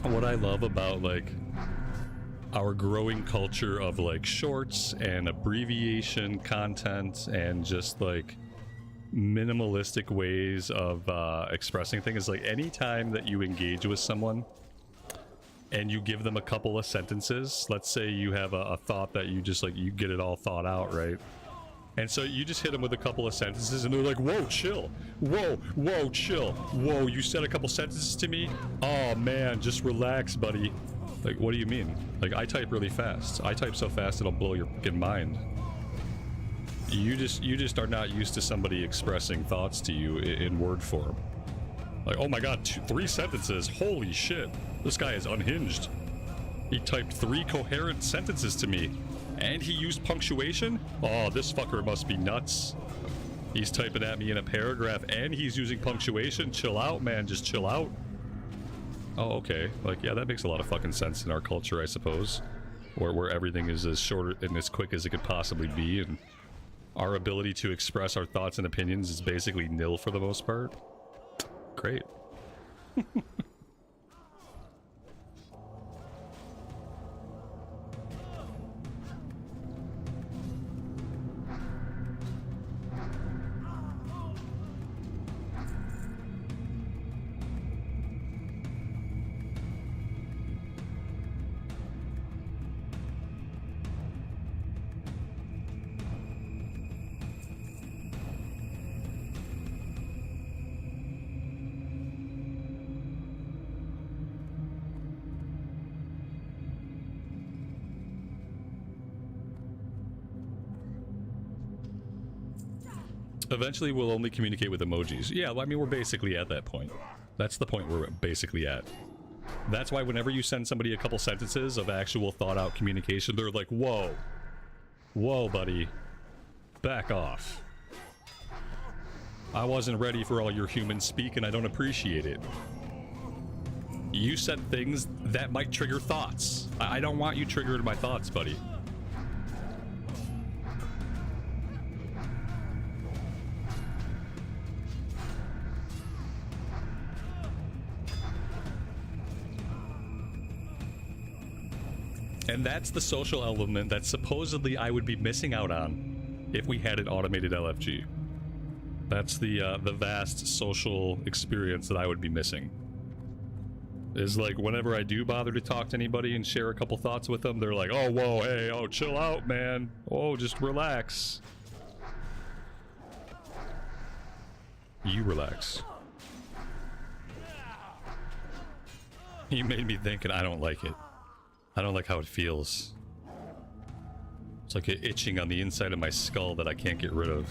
[SPEAKER 1] What I love about like our growing culture of like shorts and abbreviation content and just like minimalistic ways of expressing things, like anytime that you engage with someone and you give them a couple of sentences. Let's say you have a thought that you just like, you get it all thought out, right? And so you just hit them with a couple of sentences and they're like, whoa, chill. Whoa, chill. Whoa, you said a couple sentences to me? Oh man, just relax, buddy. Like, what do you mean? Like, I type really fast. I type so fast it'll blow your fucking mind. You just are not used to somebody expressing thoughts to you in word form. Like, oh my god, 3 sentences. Holy shit. This guy is unhinged. He typed 3 coherent sentences to me. And he used punctuation? Oh, this fucker must be nuts. He's typing at me in a paragraph and he's using punctuation. Chill out, man. Just chill out. Oh, okay. Like, yeah, that makes a lot of fucking sense in our culture, I suppose. Where everything is as short and as quick as it could possibly be, and our ability to express our thoughts and opinions is basically nil for the most part. Great. Eventually, we'll only communicate with emojis. Yeah, well, I mean, we're basically at that point. That's the point we're basically at. That's why whenever you send somebody a couple sentences of actual thought-out communication, they're like, whoa. Whoa, buddy. Back off. I wasn't ready for all your human speak, and I don't appreciate it. You said things that might trigger thoughts. I don't want you triggering my thoughts, buddy. And that's the social element that supposedly I would be missing out on if we had an automated LFG. That's the vast social experience that I would be missing. Is like, whenever I do bother to talk to anybody and share a couple thoughts with them, they're like, oh, whoa, hey, oh, chill out, man. Oh, just relax. You relax. You made me think, and I don't like it. I don't like how it feels. It's like an itching on the inside of my skull that I can't get rid of.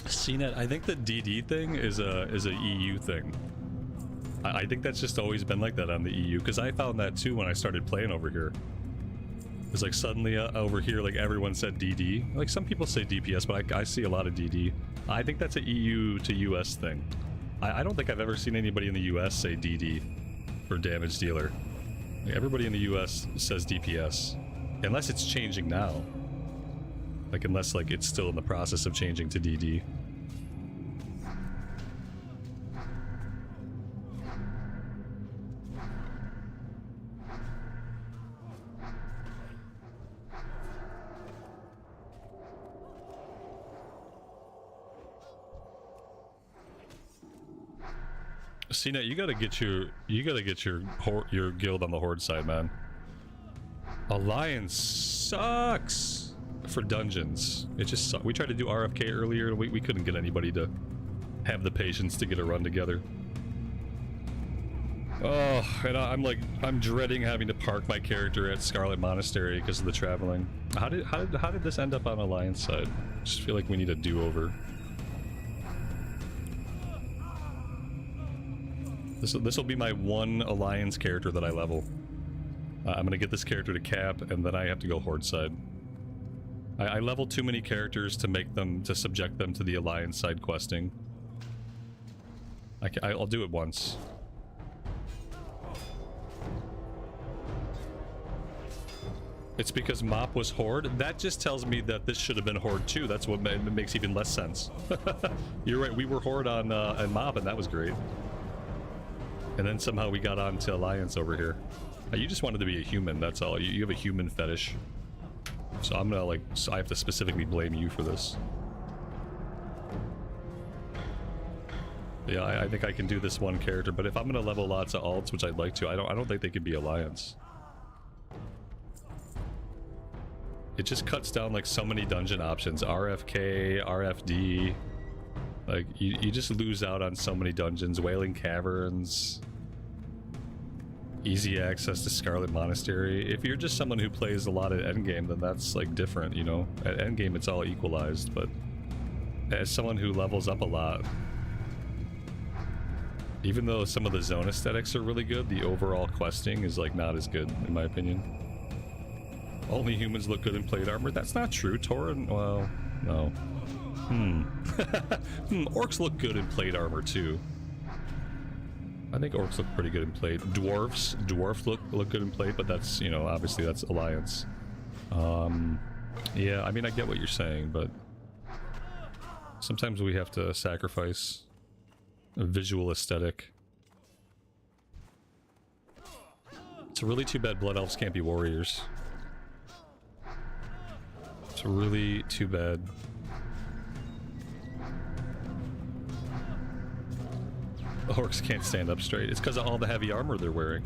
[SPEAKER 1] CNET, I think the DD thing is a EU thing. I think that's just always been like that on the EU, because I found that too when I started playing over here. It's like suddenly over here, like everyone said DD. Like some people say DPS, but I see a lot of DD. I think that's a EU to US thing. I don't think I've ever seen anybody in the US say DD for damage dealer. Like everybody in the US says DPS. Unless it's changing now. Like, unless, like, it's still in the process of changing to DD. Cena, you gotta get your guild on the Horde side, man. Alliance sucks for dungeons. It just sucks. We tried to do RFK earlier and we couldn't get anybody to have the patience to get a run together. Oh, and I'm dreading having to park my character at Scarlet Monastery because of the traveling. How did this end up on Alliance side? I just feel like we need a do-over. This will be my one Alliance character that I level. I'm gonna get this character to cap, and then I have to go Horde side. I level too many characters to subject them to the Alliance side questing. I'll do it once. It's because Mop was Horde? That just tells me that this should have been Horde too. That's what makes even less sense. You're right, we were Horde on Mop, and that was great. And then somehow we got on to Alliance over here. You just wanted to be a human, that's all. You have a human fetish. So I'm gonna, like, I have to specifically blame you for this. Yeah, I think I can do this one character, but if I'm gonna level lots of alts, which I'd like to, I don't think they could be Alliance. It just cuts down, like, so many dungeon options. RFK, RFD. Like, you just lose out on so many dungeons. Wailing Caverns. Easy access to Scarlet Monastery. If you're just someone who plays a lot at endgame, then that's, like, different, you know? At endgame, it's all equalized, but as someone who levels up a lot, even though some of the zone aesthetics are really good, the overall questing is, like, not as good, in my opinion. Only humans look good in plate armor? That's not true. Tauren, well, no. Orcs look good in plate armor too. I think orcs look pretty good in plate. Dwarves look good in plate, but that's, you know, obviously that's Alliance. Yeah, I mean, I get what you're saying, but sometimes we have to sacrifice a visual aesthetic. It's really too bad Blood Elves can't be warriors. It's really too bad. Orcs can't stand up straight. It's because of all the heavy armor they're wearing.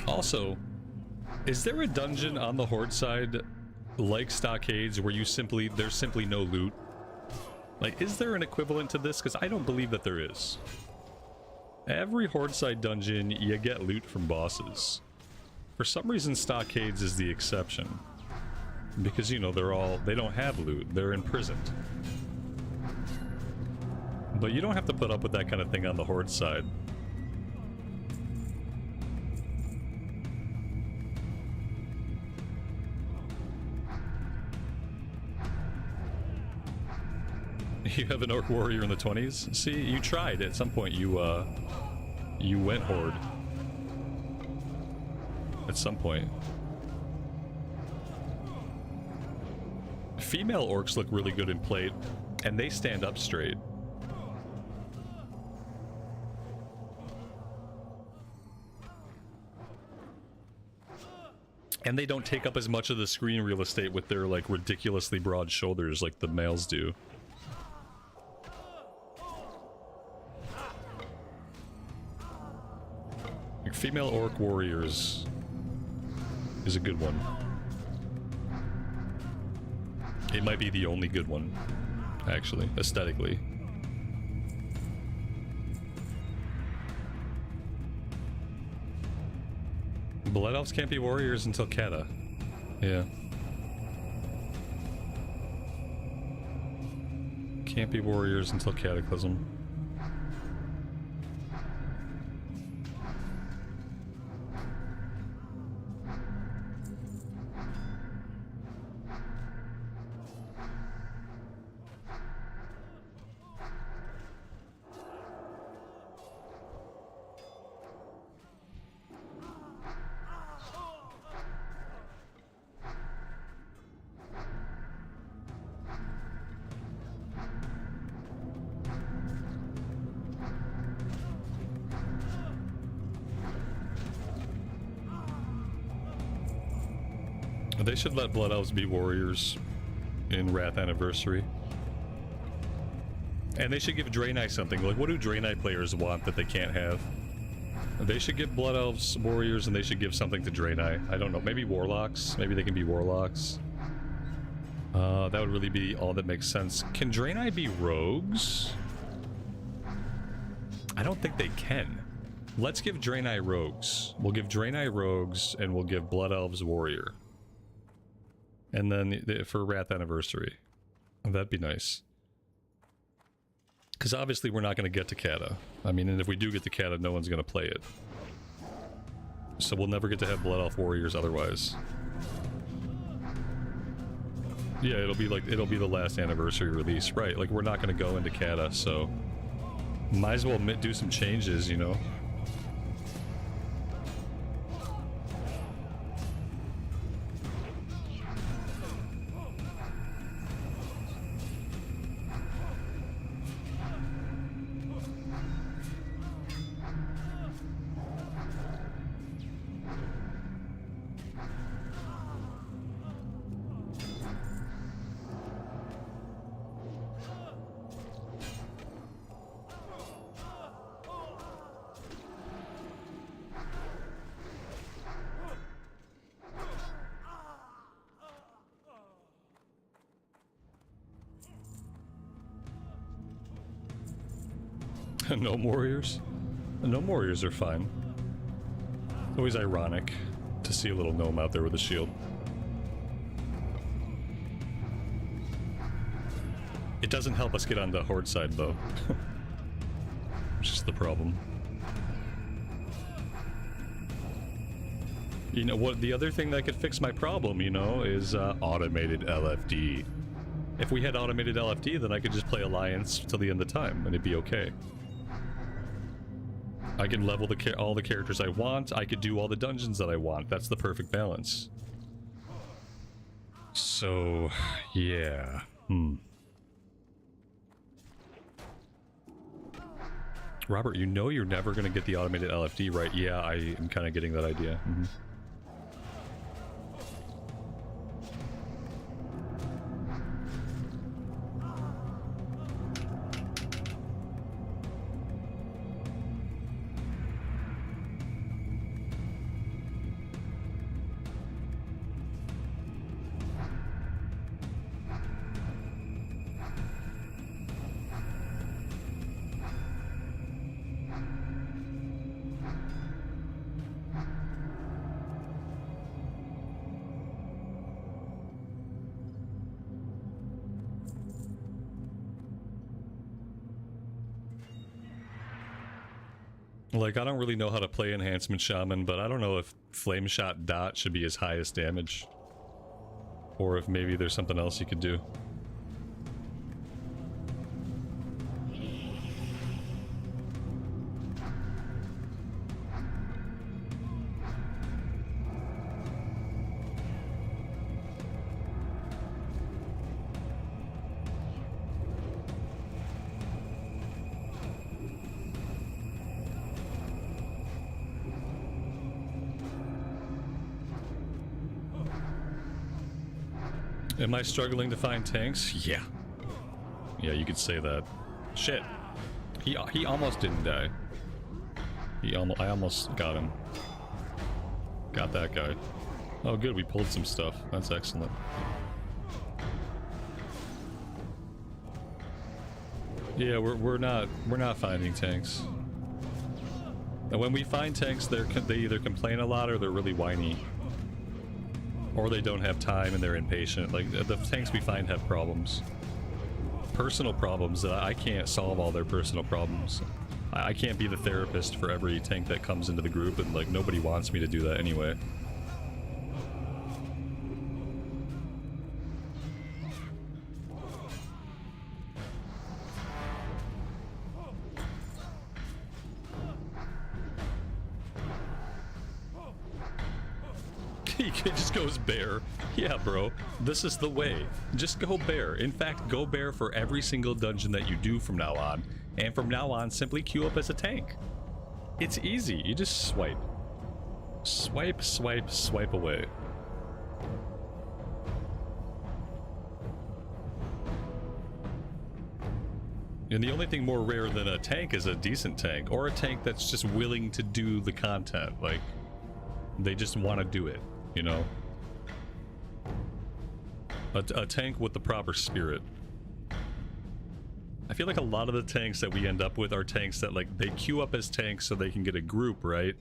[SPEAKER 1] Also, is there a dungeon on the Horde side, like Stockades, where there's simply no loot? Like, is there an equivalent to this? Because I don't believe that there is. Every Horde side dungeon, you get loot from bosses. For some reason, Stockades is the exception. Because, you know, they don't have loot. They're imprisoned. But you don't have to put up with that kind of thing on the Horde side. You have an orc warrior in the 20s? See, you tried. At some point, you went Horde. At some point. Female orcs look really good in plate, and they stand up straight. And they don't take up as much of the screen real estate with their, like, ridiculously broad shoulders like the males do. Female orc warriors is a good one. It might be the only good one, actually, aesthetically. Blood Elves can't be warriors until Kata. Yeah. Can't be warriors until Cataclysm. They should let Blood Elves be warriors in Wrath Anniversary. And they should give Draenei something. Like, what do Draenei players want that they can't have? They should give Blood Elves warriors, and they should give something to Draenei. I don't know, maybe Warlocks? Maybe they can be Warlocks. That would really be all that makes sense. Can Draenei be rogues? I don't think they can. Let's give Draenei rogues. We'll give Draenei rogues, and we'll give Blood Elves warrior. And then for Wrath Anniversary. That'd be nice. Because obviously we're not going to get to Kata. I mean, and if we do get to Kata, no one's going to play it. So we'll never get to have Blood Elf warriors otherwise. Yeah, it'll be the last anniversary release. Right, like we're not going to go into Kata, so... Might as well do some changes, you know? No warriors? No warriors are fine. It's always ironic to see a little gnome out there with a shield. It doesn't help us get on the horde side though. Which is the problem. You know what, the other thing that could fix my problem, you know, is automated LFD. If we had automated LFD, then I could just play Alliance till the end of time and it'd be okay. I can level all the characters I want. I could do all the dungeons that I want. That's the perfect balance. So, yeah. Robert, you know you're never going to get the automated LFD, right? Yeah, I am kind of getting that idea. Like, I don't really know how to play Enhancement Shaman, but I don't know if Flame Shot Dot should be his highest damage. Or if maybe there's something else you could do. Am I struggling to find tanks? Yeah. Yeah, you could say that. Shit. He almost didn't die. I almost got him. Got that guy. Oh good, we pulled some stuff. That's excellent. Yeah, we're not finding tanks. And when we find tanks, they either complain a lot or they're really whiny. Or they don't have time and they're impatient. Like, the tanks we find have problems. personal problems that I can't solve all their personal problems. I can't be the therapist for every tank that comes into the group, and like nobody wants me to do that anyway. He just goes bear. Yeah, bro. This is the way. Just go bear. In fact, go bear for every single dungeon that you do from now on. And from now on, simply queue up as a tank. It's easy. You just swipe. Swipe, swipe, swipe away. And the only thing more rare than a tank is a decent tank. Or a tank that's just willing to do the content. Like, they just want to do it. You know, a tank with the proper spirit. I feel like a lot of the tanks that we end up with are tanks that like they queue up as tanks so they can get a group, right?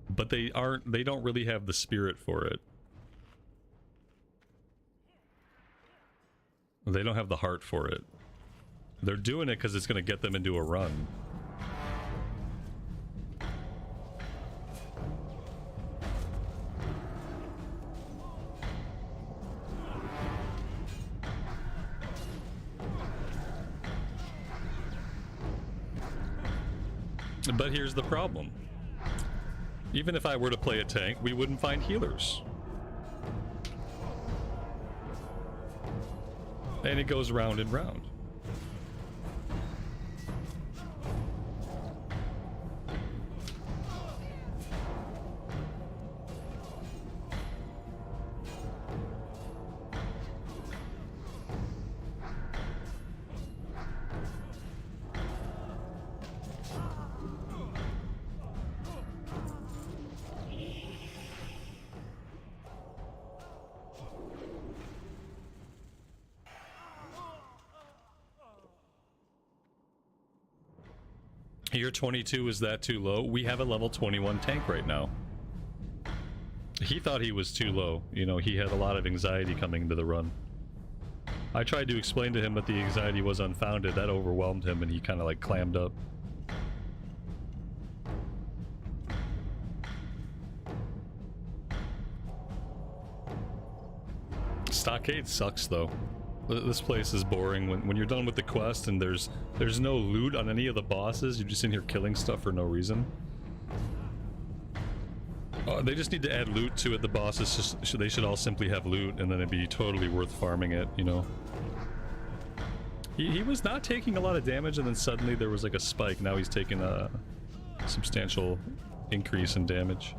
[SPEAKER 1] But they don't really have the spirit for it. They don't have the heart for it. They're doing it because it's going to get them into a run. But here's the problem. Even if I were to play a tank, we wouldn't find healers. And it goes round and round. You're 22, is that too low? We have a level 21 tank right now. He thought he was too low. You know, he had a lot of anxiety coming into the run. I tried to explain to him that the anxiety was unfounded. That overwhelmed him and he kind of like clammed up. Stockade sucks though. This place is boring. When you're done with the quest and there's no loot on any of the bosses, you're just in here killing stuff for no reason. They just need to add loot to it. The bosses they should all simply have loot, and then it'd be totally worth farming it, you know. He was not taking a lot of damage, and then suddenly there was like a spike. Now he's taking a substantial increase in damage.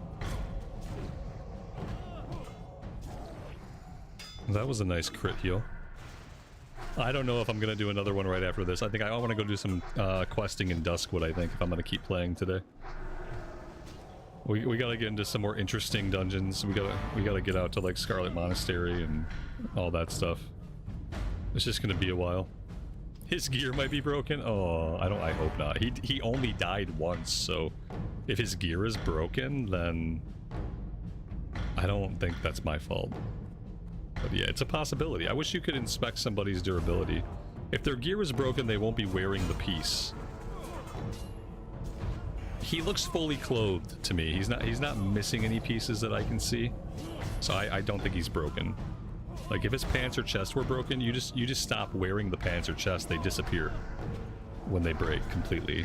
[SPEAKER 1] That was a nice crit heal. I don't know if I'm gonna do another one right after this. I think I want to go do some questing in Duskwood, I think, if I'm gonna keep playing today. We gotta get into some more interesting dungeons. We gotta get out to like Scarlet Monastery and all that stuff. It's just gonna be a while. His gear might be broken. Oh, I hope not. He only died once, so if his gear is broken, then I don't think that's my fault. But yeah, it's a possibility. I wish you could inspect somebody's durability. If their gear is broken, they won't be wearing the piece. He looks fully clothed to me. He's not missing any pieces that I can see. So I don't think he's broken. Like if his pants or chest were broken, you just stop wearing the pants or chest. They disappear when they break completely.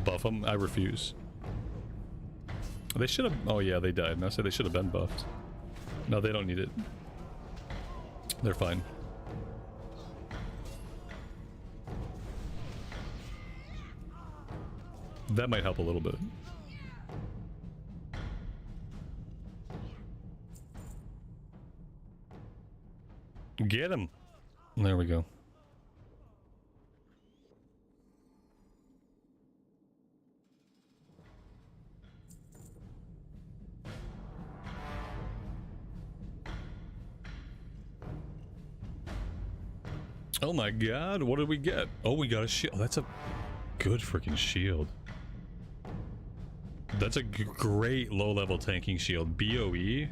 [SPEAKER 1] Buff him? I refuse. They should have... Oh yeah, they died. Now say they should have been buffed. No, they don't need it. They're fine. That might help a little bit. Get him! There we go. Oh my god, what did we get? Oh, we got a shield. That's a good freaking shield. That's a great low-level tanking shield. BOE?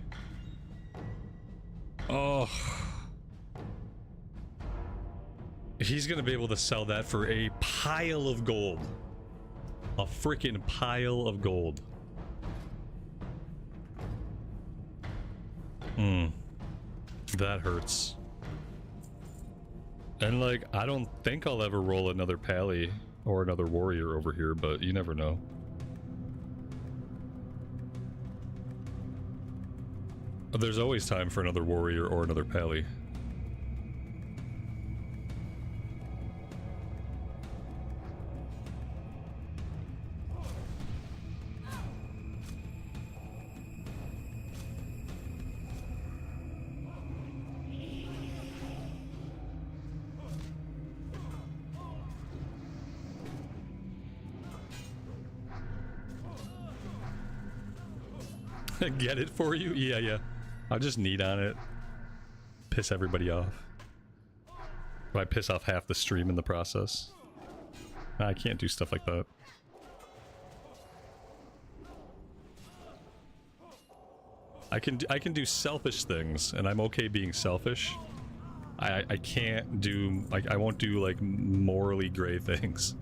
[SPEAKER 1] Oh. He's gonna be able to sell that for a pile of gold. A freaking pile of gold. That hurts. And like, I don't think I'll ever roll another pally or another warrior over here, but you never know. There's always time for another warrior or another pally. Get it for you? Yeah. I'll just knead on it. Piss everybody off. But I piss off half the stream in the process. I can't do stuff like that. I can do selfish things, and I'm okay being selfish. I can't do, like, I won't do like morally gray things.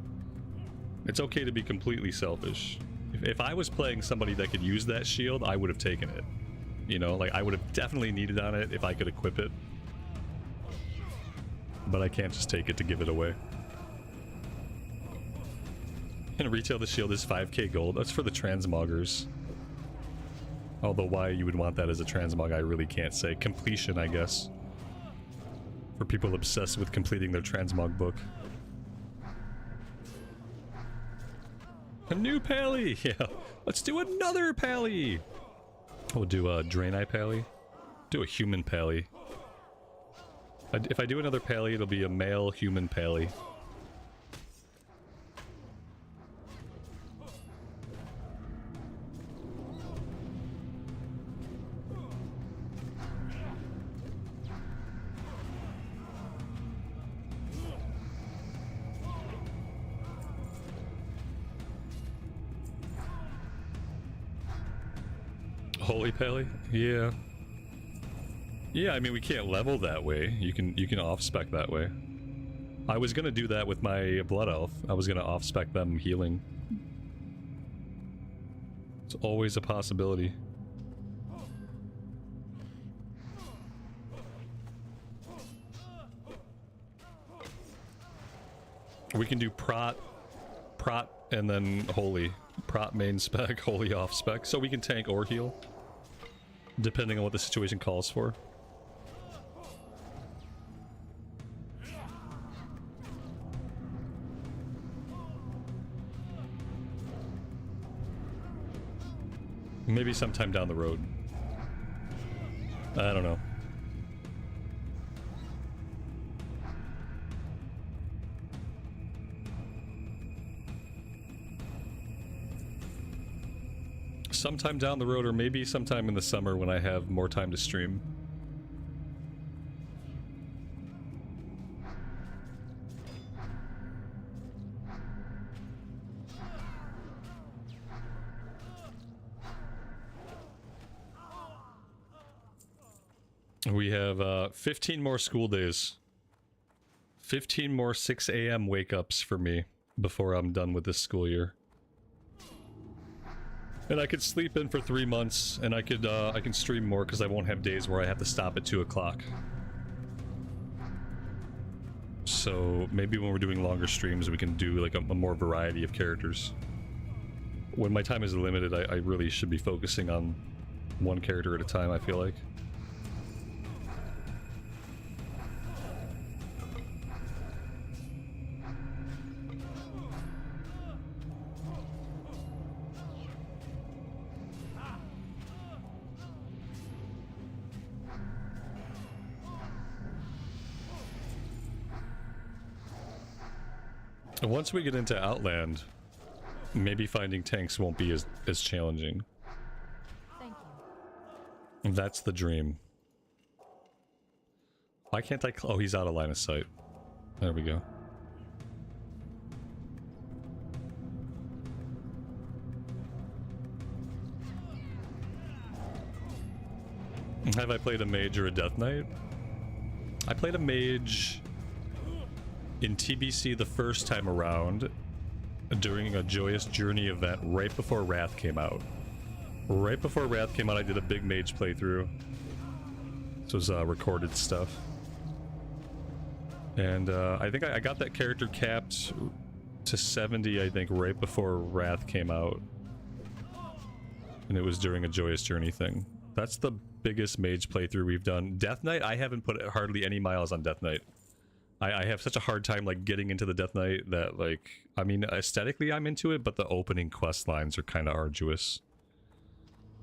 [SPEAKER 1] It's okay to be completely selfish. If I was playing somebody that could use that shield, I would have taken it. You know, like, I would have definitely needed on it if I could equip it. But I can't just take it to give it away. And retail the shield is 5k gold. That's for the transmoggers. Although why you would want that as a transmog, I really can't say. Completion, I guess. For people obsessed with completing their transmog book. A new pally! Yeah, let's do another pally! We'll do a Draenei pally. Do a human pally. If I do another pally, it'll be a male human pally. Holy pally? Yeah. Yeah, I mean, we can't level that way. You can off-spec that way. I was gonna do that with my Blood Elf. I was gonna off-spec them healing. It's always a possibility. We can do prot, and then holy. Prot main spec, holy off spec. So we can tank or heal. Depending on what the situation calls for. Maybe sometime down the road. I don't know. Sometime down the road, or maybe sometime in the summer when I have more time to stream. We have 15 more school days. 15 more 6 a.m. wake-ups for me before I'm done with this school year. And I could sleep in for 3 months, and I can stream more because I won't have days where I have to stop at 2 o'clock. So maybe when we're doing longer streams, we can do like a more variety of characters. when my time is limited, I really should be focusing on one character at a time, I feel like. Once we get into Outland, maybe finding tanks won't be as challenging.
[SPEAKER 4] Thank you.
[SPEAKER 1] That's the dream. Why can't I oh, he's out of line of sight. There we go. Have I played a mage or a death knight? I played a mage in TBC the first time around during a Joyous Journey event right before Wrath came out. Right before Wrath came out, I did a big mage playthrough. This was recorded stuff. And I think I got that character capped to 70, I think, right before Wrath came out. And it was during a Joyous Journey thing. That's the biggest mage playthrough we've done. Death Knight, I haven't put hardly any miles on Death Knight. I have such a hard time like getting into the Death Knight that like, I mean, aesthetically I'm into it, but the opening quest lines are kind of arduous.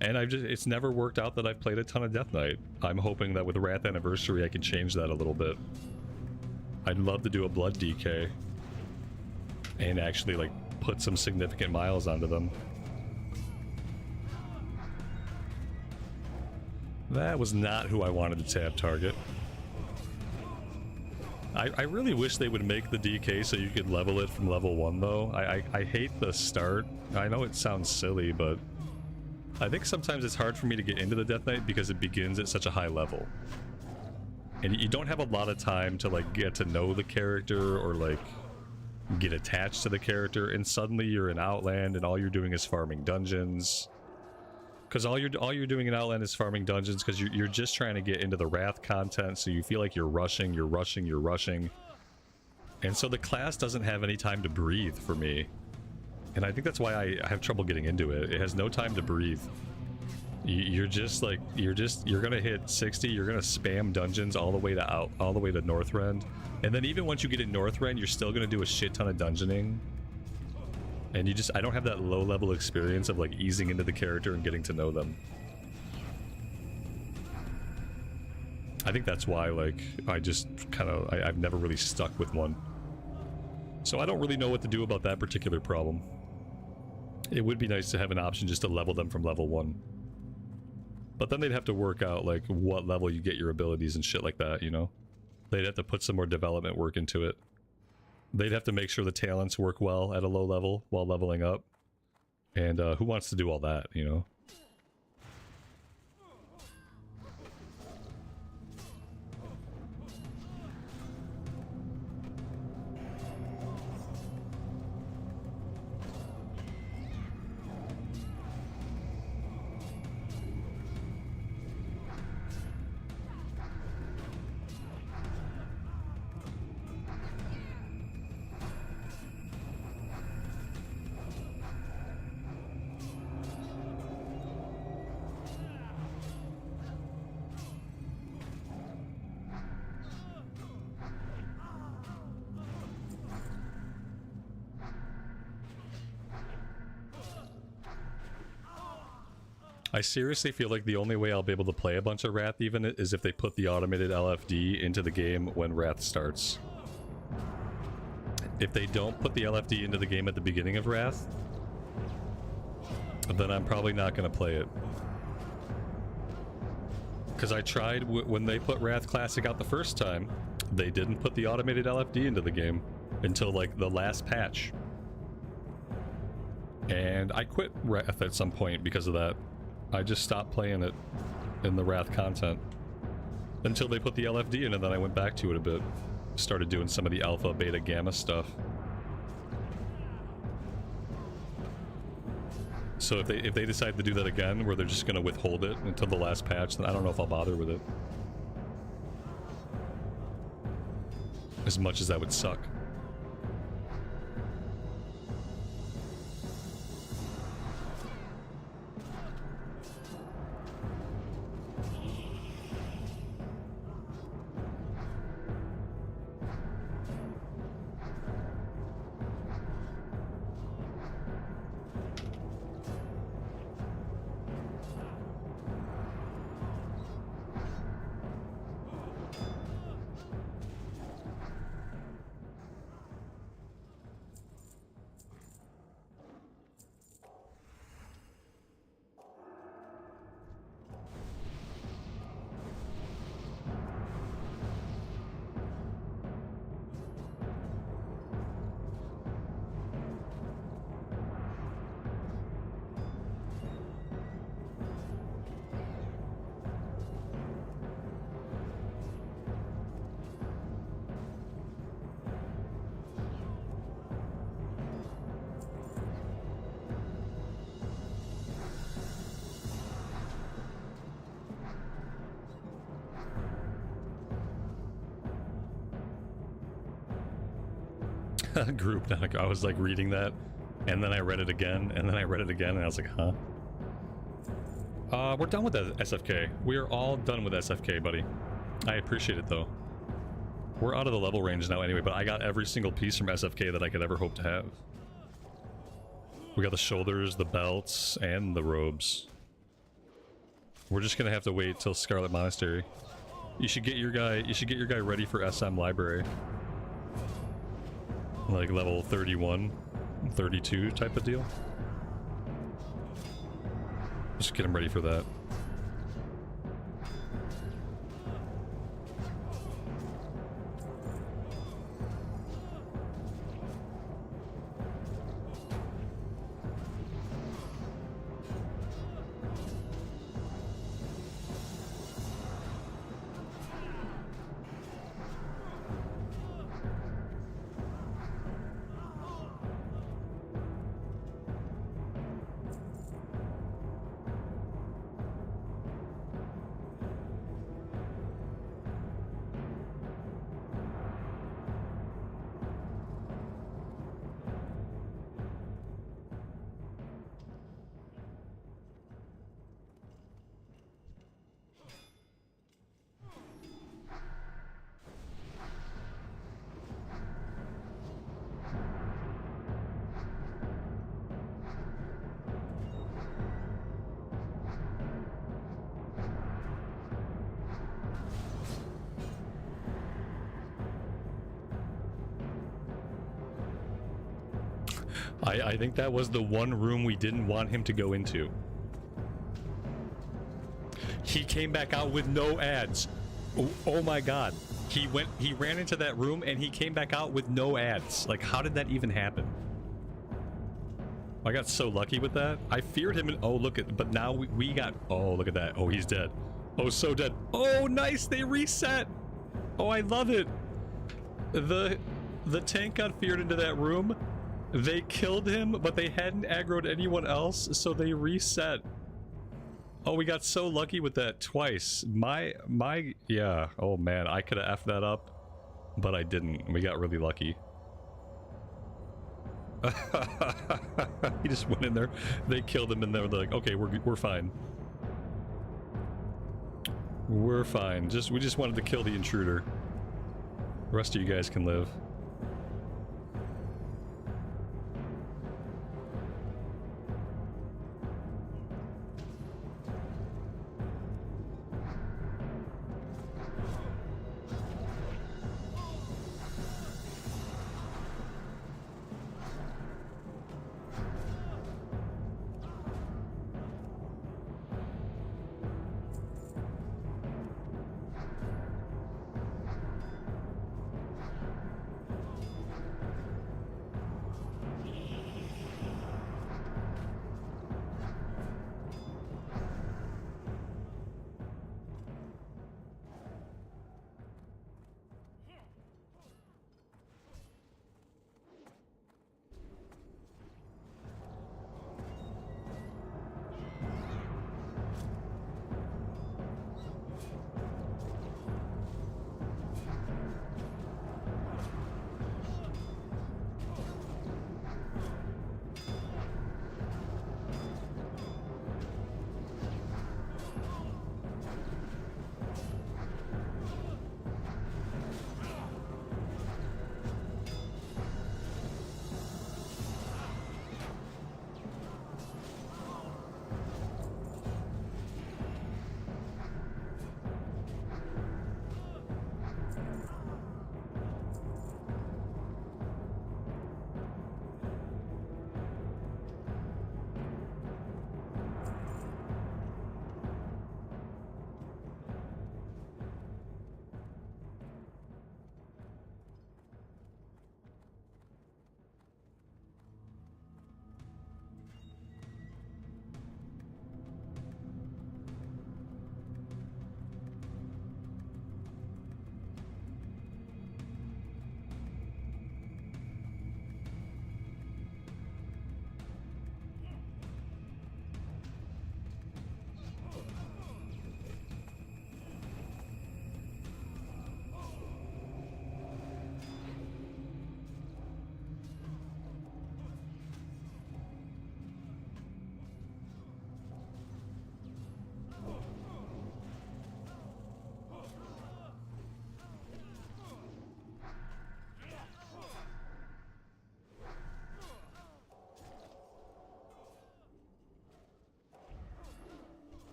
[SPEAKER 1] And it's never worked out that I've played a ton of Death Knight. I'm hoping that with Wrath Anniversary I can change that a little bit. I'd love to do a Blood DK and actually like put some significant miles onto them. That was not who I wanted to tab target. I really wish they would make the DK so you could level it from level 1 though. I hate the start. I know it sounds silly, but I think sometimes it's hard for me to get into the Death Knight because it begins at such a high level. And you don't have a lot of time to like get to know the character or like get attached to the character, and suddenly you're in Outland and all you're doing is farming dungeons. Because all you're doing in Outland is farming dungeons because you're just trying to get into the Wrath content, so you feel like you're rushing. And so the class doesn't have any time to breathe for me. And I think that's why I have trouble getting into it. It has no time to breathe. You're gonna hit 60, you're gonna spam dungeons all the way to Northrend. And then even once you get in Northrend, you're still gonna do a shit ton of dungeoning. And I don't have that low level experience of like easing into the character and getting to know them. I think that's why like I've never really stuck with one. So I don't really know what to do about that particular problem. It would be nice to have an option just to level them from level 1. But then they'd have to work out like what level you get your abilities and shit like that, you know? They'd have to put some more development work into it. They'd have to make sure the talents work well at a low level while leveling up. And who wants to do all that, you know? I seriously feel like the only way I'll be able to play a bunch of Wrath even is if they put the automated LFD into the game when Wrath starts. If they don't put the LFD into the game at the beginning of Wrath, then I'm probably not going to play it. Because I tried when they put Wrath Classic out the first time, they didn't put the automated LFD into the game until like the last patch. And I quit Wrath at some point because of that. I just stopped playing it in the Wrath content until they put the LFD in, and then I went back to it a bit. Started doing some of the alpha, beta, gamma stuff. So if they decide to do that again, where they're just going to withhold it until the last patch, then I don't know if I'll bother with it. As much as that would suck. group. Like, I was like reading that, and then I read it again, and then I read it again, and I was like, huh? We're done with that SFK. We are all done with SFK, buddy. I appreciate it, though. We're out of the level range now anyway, but I got every single piece from SFK that I could ever hope to have. We got the shoulders, the belts, and the robes. We're just gonna have to wait till Scarlet Monastery. You should get your guy ready for SM Library. Like level 31, 32 type of deal. Just get him ready for that. I think that was the one room we didn't want him to go into. He came back out with no ads. Oh my god. He ran into that room and he came back out with no ads. Like, how did that even happen? I got so lucky with that. I feared him and, oh, look at, but now we got, oh, look at that. Oh, he's dead. Oh, so dead. Oh, nice. They reset. Oh, I love it. The tank got feared into that room. They killed him, but they hadn't aggroed anyone else, so they reset. Oh, we got so lucky with that twice. Yeah. Oh man, I could have effed that up, but I didn't. We got really lucky. He just went in there. They killed him, and they were like, "Okay, we're fine. We're fine. We just wanted to kill the intruder. The rest of you guys can live."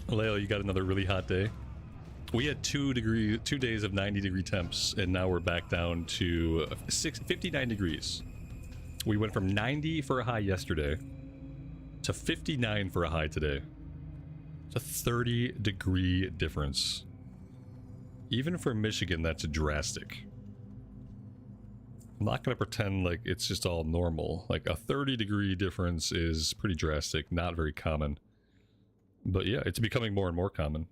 [SPEAKER 1] Leo, you got another really hot day. We had 2 days of 90-degree temps, and now we're back down to 59 degrees. We went from 90 for a high yesterday to 59 for a high today. It's a 30-degree difference. Even for Michigan, that's drastic. I'm not going to pretend like it's just all normal. Like a 30-degree difference is pretty drastic, not very common. But yeah, it's becoming more and more common.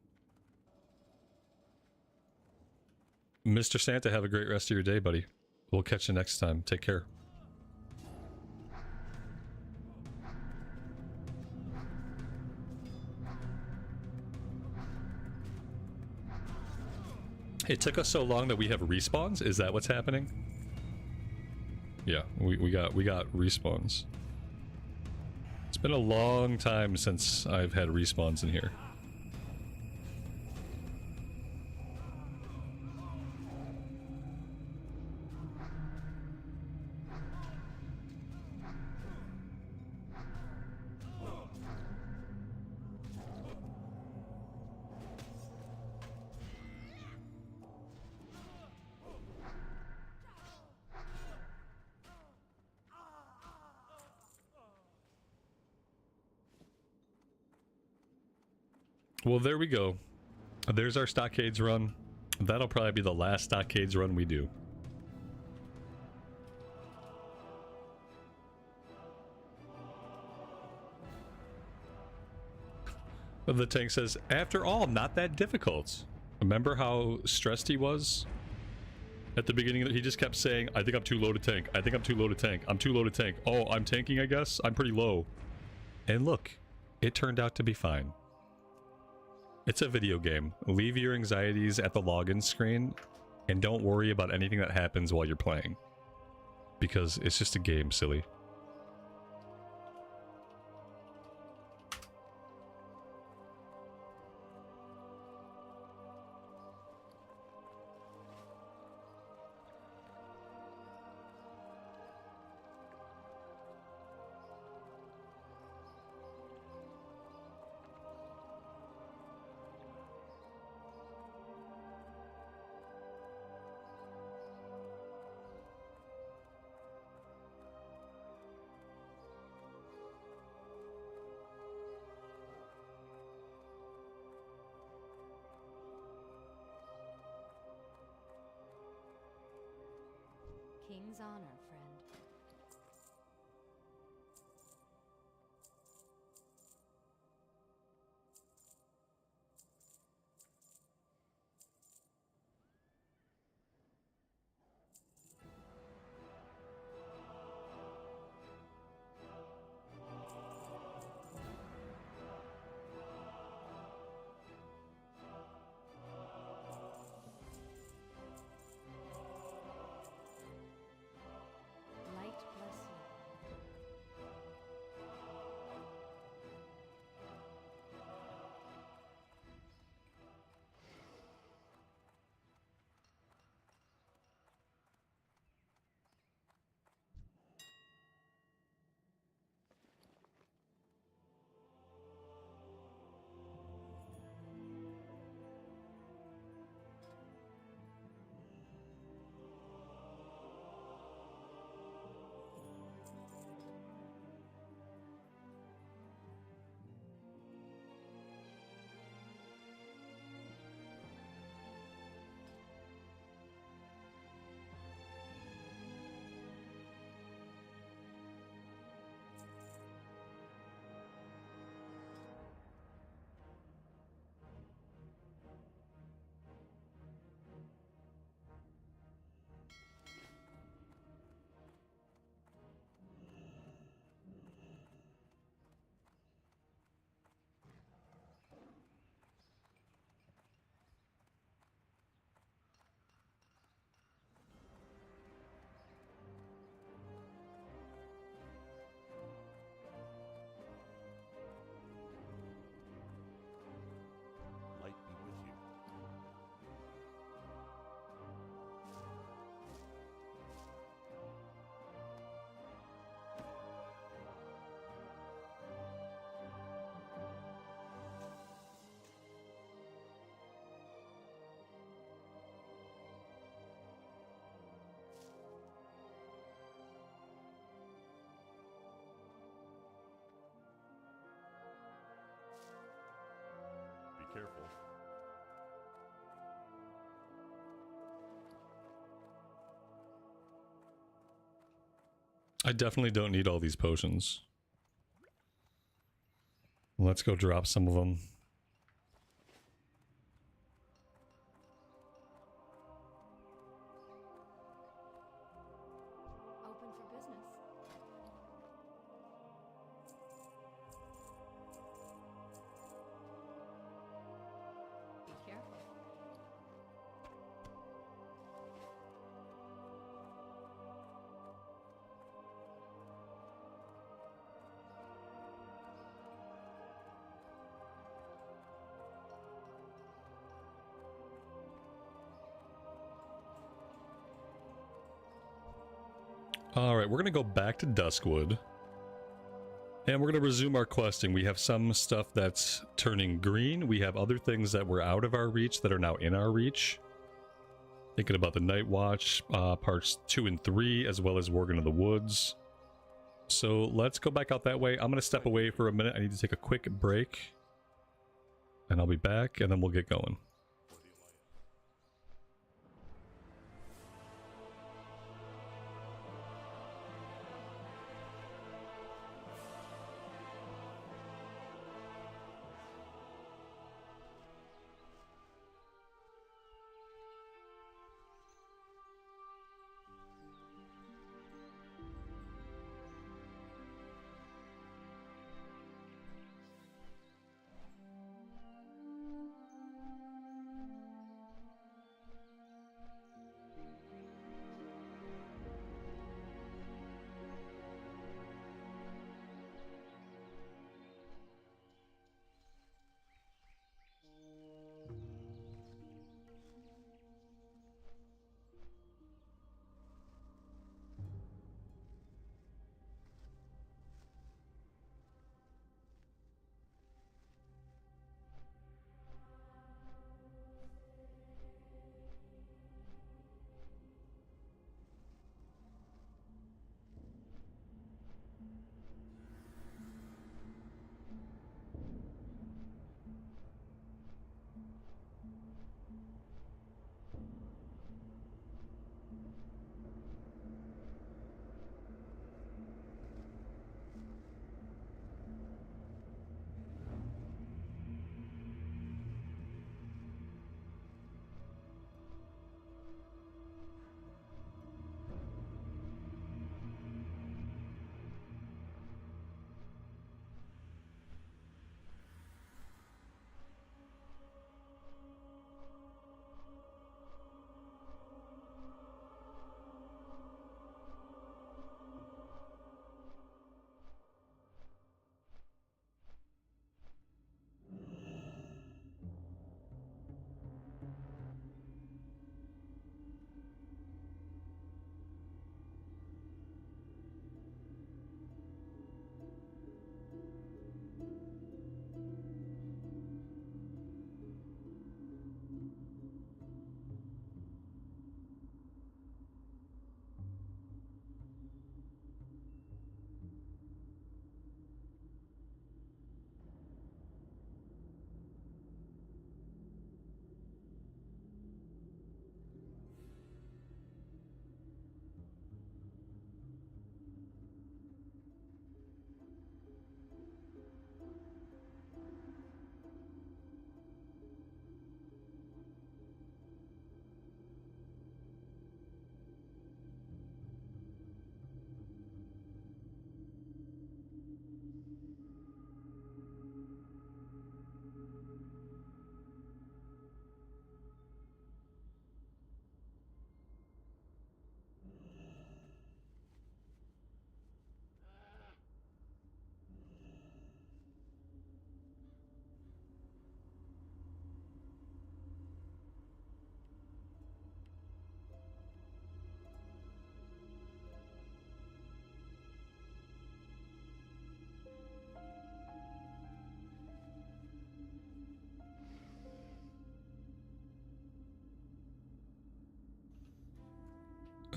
[SPEAKER 1] Mr. Santa, have a great rest of your day, buddy. We'll catch you next time. Take care. It took us so long that we have respawns? Is that what's happening? Yeah, we got respawns. It's been a long time since I've had respawns in here. Well, there we go. There's our Stockades run. That'll probably be the last Stockades run we do. The tank says, after all, not that difficult. Remember how stressed he was? At the beginning, he just kept saying, I think I'm too low to tank. I think I'm too low to tank. I'm too low to tank. Oh, I'm tanking, I guess? I'm pretty low. And look, it turned out to be fine. It's a video game. Leave your anxieties at the login screen and don't worry about anything that happens while you're playing. Because it's just a game, silly.
[SPEAKER 4] King's honor, friend.
[SPEAKER 5] careful.
[SPEAKER 1] I definitely don't need all these potions. Let's go drop some of them.
[SPEAKER 4] Open for business. Be careful.
[SPEAKER 1] Alright, we're gonna go back to Duskwood. And we're gonna resume our questing. We have some stuff that's turning green. We have other things that were out of our reach that are now in our reach. Thinking about the Night Watch, parts 2 and 3, as well as Working in the Woods. So let's go back out that way. I'm gonna step away for a minute. I need to take a quick break. And I'll be back, and then we'll get going.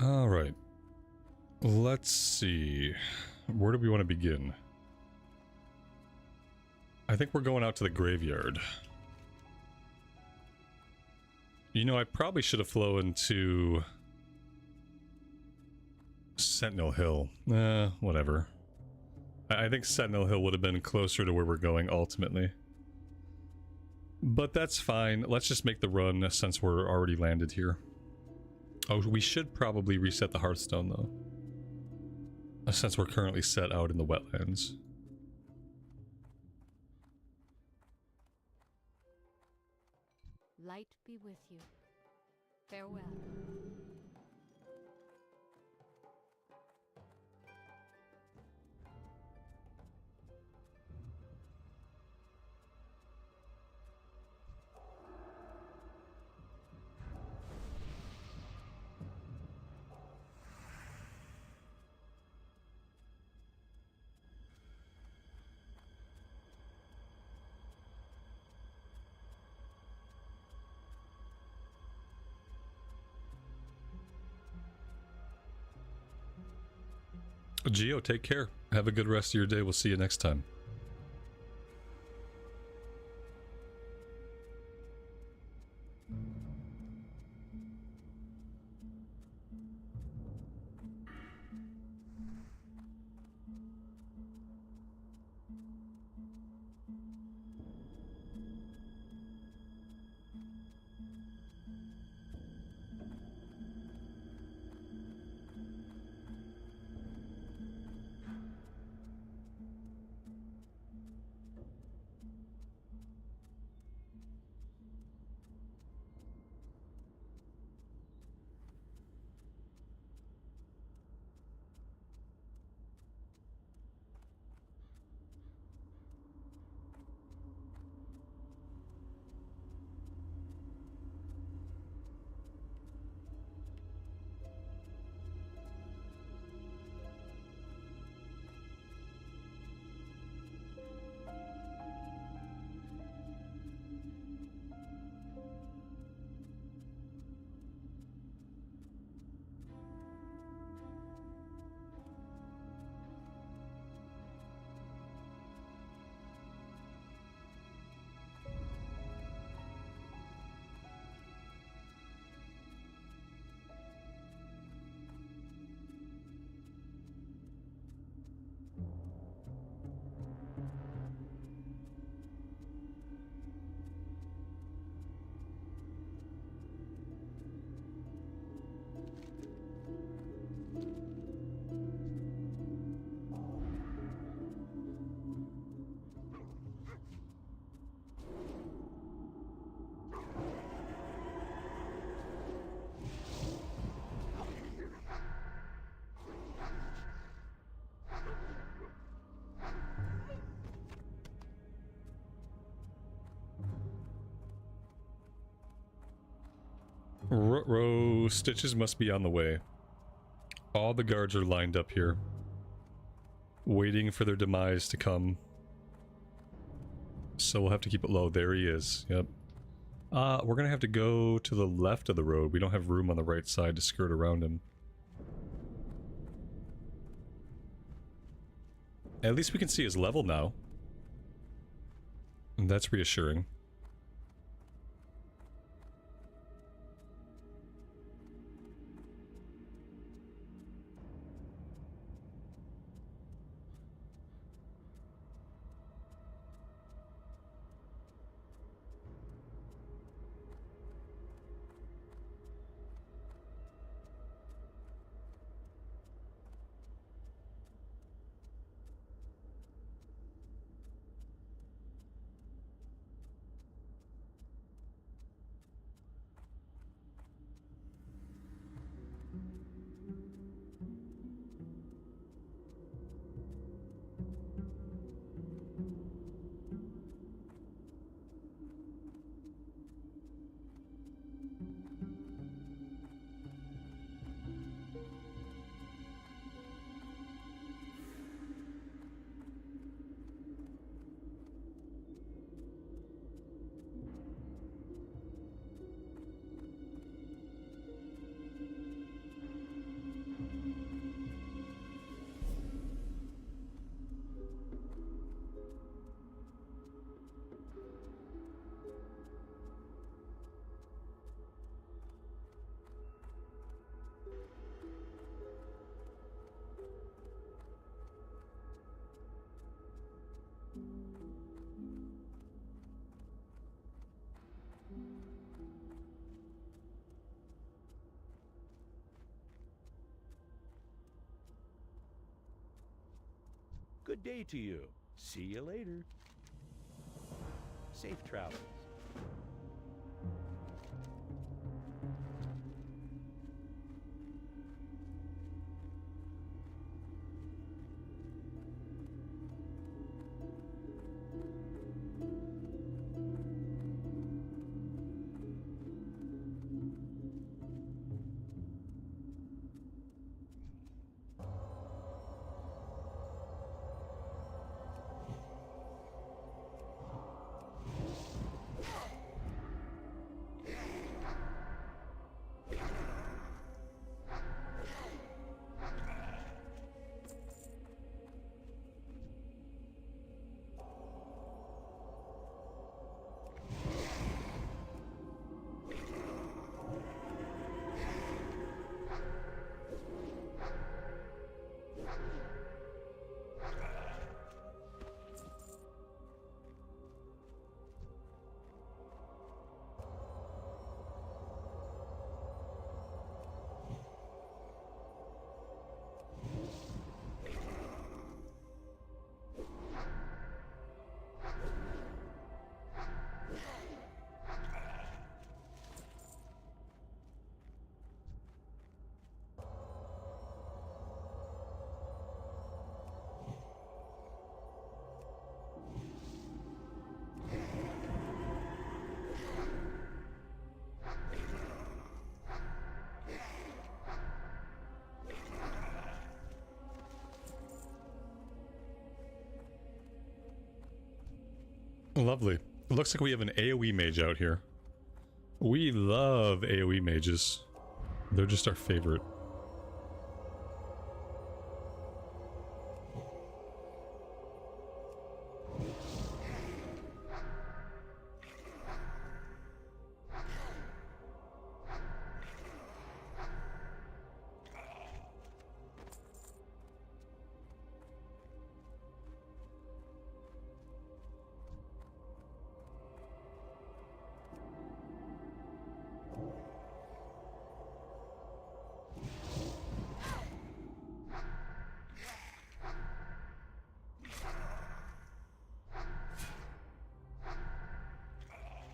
[SPEAKER 1] All right. Let's see. Where do we want to begin? I think we're going out to the graveyard. You know, I probably should have flown to Sentinel Hill. Whatever. I think Sentinel Hill would have been closer to where we're going ultimately. But that's fine. Let's just make the run since we're already landed here. Oh, we should probably reset the Hearthstone though, since we're currently set out in the wetlands.
[SPEAKER 4] Light be with you. Farewell.
[SPEAKER 1] Geo, take care. Have a good rest of your day. We'll see you next time. Ruh-roh, stitches must be on the way. All the guards are lined up here, waiting for their demise to come. So we'll have to keep it low. There he is. Yep. We're gonna have to go to the left of the road. We don't have room on the right side to skirt around him. At least we can see his level now. And that's reassuring.
[SPEAKER 6] Good day to you. See you later. Safe travels.
[SPEAKER 1] Lovely. It looks like we have an AoE mage out here. We love AoE mages. They're just our favorite.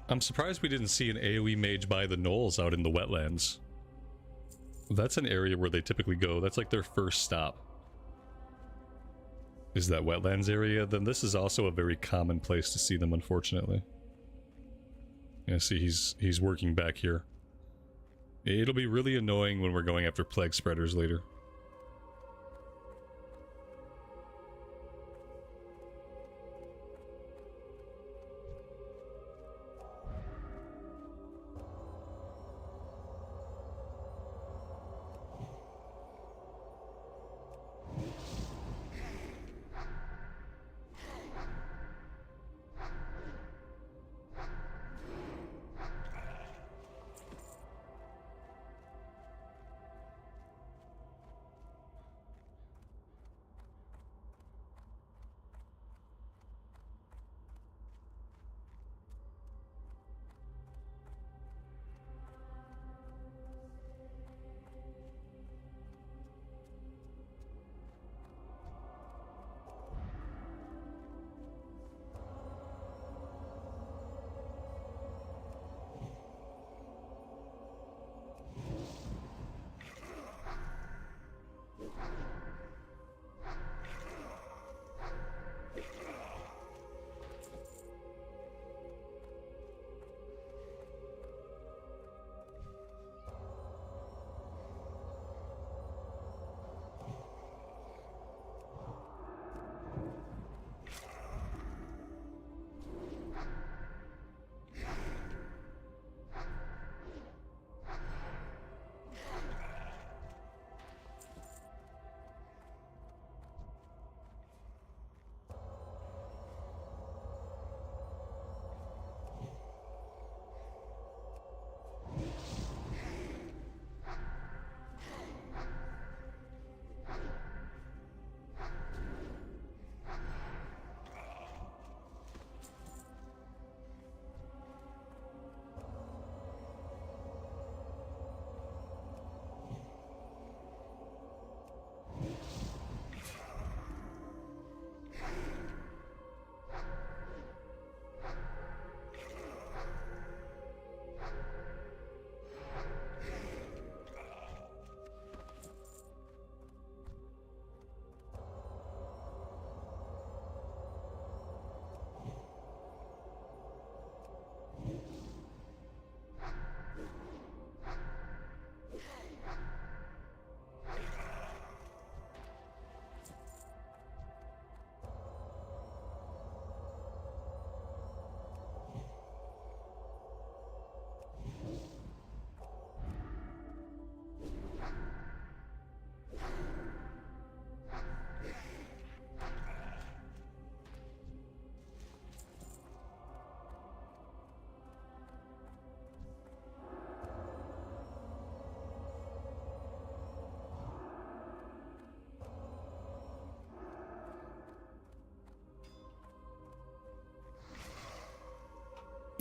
[SPEAKER 1] I'm surprised we didn't see an AoE mage by the knolls out in the wetlands. That's an area where they typically go. That's like their first stop. Is that wetlands area? Then this is also a very common place to see them, unfortunately. Yeah, see, he's working back here. It'll be really annoying when we're going after plague spreaders later.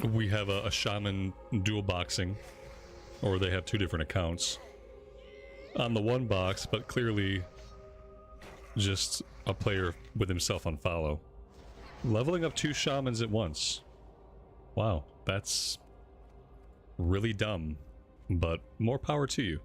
[SPEAKER 1] we have a shaman dual boxing, or they have two different accounts on the one box, but clearly just a player with himself on follow. Leveling up 2 shamans at once. Wow, that's really dumb, but more power to you.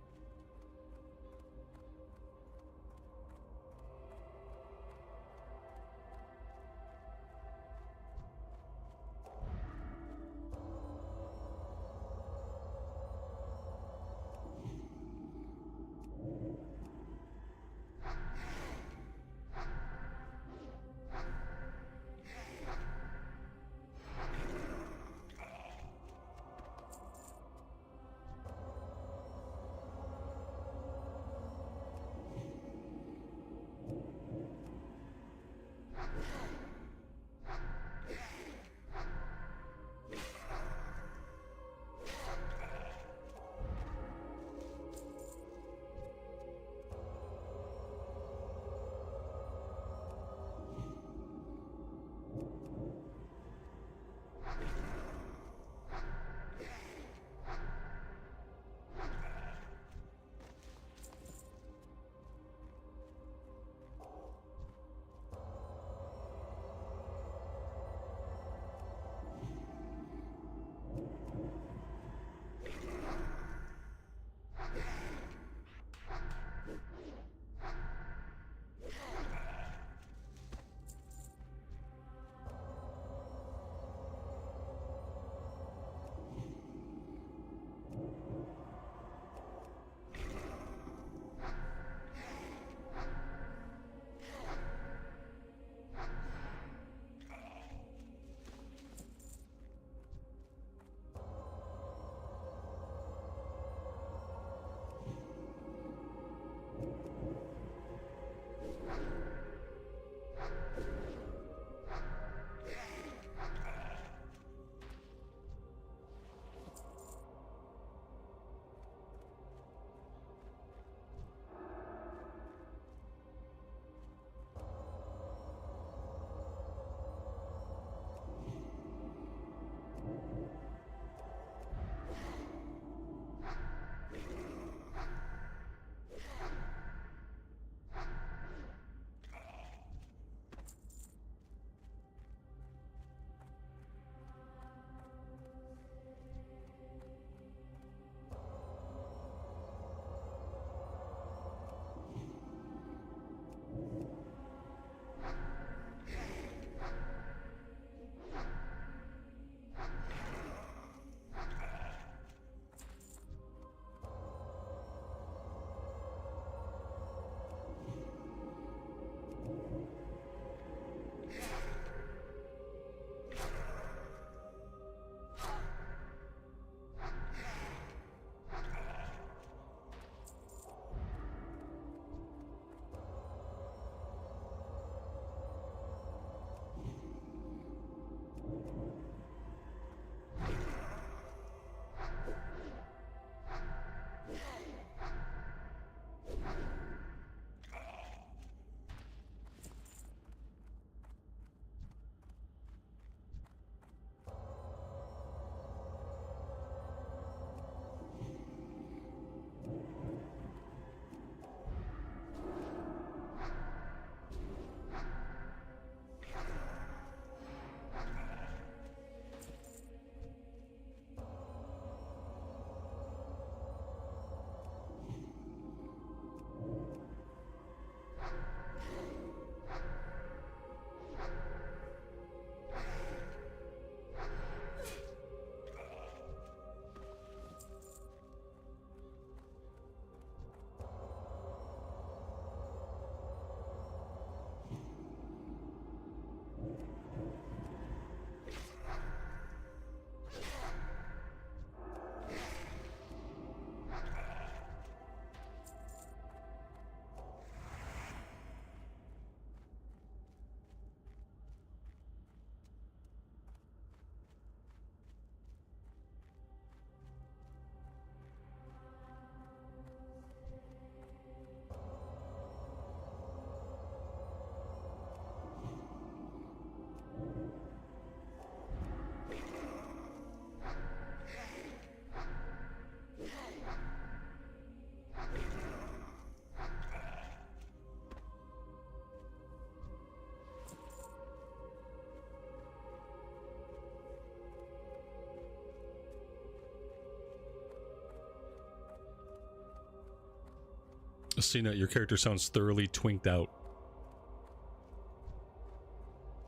[SPEAKER 1] Cena, your character sounds thoroughly twinked out.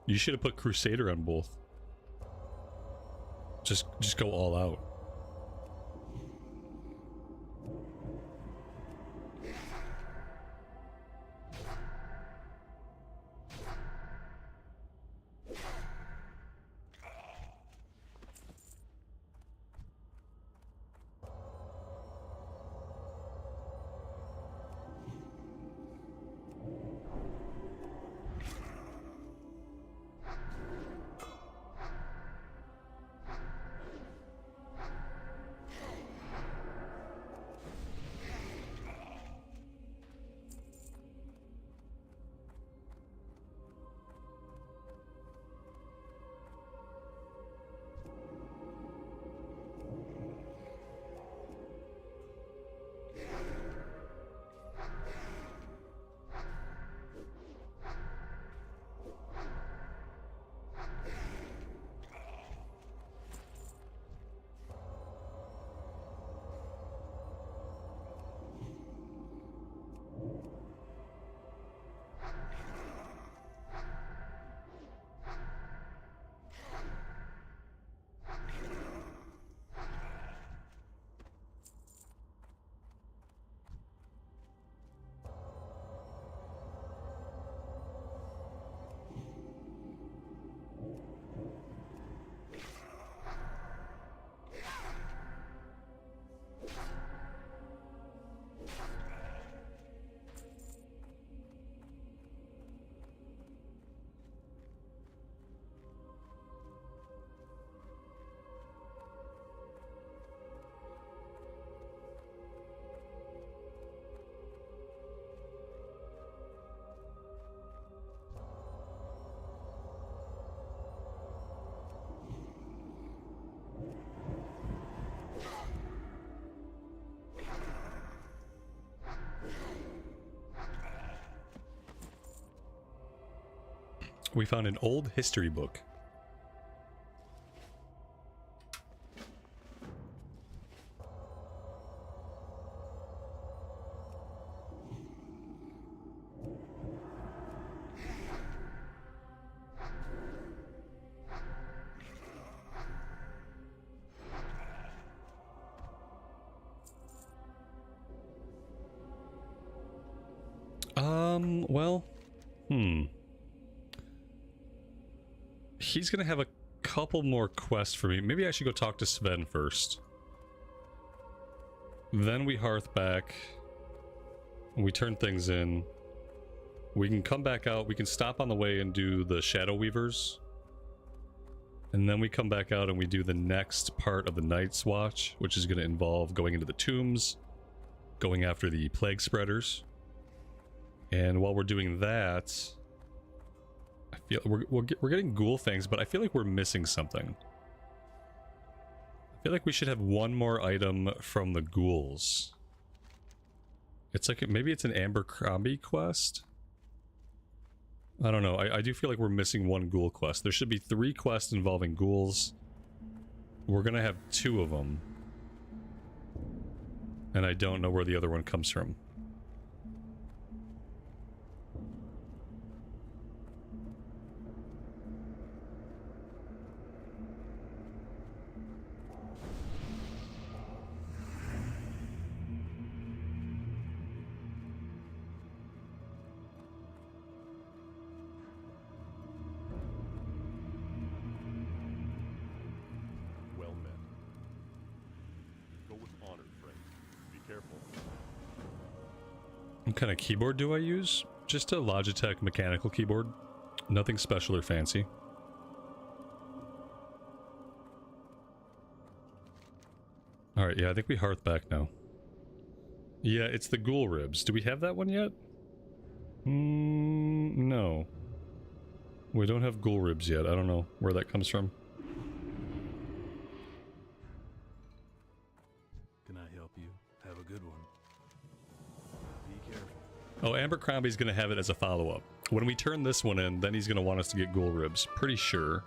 [SPEAKER 1] You should have put Crusader on both. Just go all out. We found an old history book. Well, he's gonna have a couple more quests for me. Maybe I should go talk to Sven first. Then we hearth back. We turn things in. We can come back out. We can stop on the way and do the Shadow Weavers. And then we come back out and we do the next part of the Night's Watch, which is going to involve going into the tombs, going after the plague spreaders. And while we're doing that, I feel we're getting ghoul fangs, but I feel like we're missing something. I feel like we should have one more item from the ghouls. It's like maybe it's an Abercrombie quest. I don't know. I do feel like we're missing one ghoul quest. There should be 3 quests involving ghouls. We're gonna have 2 of them, and I don't know where the other one comes from. What kind of keyboard do I use? Just a Logitech mechanical keyboard. Nothing special or fancy. Alright, yeah, I think we hearth back now. Yeah, it's the ghoul ribs. Do we have that one yet? No. We don't have ghoul ribs yet. I don't know where that comes from.
[SPEAKER 3] Can I help you? Have a good one. Be careful.
[SPEAKER 1] Oh, Abercrombie's gonna have it as a follow-up. When we turn this one in, then he's gonna want us to get ghoul ribs. Pretty sure.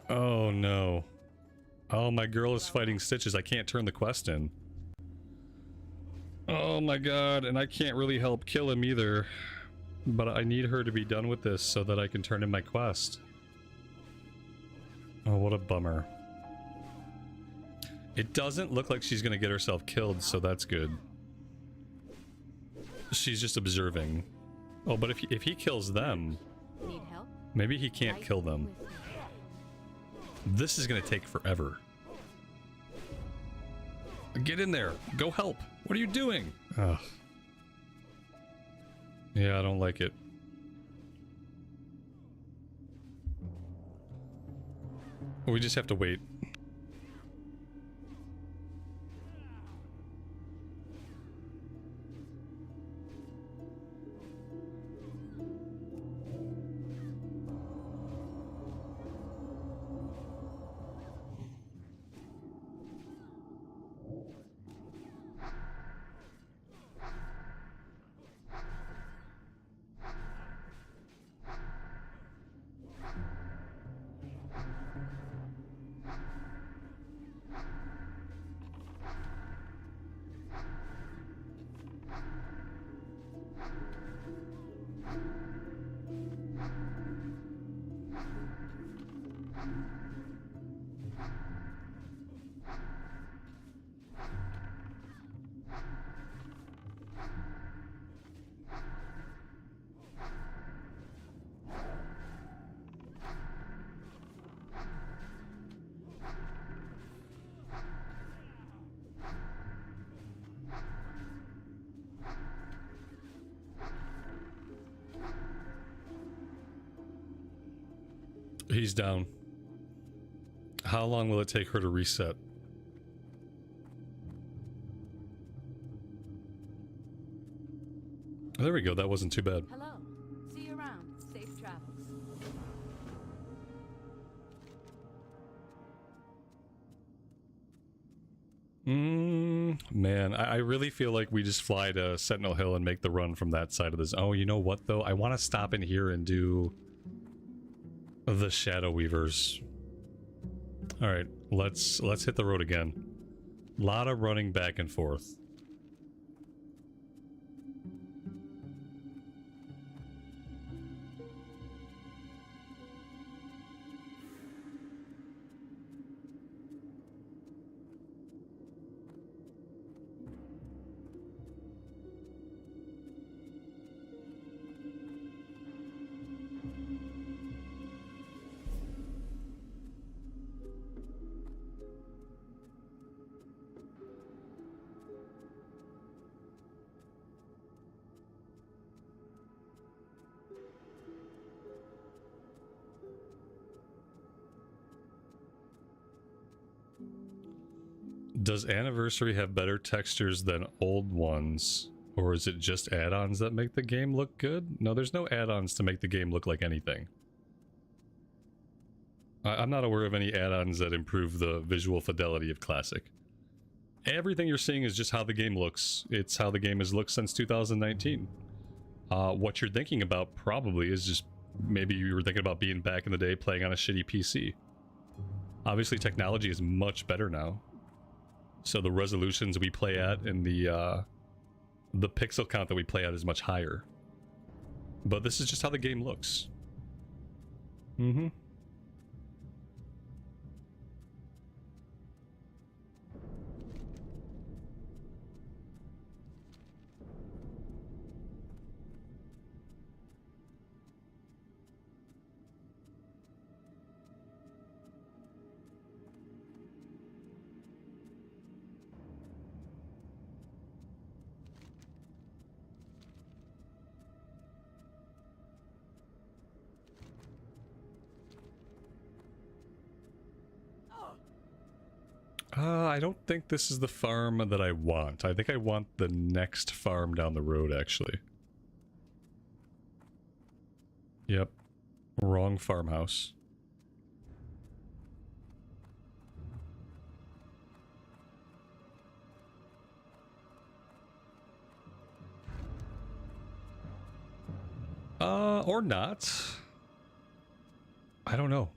[SPEAKER 1] Oh, Oh no. Oh, my girl is fighting Stitches. I can't turn the quest in. Oh my god, and I can't really help kill him either. But I need her to be done with this so that I can turn in my quest. Oh, what a bummer. It doesn't look like she's gonna get herself killed, so that's good. She's just observing. Oh, but if he kills them,
[SPEAKER 4] Need help?
[SPEAKER 1] maybe he can't kill them. This is gonna take forever. Get in there! Go help! What are you doing? Ugh. Yeah, I don't like it. We just have to wait. He's down. How long will it take her to reset? There we go, that wasn't too bad.
[SPEAKER 4] Hello. See you around. Safe travels.
[SPEAKER 1] Man, I really feel like we just fly to Sentinel Hill and make the run from that side of this. Oh, you know what though? I want to stop in here and do the Shadow Weavers. All right, let's hit the road again. A lot of running back and forth. Does Anniversary have better textures than old ones? Or is it just add-ons that make the game look good? No, there's no add-ons to make the game look like anything. I'm not aware of any add-ons that improve the visual fidelity of Classic. Everything you're seeing is just how the game looks. It's how the game has looked since 2019. What you're thinking about probably is just maybe you were thinking about being back in the day playing on a shitty PC. Obviously technology is much better now. So the resolutions we play at and the pixel count that we play at is much higher. But this is just how the game looks. Mm-hmm. I don't think this is the farm that I want. I think I want the next farm down the road, actually. Yep. Wrong farmhouse. Or not. I don't know.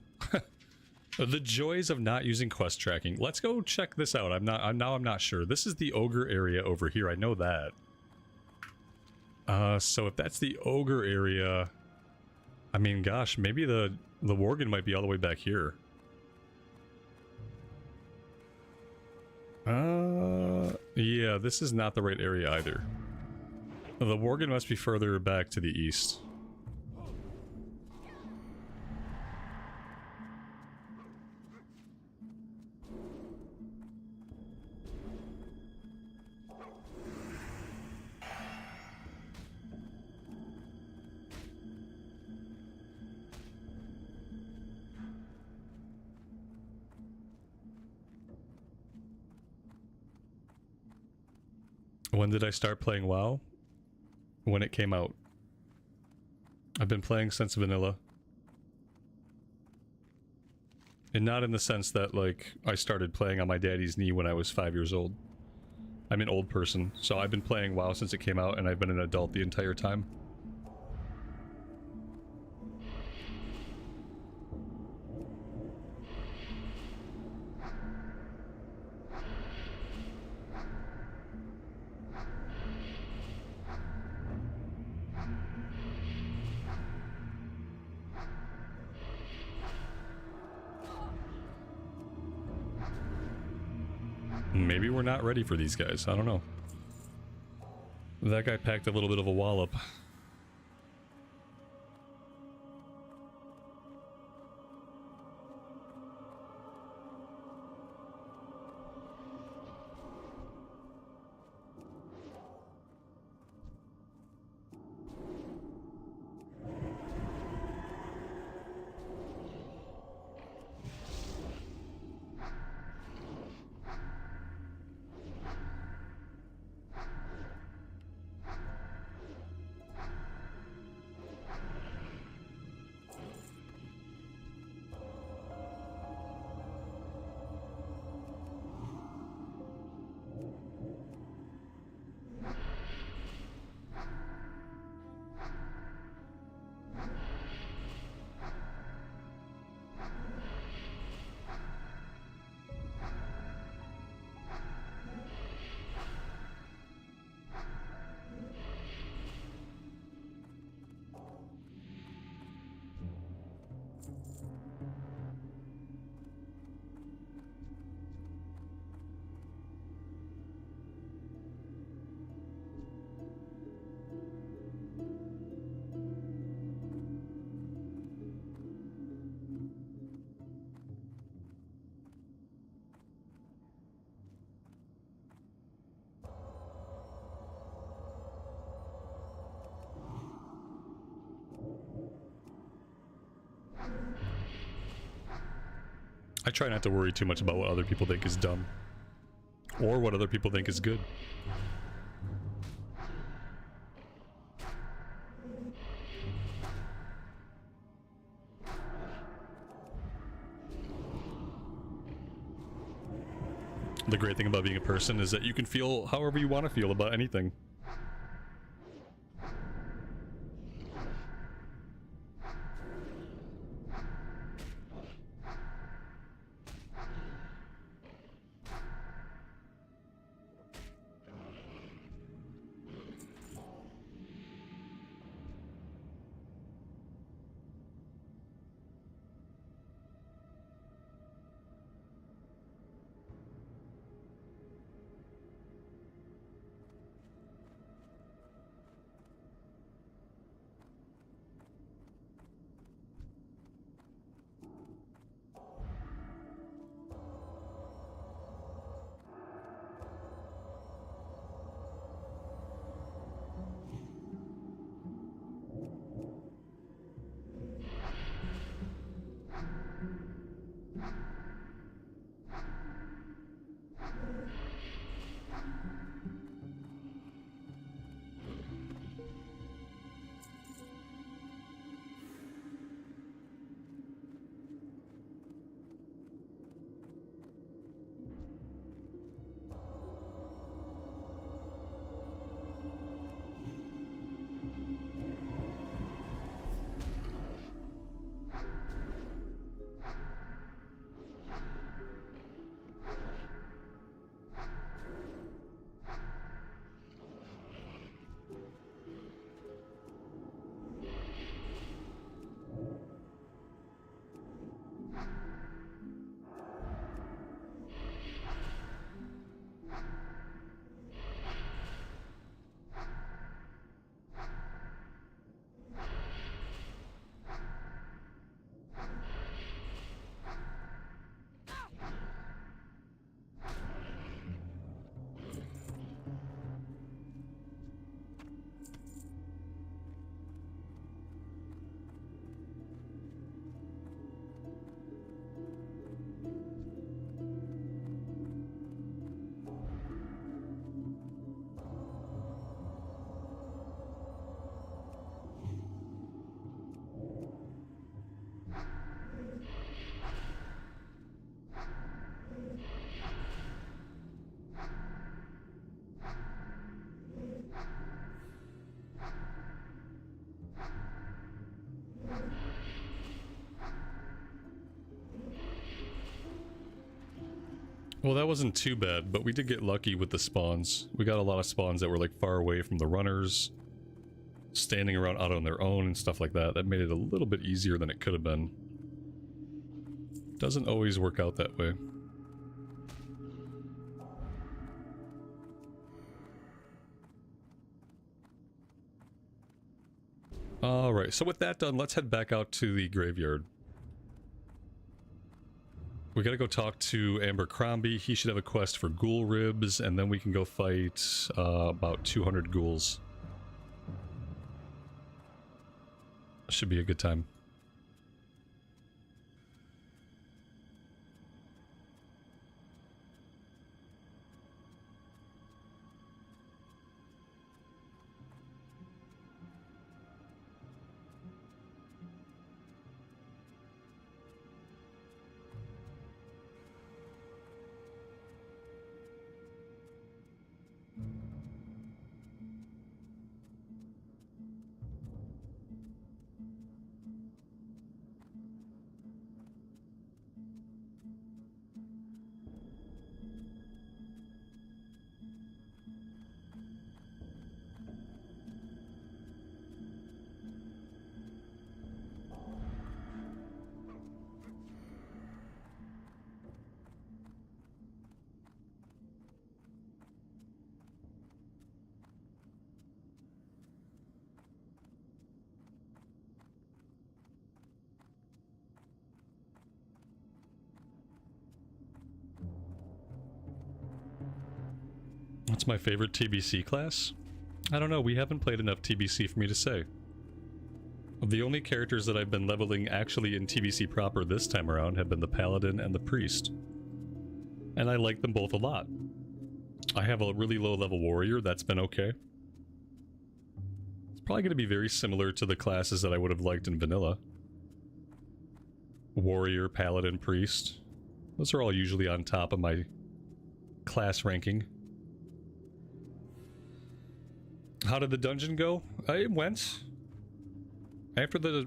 [SPEAKER 1] The joys of not using quest tracking. Let's go check this out. I'm not sure. This is the ogre area over here. I know that. So if that's the ogre area, I mean, gosh, maybe the Worgen might be all the way back here. Yeah, this is not the right area either. The Worgen must be further back to the east. When did I start playing WoW? When it came out. I've been playing since vanilla. And not in the sense that, like, I started playing on my daddy's knee when I was 5 years old. I'm an old person, so I've been playing WoW since it came out, and I've been an adult the entire time. Maybe we're not ready for these guys. I don't know. That guy packed a little bit of a wallop. I try not to worry too much about what other people think is dumb. Or what other people think is good. The great thing about being a person is that you can feel however you want to feel about anything. Well, that wasn't too bad, but we did get lucky with the spawns. We got a lot of spawns that were like far away from the runners, standing around out on their own and stuff like that. That made it a little bit easier than it could have been. Doesn't always work out that way. Alright, so with that done, let's head back out to the graveyard. We gotta go talk to Amber Crombie. He should have a quest for ghoul ribs, and then we can go fight about 200 ghouls. Should be a good time. What's my favorite TBC class? I don't know, we haven't played enough TBC for me to say. The only characters that I've been leveling actually in TBC proper this time around have been the Paladin and the Priest. And I like them both a lot. I have a really low level warrior, that's been okay. It's probably going to be very similar to the classes that I would have liked in vanilla. Warrior, Paladin, Priest. Those are all usually on top of my class ranking. How did the dungeon go? It went. After the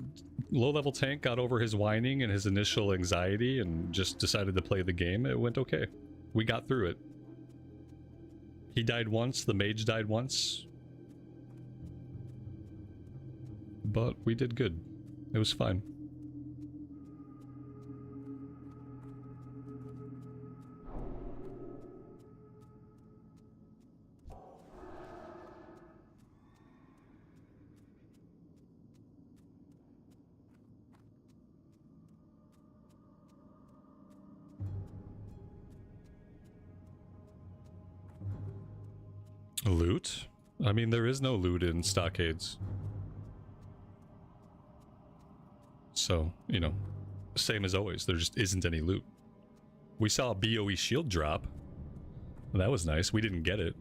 [SPEAKER 1] low-level tank got over his whining and his initial anxiety and just decided to play the game, it went okay. We got through it. He died once, the mage died once. But we did good. It was fine. Loot? I mean, there is no loot in Stockades. So, you know, same as always, there just isn't any loot. We saw a BOE shield drop. That was nice. We didn't get it.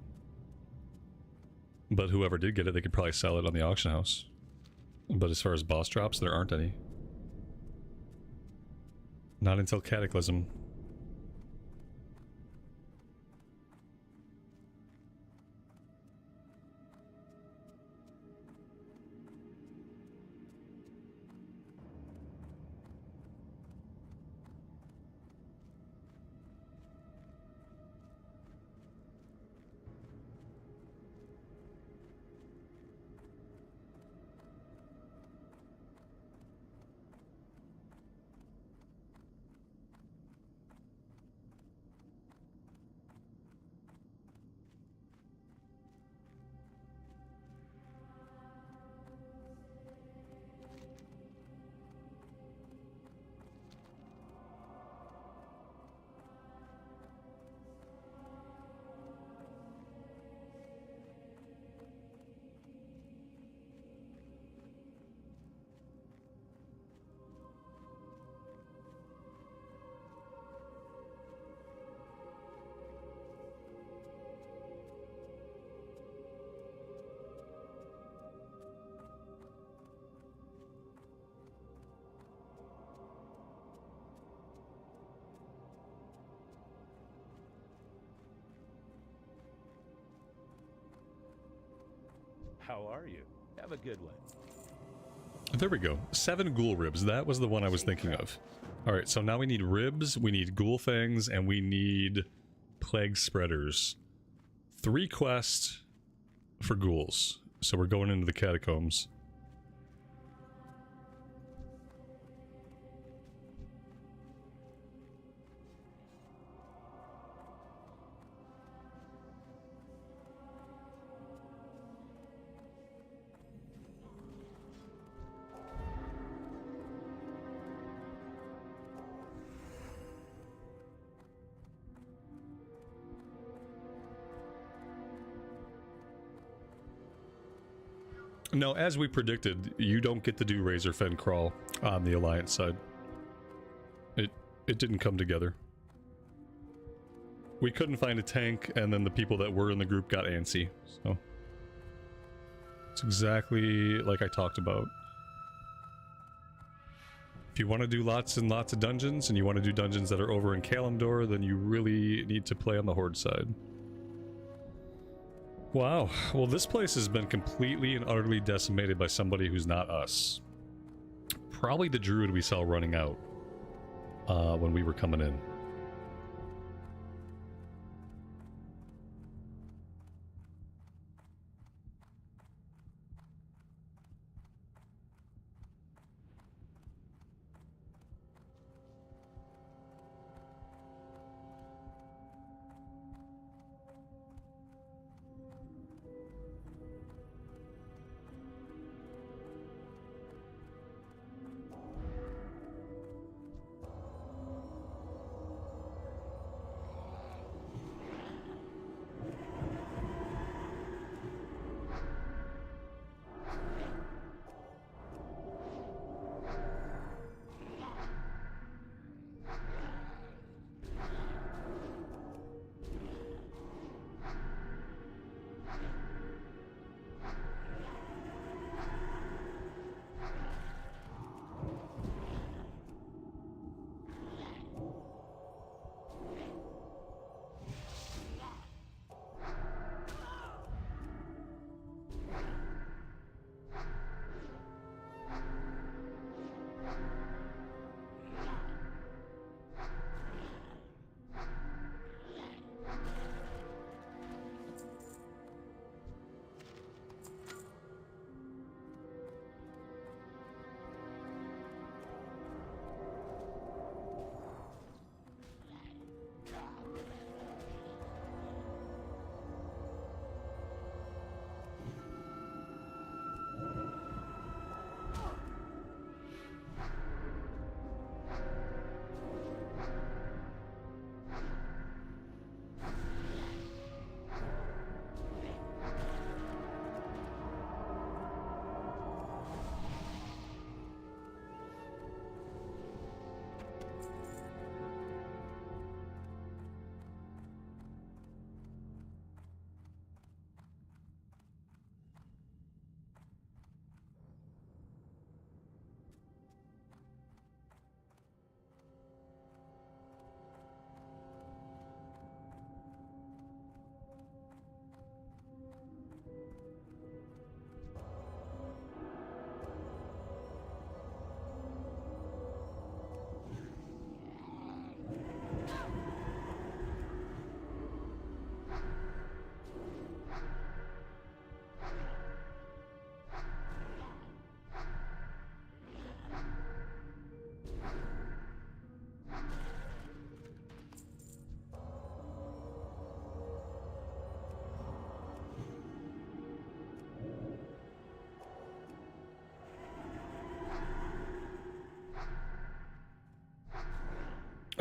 [SPEAKER 1] But whoever did get it, they could probably sell it on the auction house. But as far as boss drops, there aren't any. Not until Cataclysm.
[SPEAKER 6] How are you? Have a good one.
[SPEAKER 1] There we go. 7 ghoul ribs. That was the one I was thinking of. Alright, so now we need ribs, we need ghoul fangs, and we need Plague Spreaders. 3 quests for ghouls. So we're going into the catacombs. No, as we predicted, you don't get to do Razorfen Crawl on the Alliance side. It didn't come together. We couldn't find a tank, and then the people that were in the group got antsy, so... It's exactly like I talked about. If you want to do lots and lots of dungeons, and you want to do dungeons that are over in Kalimdor, then you really need to play on the Horde side. Wow, well this place has been completely and utterly decimated by somebody who's not us. Probably the druid we saw running out when we were coming in.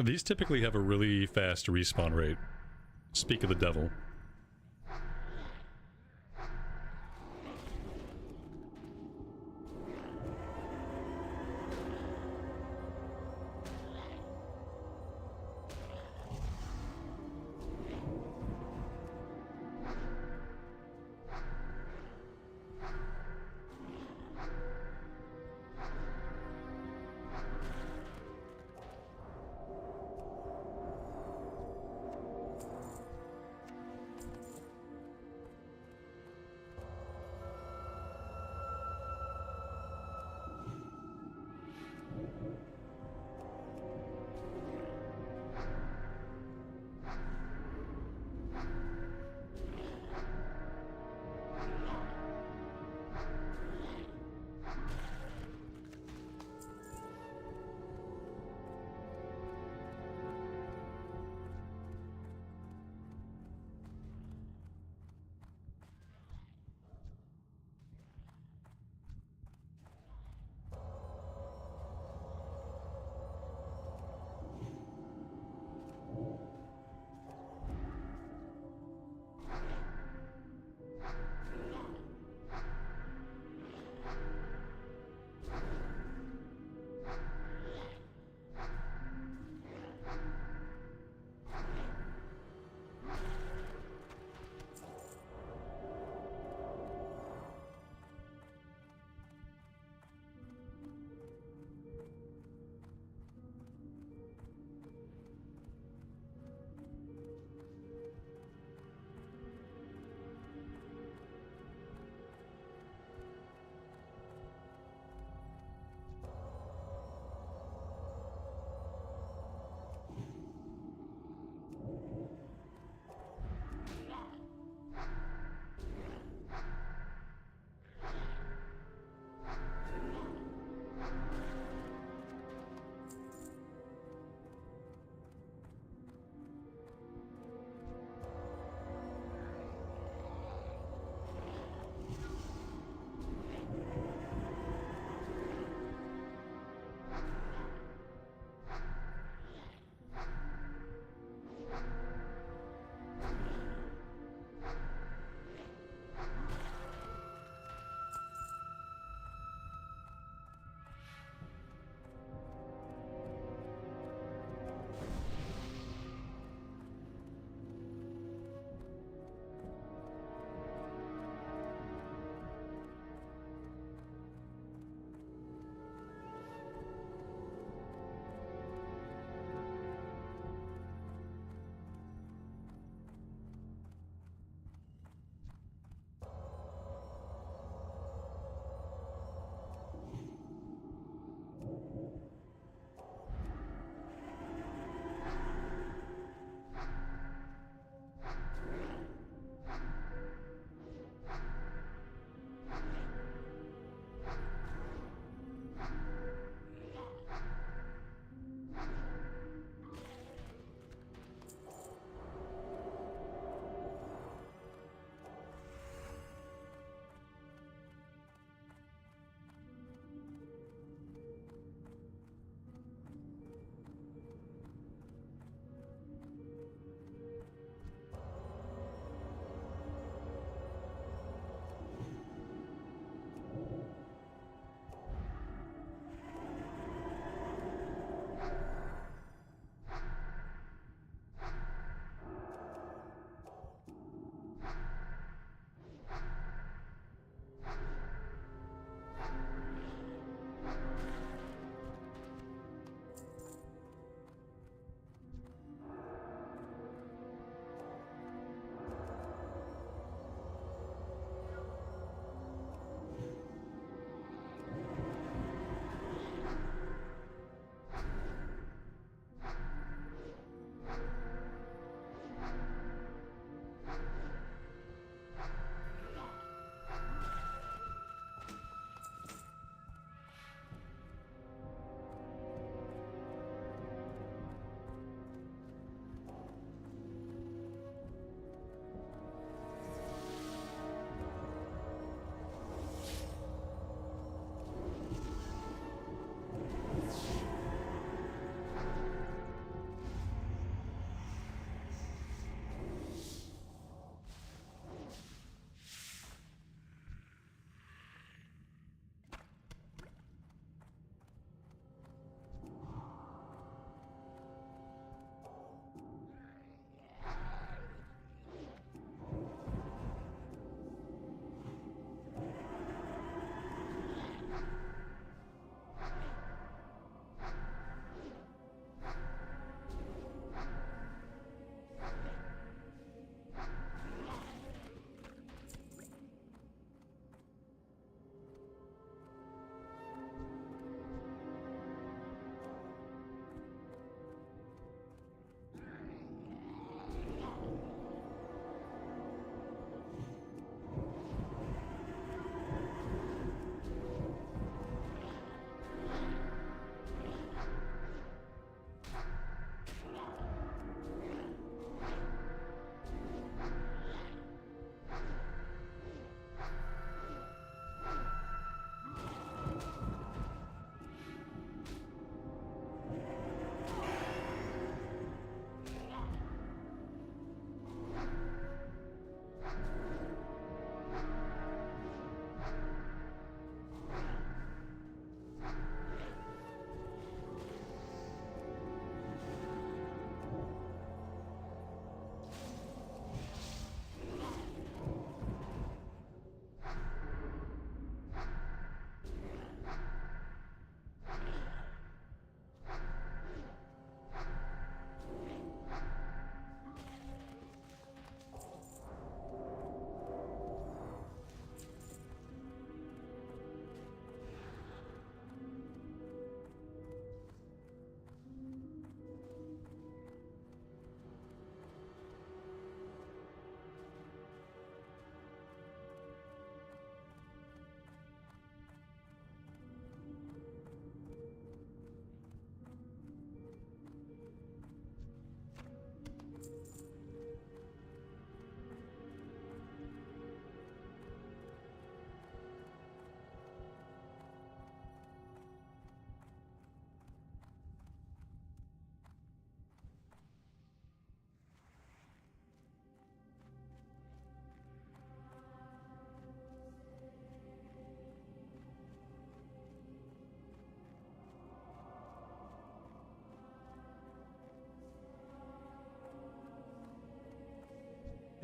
[SPEAKER 1] These typically have a really fast respawn rate. Speak of the devil.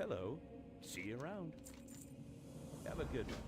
[SPEAKER 6] Hello. See you around. Have a good one.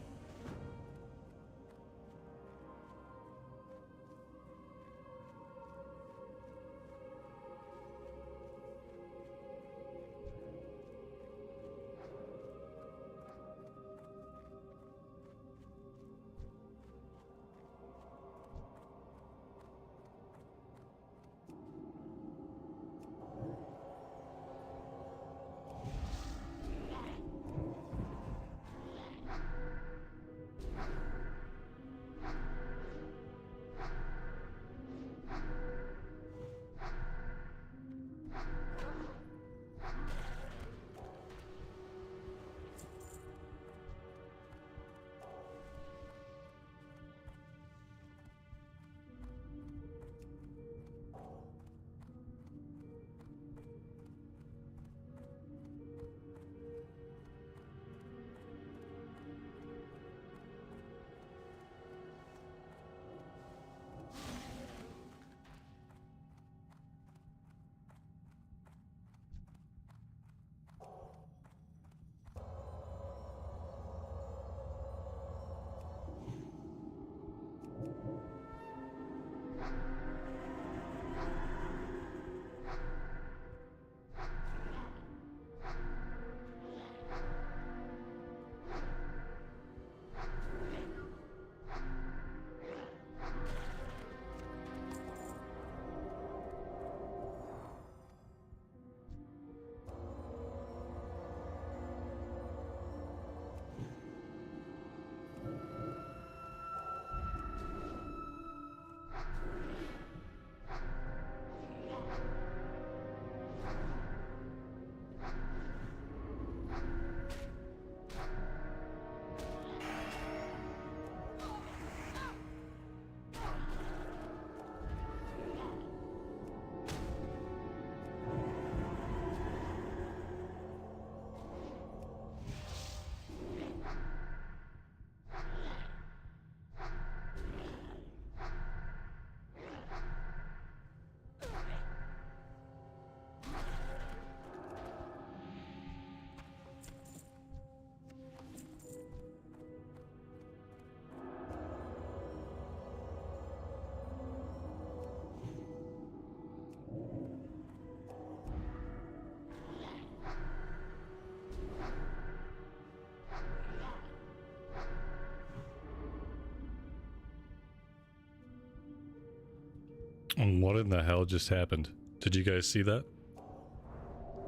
[SPEAKER 1] What in the hell just happened? Did you guys see that?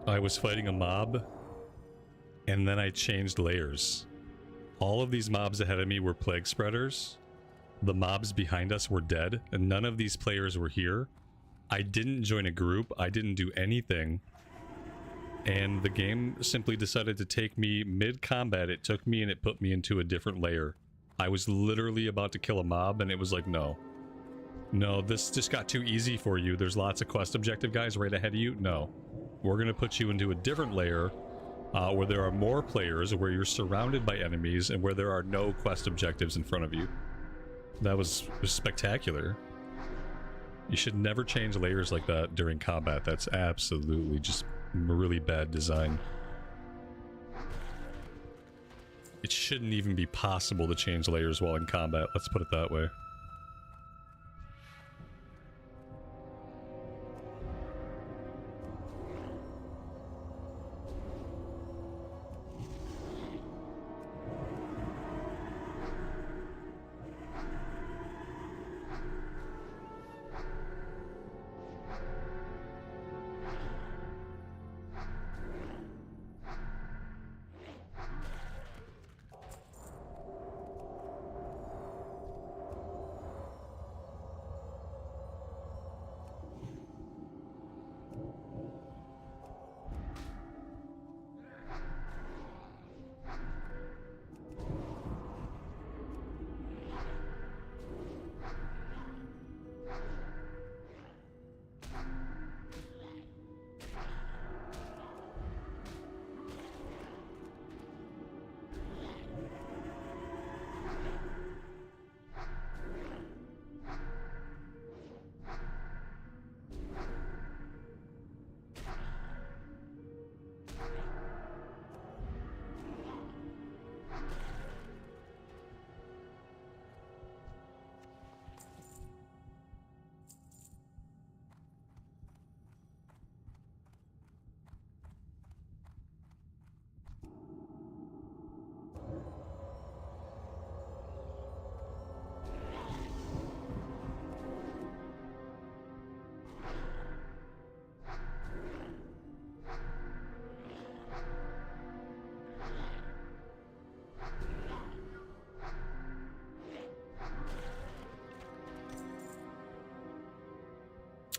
[SPEAKER 1] I was fighting a mob, and then I changed layers. All of these mobs ahead of me were plague spreaders. The mobs behind us were dead, and none of these players were here. I didn't join a group. I didn't do anything. And the game simply decided to take me mid-combat. It took me and it put me into a different layer. I was literally about to kill a mob, and it was like, no. No, this just got too easy for you. There's lots of quest objective guys right ahead of you. No. We're going to put you into a different layer where there are more players, where you're surrounded by enemies, and where there are no quest objectives in front of you. That was spectacular. You should never change layers like that during combat. That's absolutely just really bad design. It shouldn't even be possible to change layers while in combat. Let's put it that way.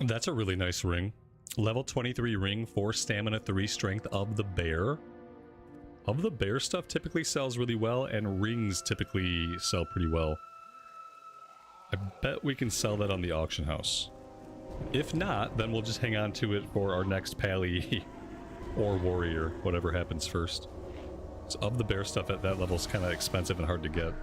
[SPEAKER 1] That's a really nice ring. Level 23 ring, 4 stamina, 3 strength of the bear. Of the bear stuff typically sells really well, and rings typically sell pretty well. I bet we can sell that on the auction house. If not, then we'll just hang on to it for our next pally or warrior, whatever happens first. So of the bear stuff at that level is kind of expensive and hard to get.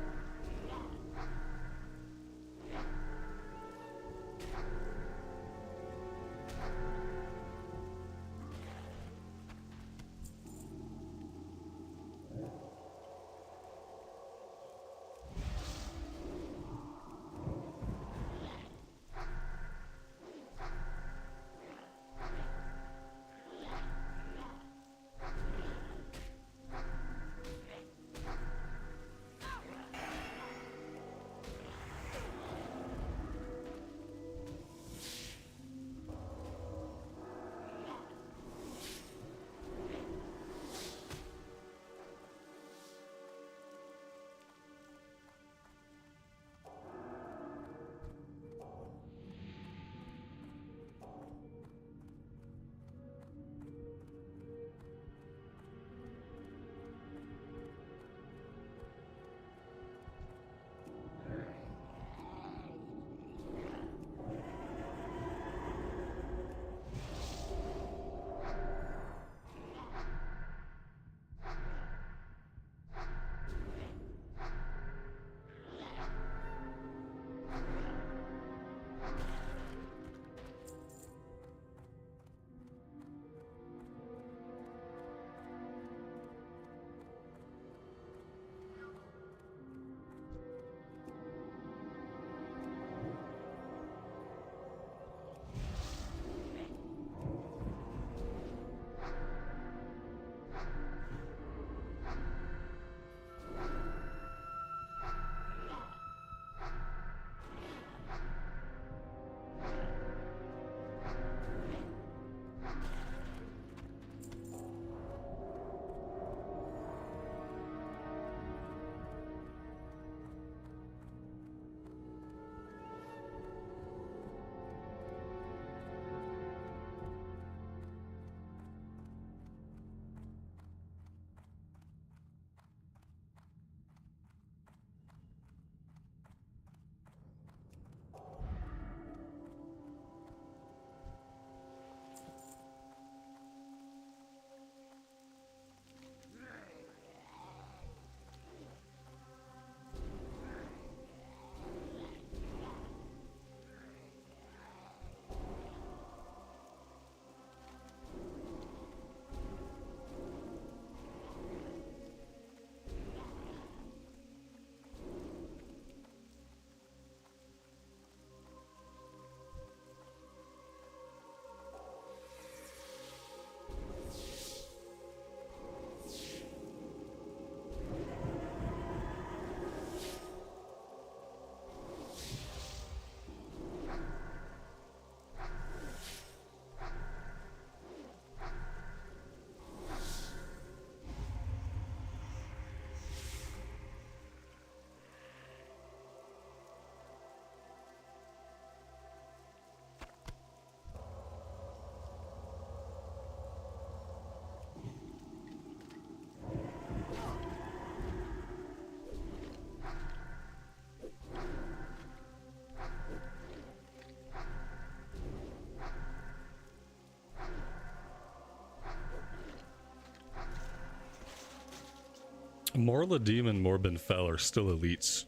[SPEAKER 1] Morladim and Morbin Fell are still elites,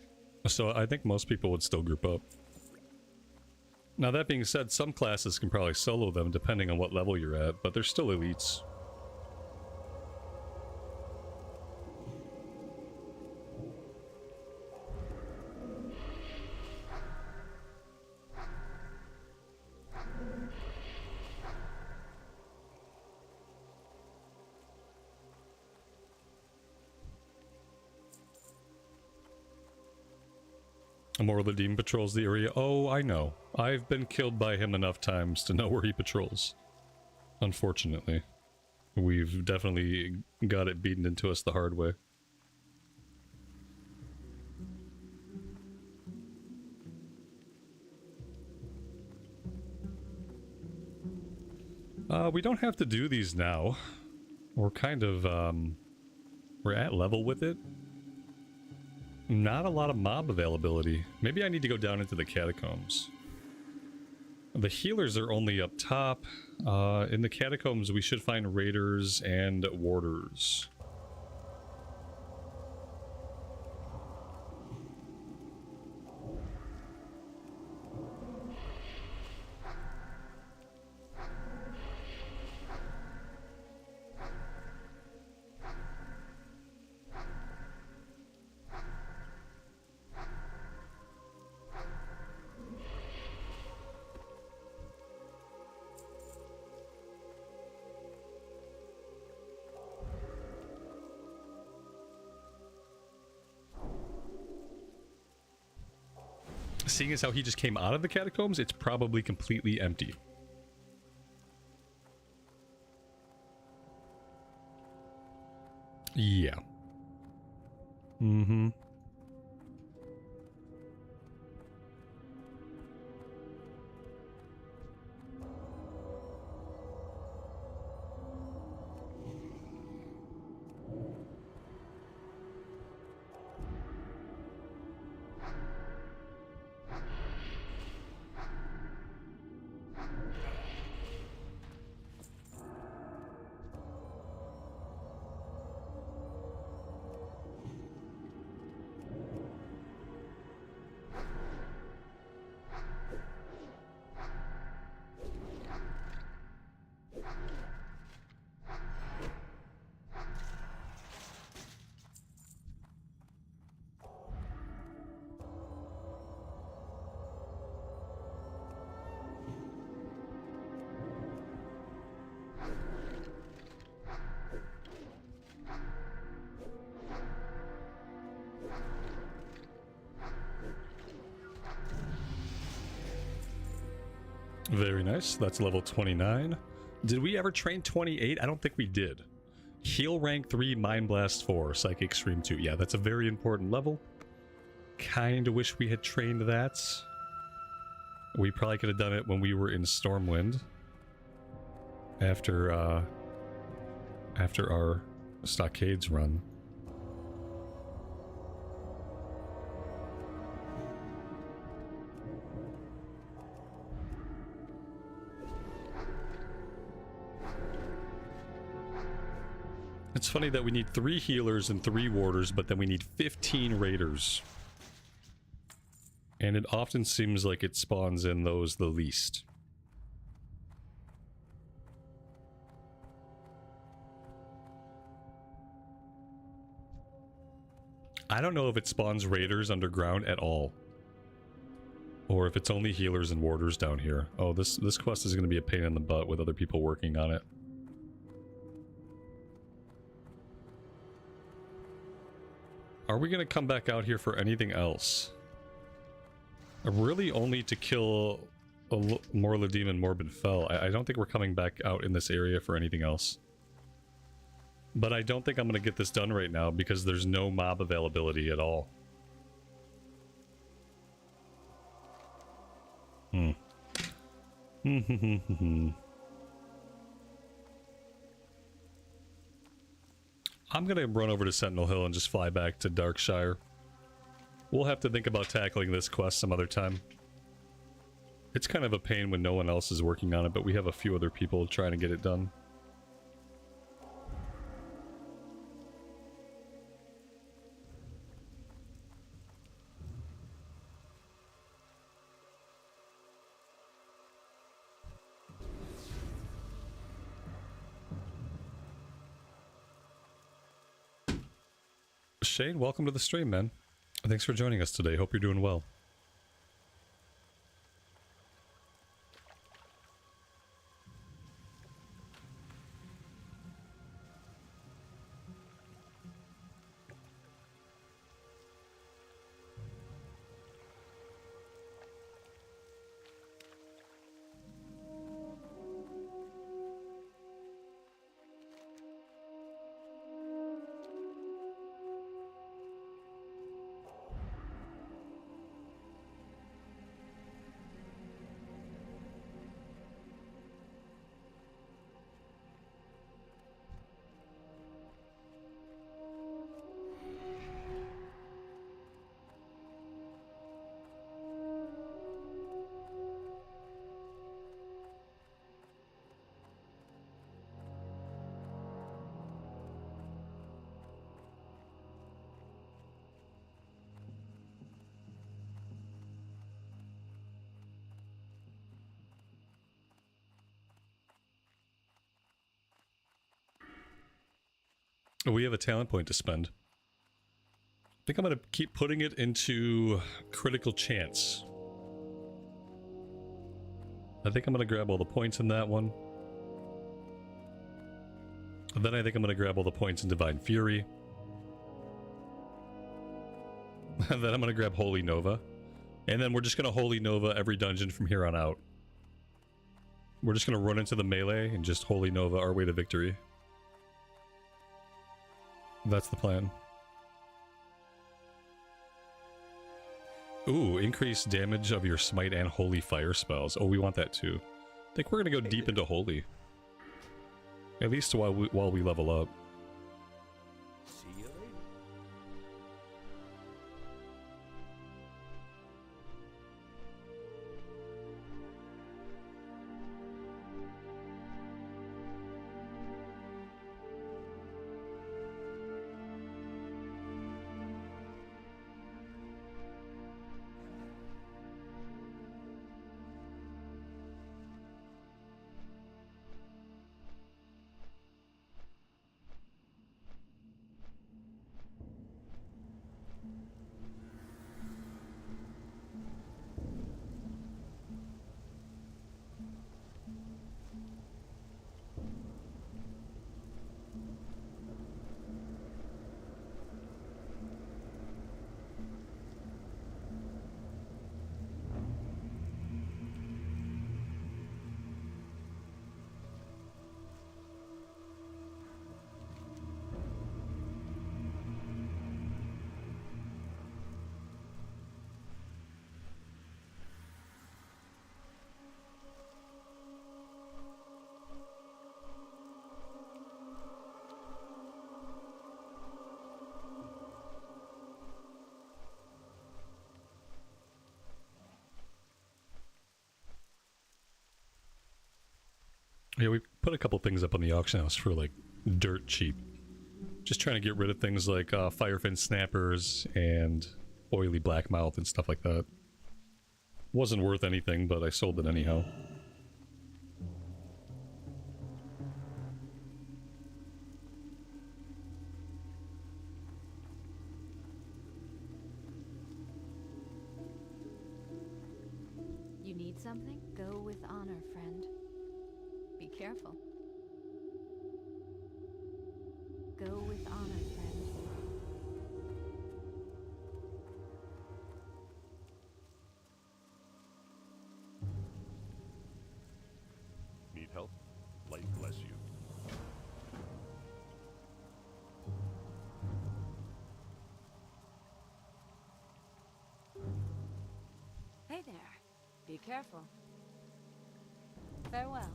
[SPEAKER 1] so I think most people would still group up. Now that being said, some classes can probably solo them depending on what level you're at, but they're still elites. Morladim patrols the area. Oh, I know. I've been killed by him enough times to know where he patrols. Unfortunately. We've definitely got it beaten into us the hard way. We don't have to do these now. We're kind of, we're at level with it. Not a lot of mob availability. Maybe I need to go down into the catacombs. The healers are only up top. In the catacombs, we should find raiders and warders. Seeing as how he just came out of the catacombs, it's probably completely empty. Yeah. Mm-hmm. Very nice. That's level 29. Did we ever train 28? I don't think we did. Heal rank 3, Mind Blast 4, Psychic Stream 2. Yeah, that's a very important level. Kinda wish we had trained that. We probably could have done it when we were in Stormwind. After our Stockades run. It's funny that we need 3 healers and 3 warders, but then we need 15 raiders. And it often seems like it spawns in those the least. I don't know if it spawns raiders underground at all. Or if it's only healers and warders down here. Oh, this quest is going to be a pain in the butt with other people working on it. Are we going to come back out here for anything else? Really only to kill Morla Demon Morbid Fell. I don't think we're coming back out in this area for anything else. But I don't think I'm going to get this done right now because there's no mob availability at all. I'm gonna run over to Sentinel Hill and just fly back to Darkshire. We'll have to think about tackling this quest some other time. It's kind of a pain when no one else is working on it, but we have a few other people trying to get it done. Shane, welcome to the stream, man. Thanks for joining us today. Hope you're doing well. We have a talent point to spend. I think I'm going to keep putting it into critical chance. I think I'm going to grab all the points in that one. And then I think I'm going to grab all the points in Divine Fury. And then I'm going to grab Holy Nova. And then we're just going to Holy Nova every dungeon from here on out. We're just going to run into the melee and just Holy Nova our way to victory. That's the plan. Ooh, increase damage of your smite and holy fire spells. Oh, we want that too. I think we're going to go deep into holy. At least while we level up.
[SPEAKER 6] See you later.
[SPEAKER 1] Yeah, we put a couple things up on the auction house for like dirt cheap. Just trying to get rid of things like firefin snappers and oily blackmouth and stuff like that. Wasn't worth anything, but I sold it anyhow.
[SPEAKER 4] You need something? Go with honor, friend. Be careful. Go with honor, friend.
[SPEAKER 5] Need help? Light bless you.
[SPEAKER 4] Hey there. Be careful. Farewell.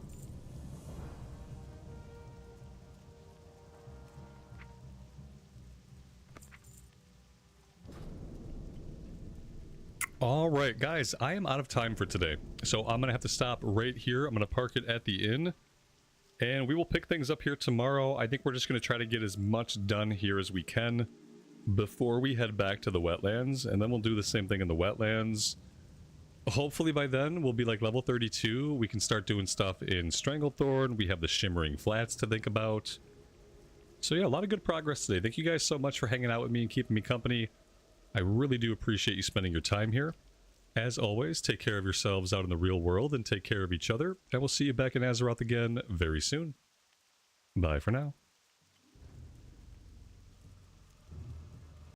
[SPEAKER 1] Alright guys, I am out of time for today. So I'm going to have to stop right here. I'm going to park it at the inn. And we will pick things up here tomorrow. I think we're just going to try to get as much done here as we can before we head back to the Wetlands. And then we'll do the same thing in the Wetlands. Hopefully by then we'll be like level 32. We can start doing stuff in Stranglethorn. We have the Shimmering Flats to think about. So yeah, a lot of good progress today. Thank you guys so much for hanging out with me and keeping me company. I really do appreciate you spending your time here. As always, take care of yourselves out in the real world and take care of each other. And we'll see you back in Azeroth again very soon. Bye for now.